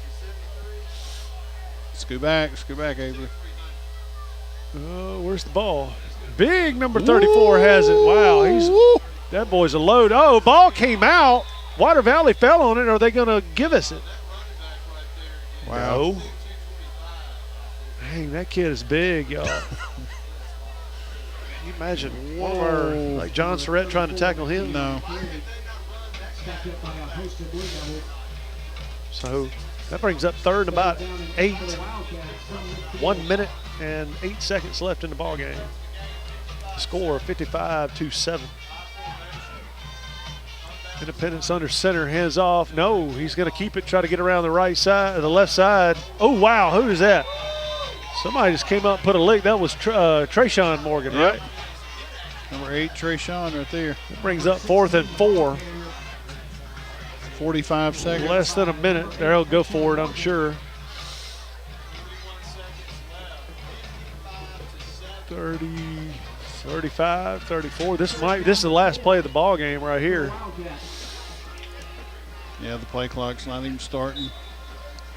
Scoot back, Avery. Oh, where's the ball? Big number 34 has it. Wow, that boy's a load. Oh, ball came out. Water Valley fell on it. Are they going to give us it? Wow. No. Dang, that kid is big, y'all. Can you imagine one of our, like John Surratt trying to tackle him? No. So that brings up 3rd and about 8. 1 minute and 8 seconds left in the ball game. Score 55-7. Independence under center, hands off. No, he's going to keep it, try to get around the right side, the left side. Oh, wow, who is that? Somebody just came up and put a lick. That was Trayshawn Morgan, right? Number 8, Trayshawn right there. That brings up 4th and 4. 45 seconds. Less than a minute. They'll go for it, I'm sure. 30, 35, 34. This is the last play of the ball game right here. Yeah, the play clock's not even starting.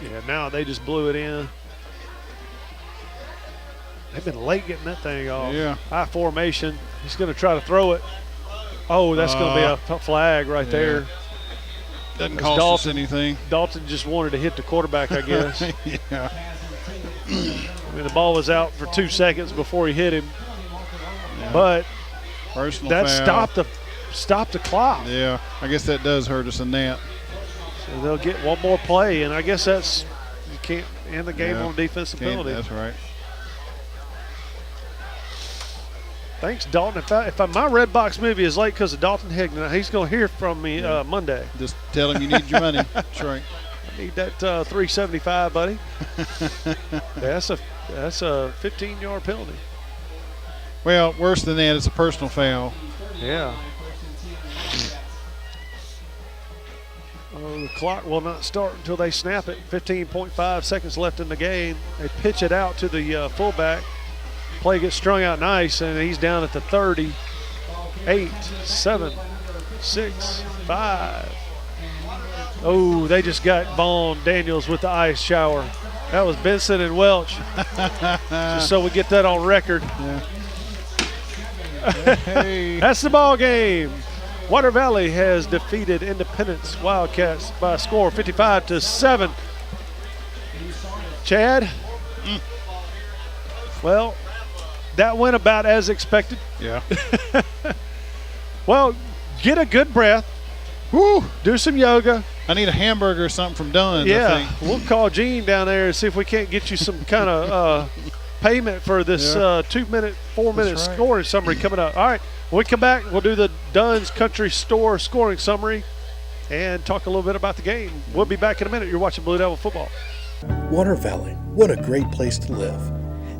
Yeah, now they just blew it in. They've been late getting that thing off. Yeah. High formation. He's going to try to throw it. Oh, that's going to be a flag right there. Doesn't cost us anything. Dalton just wanted to hit the quarterback, I guess. Yeah. I mean, the ball was out for 2 seconds before he hit him. Yeah. But personal that foul. stopped the clock. Yeah, I guess that does hurt us in that. So they'll get one more play, and I guess you can't end the game on defensive penalty. That's right. Thanks, Dalton. If my Red Box movie is late because of Dalton Hignan, he's going to hear from me Monday. Just tell him you need your money. That's right. I need that $375, buddy. That's a 15-yard penalty. Well, worse than that, it's a personal foul. Yeah. Oh, the clock will not start until they snap it. 15.5 seconds left in the game. They pitch it out to the fullback. Play gets strung out nice, and he's down at the 30. 8, 7, 6, 5. Oh, they just got Vaughn Daniels with the ice shower. That was Benson and Welch. Just so we get that on record. Yeah. Hey. That's the ball game. Water Valley has defeated Independence Wildcats by a score of 55-7. Chad? Well, that went about as expected. Yeah. Well, get a good breath. Woo! Do some yoga. I need a hamburger or something from Dunn's. Yeah, I think. we'll call Gene down there and see if we can't get you some kind of payment for this 2-minute, 4-minute scoring summary coming up. All right, when we come back, we'll do the Dunn's Country Store scoring summary and talk a little bit about the game. We'll be back in a minute. You're watching Blue Devil Football. Water Valley, what a great place to live.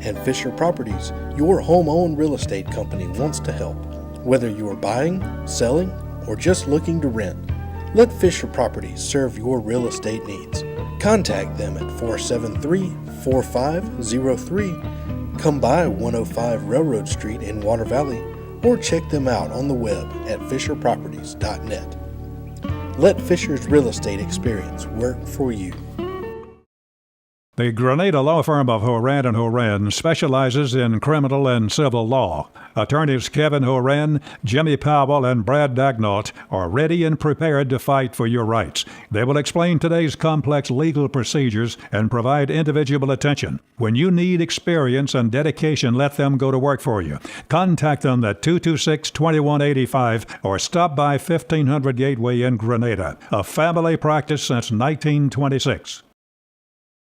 And Fisher Properties, your home-owned real estate company, wants to help. Whether you are buying, selling, or just looking to rent, Let Fisher Properties serve your real estate needs. Contact them at 473-4503. Come by 105 Railroad Street in Water Valley or check them out on the web at fisherproperties.net. Let Fisher's real estate experience work for you. The Grenada law firm of Horan & Horan specializes in criminal and civil law. Attorneys Kevin Horan, Jimmy Powell, and Brad Dagnall are ready and prepared to fight for your rights. They will explain today's complex legal procedures and provide individual attention. When you need experience and dedication, let them go to work for you. Contact them at 226-2185 or stop by 1500 Gateway in Grenada. A family practice since 1926.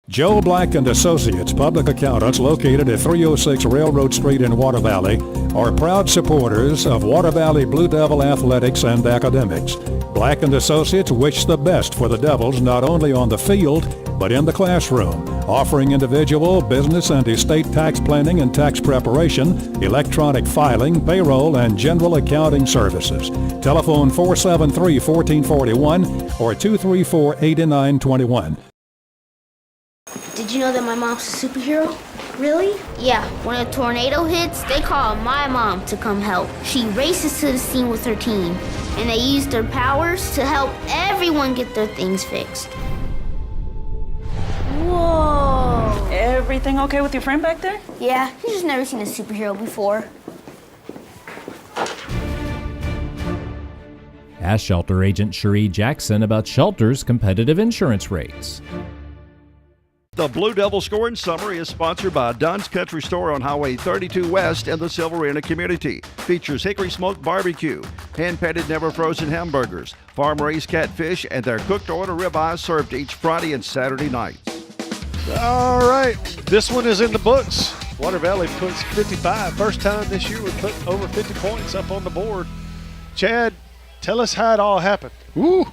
Joe Black & Associates, public accountants located at 306 Railroad Street in Water Valley, are proud supporters of Water Valley Blue Devil athletics and academics. Black & Associates wish the best for the Devils not only on the field, but in the classroom, offering individual, business, and estate tax planning and tax preparation, electronic filing, payroll, and general accounting services. Telephone 473-1441 or 234-8921. Did you know that my mom's a superhero? Really? Yeah, when a tornado hits, they call my mom to come help. She races to the scene with her team, and they use their powers to help everyone get their things fixed. Whoa! Everything okay with your friend back there? Yeah, he's just never seen a superhero before. Ask Shelter Agent Cherie Jackson about Shelter's competitive insurance rates. The Blue Devil scoring summary is sponsored by Dunn's Country Store on Highway 32 West in the Silverina community. Features hickory smoked barbecue, hand-patted never frozen hamburgers, farm-raised catfish, and their cooked order ribeyes served each Friday and Saturday nights. All right, this one is in the books. Water Valley puts 55. First time this year we put over 50 points up on the board. Chad, tell us how it all happened. Ooh,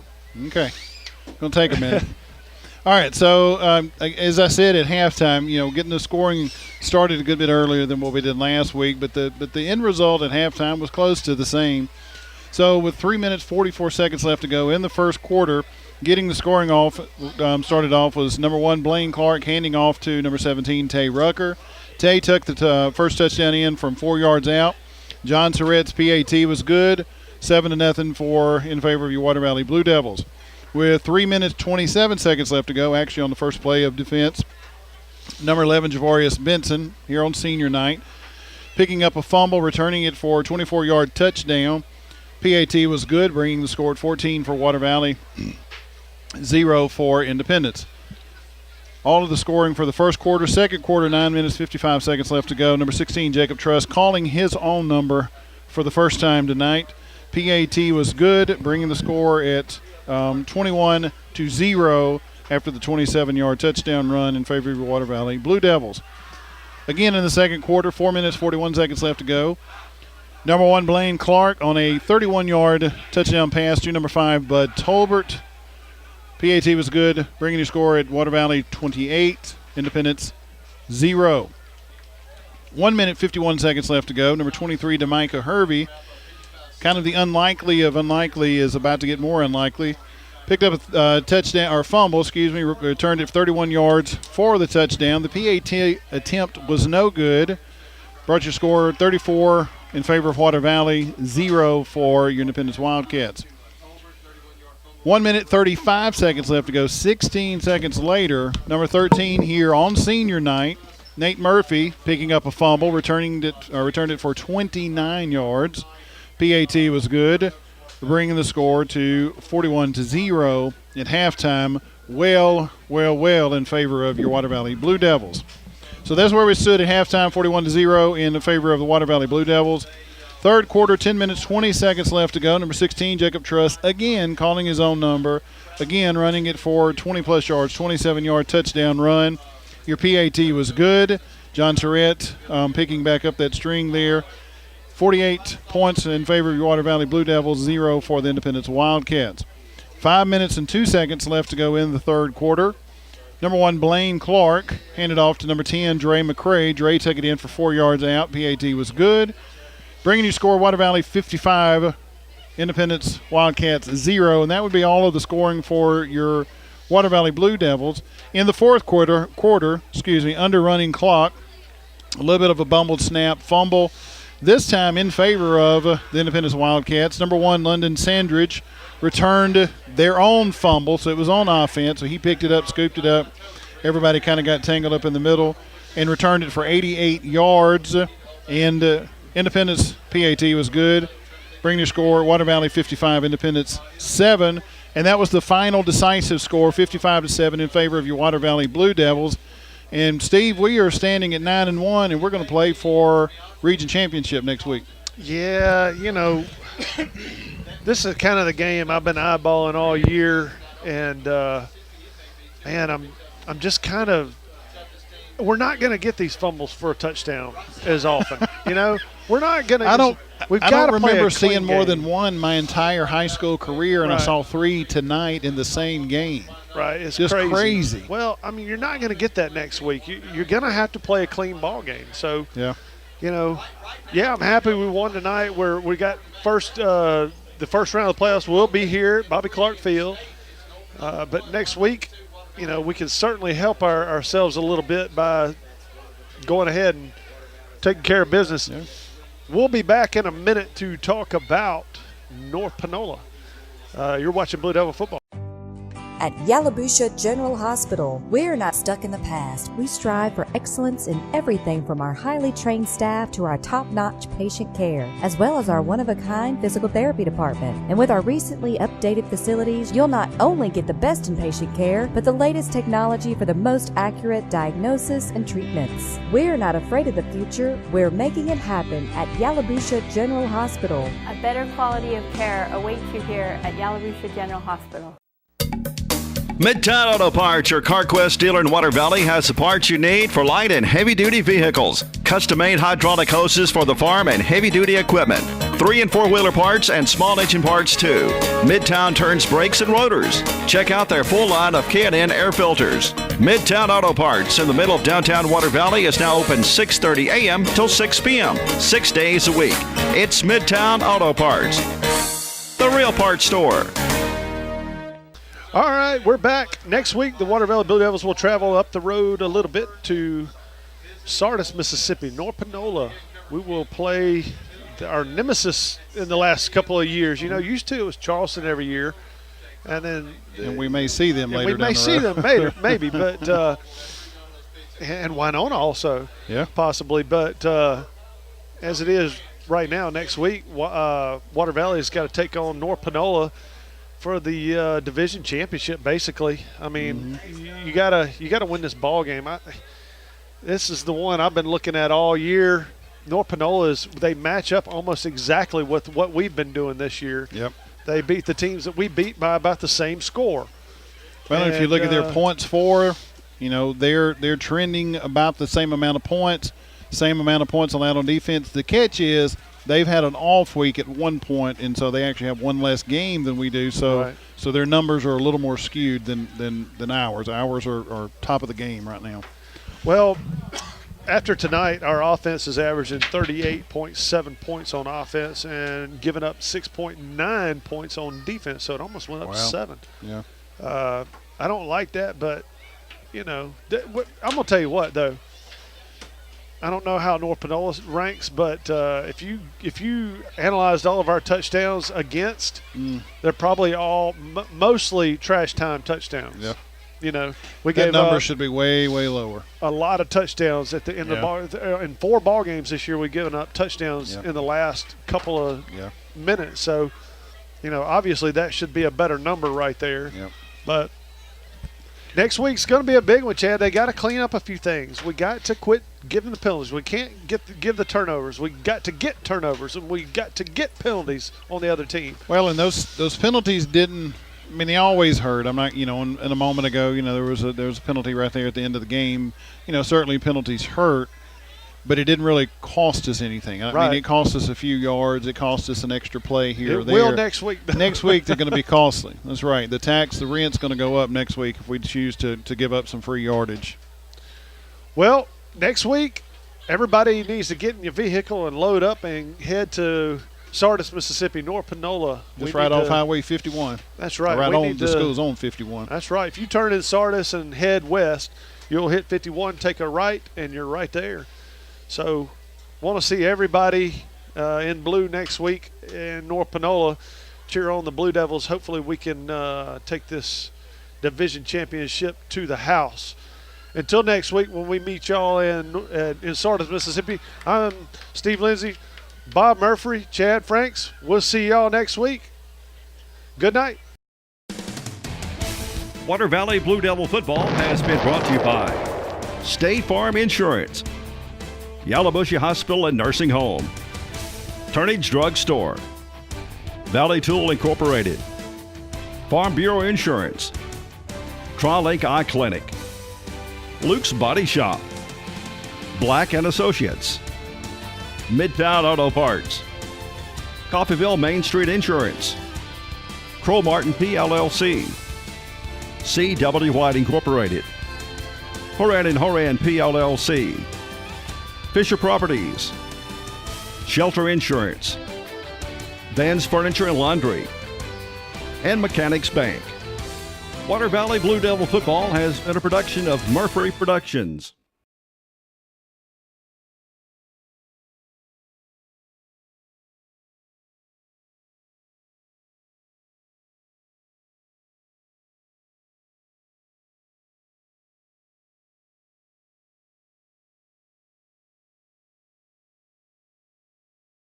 okay. Gonna take a minute. All right, so as I said at halftime, getting the scoring started a good bit earlier than what we did last week, but the end result at halftime was close to the same. So with 3 minutes 44 seconds left to go in the first quarter, getting the scoring off started off was number 1 Blaine Clark handing off to number 17 Tay Rucker. Tay took the first touchdown in from 4 yards out. John Surrett's PAT was good, 7-0 in favor of your Water Valley Blue Devils. With 3 minutes 27 seconds left to go, actually on the first play of defense, number 11 Javarius Benson here on senior night, picking up a fumble, returning it for a 24-yard touchdown. PAT was good, bringing the score at 14 for Water Valley, 0 for Independence. All of the scoring for the first quarter. Second quarter, 9 minutes 55 seconds left to go. Number 16 Jacob Truss calling his own number for the first time tonight. PAT was good, bringing the score at 21-0 after the 27-yard touchdown run in favor of your Water Valley Blue Devils. Again in the second quarter, 4 minutes 41 seconds left to go. Number 1 Blaine Clark on a 31-yard touchdown pass to number 5 Bud Tolbert. PAT was good, bringing your score at Water Valley 28, Independence 0. 1 minute 51 seconds left to go. Number 23 Demicah Hervey, kind of the unlikely of unlikely is about to get more unlikely. Picked up a touchdown or fumble, returned it 31 yards for the touchdown. The PAT attempt was no good. Brought your score 34 in favor of Water Valley, 0 for your Independence Wildcats. 1 minute 35 seconds left to go. 16 seconds later, number 13 here on senior night, Nate Murphy picking up a fumble, returned it for 29 yards. PAT was good, bringing the score to 41-0 at halftime. Well in favor of your Water Valley Blue Devils. So that's where we stood at halftime, 41-0 in favor of the Water Valley Blue Devils. Third quarter, 10 minutes, 20 seconds left to go. Number 16, Jacob Truss, again calling his own number, again running it for 20-plus yards, 27-yard touchdown run. Your PAT was good. John Surrett picking back up that string there. 48 points in favor of your Water Valley Blue Devils, 0 for the Independence Wildcats. 5 minutes and 2 seconds left to go in the third quarter. Number 1, Blaine Clark, handed off to number 10, Dre McCray. Dre took it in for 4 yards out. PAT was good. Bringing you score, Water Valley 55, Independence Wildcats 0, and that would be all of the scoring for your Water Valley Blue Devils. In the fourth quarter, under running clock, a little bit of a bumbled snap, fumble, this time in favor of the Independence Wildcats. Number 1, London Sandridge, returned their own fumble, so it was on offense, so he picked it up, scooped it up. Everybody kind of got tangled up in the middle and returned it for 88 yards, and Independence PAT was good. Bring your score, Water Valley 55, Independence 7. And that was the final decisive score, 55-7 in favor of your Water Valley Blue Devils. And, Steve, we are standing at 9-1, and we're going to play for region championship next week. Yeah, this is kind of the game I've been eyeballing all year. And, man, I'm just kind of – we're not going to get these fumbles for a touchdown as often. We're not going to – I don't remember seeing more than one my entire high school career, and I saw 3 tonight in the same game. Right, it's just crazy. Well, I mean, you're not going to get that next week. You're going to have to play a clean ball game. So, yeah, I'm happy we won tonight. Where we got the first round of the playoffs will be here at Bobby Clark Field. But next week, we can certainly help ourselves a little bit by going ahead and taking care of business. Yeah. We'll be back in a minute to talk about North Panola. You're watching Blue Devil football. At Yalobusha General Hospital, we're not stuck in the past. We strive for excellence in everything from our highly trained staff to our top-notch patient care, as well as our one-of-a-kind physical therapy department. And with our recently updated facilities, you'll not only get the best in patient care, but the latest technology for the most accurate diagnosis and treatments. We're not afraid of the future. We're making it happen at Yalobusha General Hospital. A better quality of care awaits you here at Yalobusha General Hospital. Midtown Auto Parts, your CarQuest dealer in Water Valley, has the parts you need for light and heavy-duty vehicles. Custom-made hydraulic hoses for the farm and heavy-duty equipment. 3- and 4-wheeler parts and small engine parts, too. Midtown turns brakes and rotors. Check out their full line of K&N air filters. Midtown Auto Parts in the middle of downtown Water Valley is now open 6:30 a.m. till 6 p.m., 6 days a week. It's Midtown Auto Parts, the real parts store. All right, we're back. Next week, the Water Valley Blue Devils will travel up the road a little bit to Sardis, Mississippi. North Panola. We will play our nemesis in the last couple of years. Used to it was Charleston every year. And we may see them later. We may see them later, maybe. But and Winona also, possibly. But as it is right now, next week, Water Valley's got to take on North Panola for the division championship, basically. I mean, you gotta win this ball game. This is the one I've been looking at all year. North Panola they match up almost exactly with what we've been doing this year. Yep. They beat the teams that we beat by about the same score. Well, if you look at their points for, they're trending about the same amount of points, allowed on defense. The catch is they've had an off week at one point, and so they actually have one less game than we do. So so their numbers are a little more skewed than ours. Ours are top of the game right now. Well, after tonight, our offense is averaging 38.7 points on offense and giving up 6.9 points on defense. So it almost went up to 7. Yeah. I don't like that, but, I'm going to tell you what, though. I don't know how North Panola ranks, but if you analyzed all of our touchdowns against, they're probably all mostly trash time touchdowns. Yeah. We that gave number should be way lower. A lot of touchdowns at the end of the ball. In 4 ball games this year, we've given up touchdowns in the last couple of minutes. So, obviously that should be a better number right there. Yep. But next week's going to be a big one, Chad. They got to clean up a few things. We got to quit giving the penalties. We can't give the turnovers. We got to get turnovers, and we got to get penalties on the other team. Well, and those penalties didn't. I mean, they always hurt. I'm not, in a moment ago, there was a penalty right there at the end of the game. Certainly penalties hurt, but it didn't really cost us anything. I mean, it cost us a few yards. It cost us an extra play here or there. It will next week. Next week they're going to be costly. That's right. The rent's going to go up next week if we choose to give up some free yardage. Well, next week, everybody needs to get in your vehicle and load up and head to Sardis, Mississippi, North Panola. Just right off Highway 51. That's right. Right on the school's on 51. That's right. If you turn in Sardis and head west, you'll hit 51, take a right, and you're right there. So want to see everybody in blue next week in North Panola. Cheer on the Blue Devils. Hopefully we can take this division championship to the house. Until next week when we meet y'all in Sardis, Mississippi, I'm Steve Lindsay, Bob Murphy, Chad Franks. We'll see y'all next week. Good night. Water Valley Blue Devil football has been brought to you by State Farm Insurance, Yalobusha Hospital and Nursing Home, Turnage Drug Store, Valley Tool Incorporated, Farm Bureau Insurance, Tri-Lake Eye Clinic, Luke's Body Shop, Black & Associates, Midtown Auto Parts, Coffeyville Main Street Insurance, Crow Martin PLLC, C.W. White Incorporated, Horan & Horan PLLC, Fisher Properties, Shelter Insurance, Vans Furniture and Laundry, and Mechanics Bank. Water Valley Blue Devil football has been a production of Murphy Productions.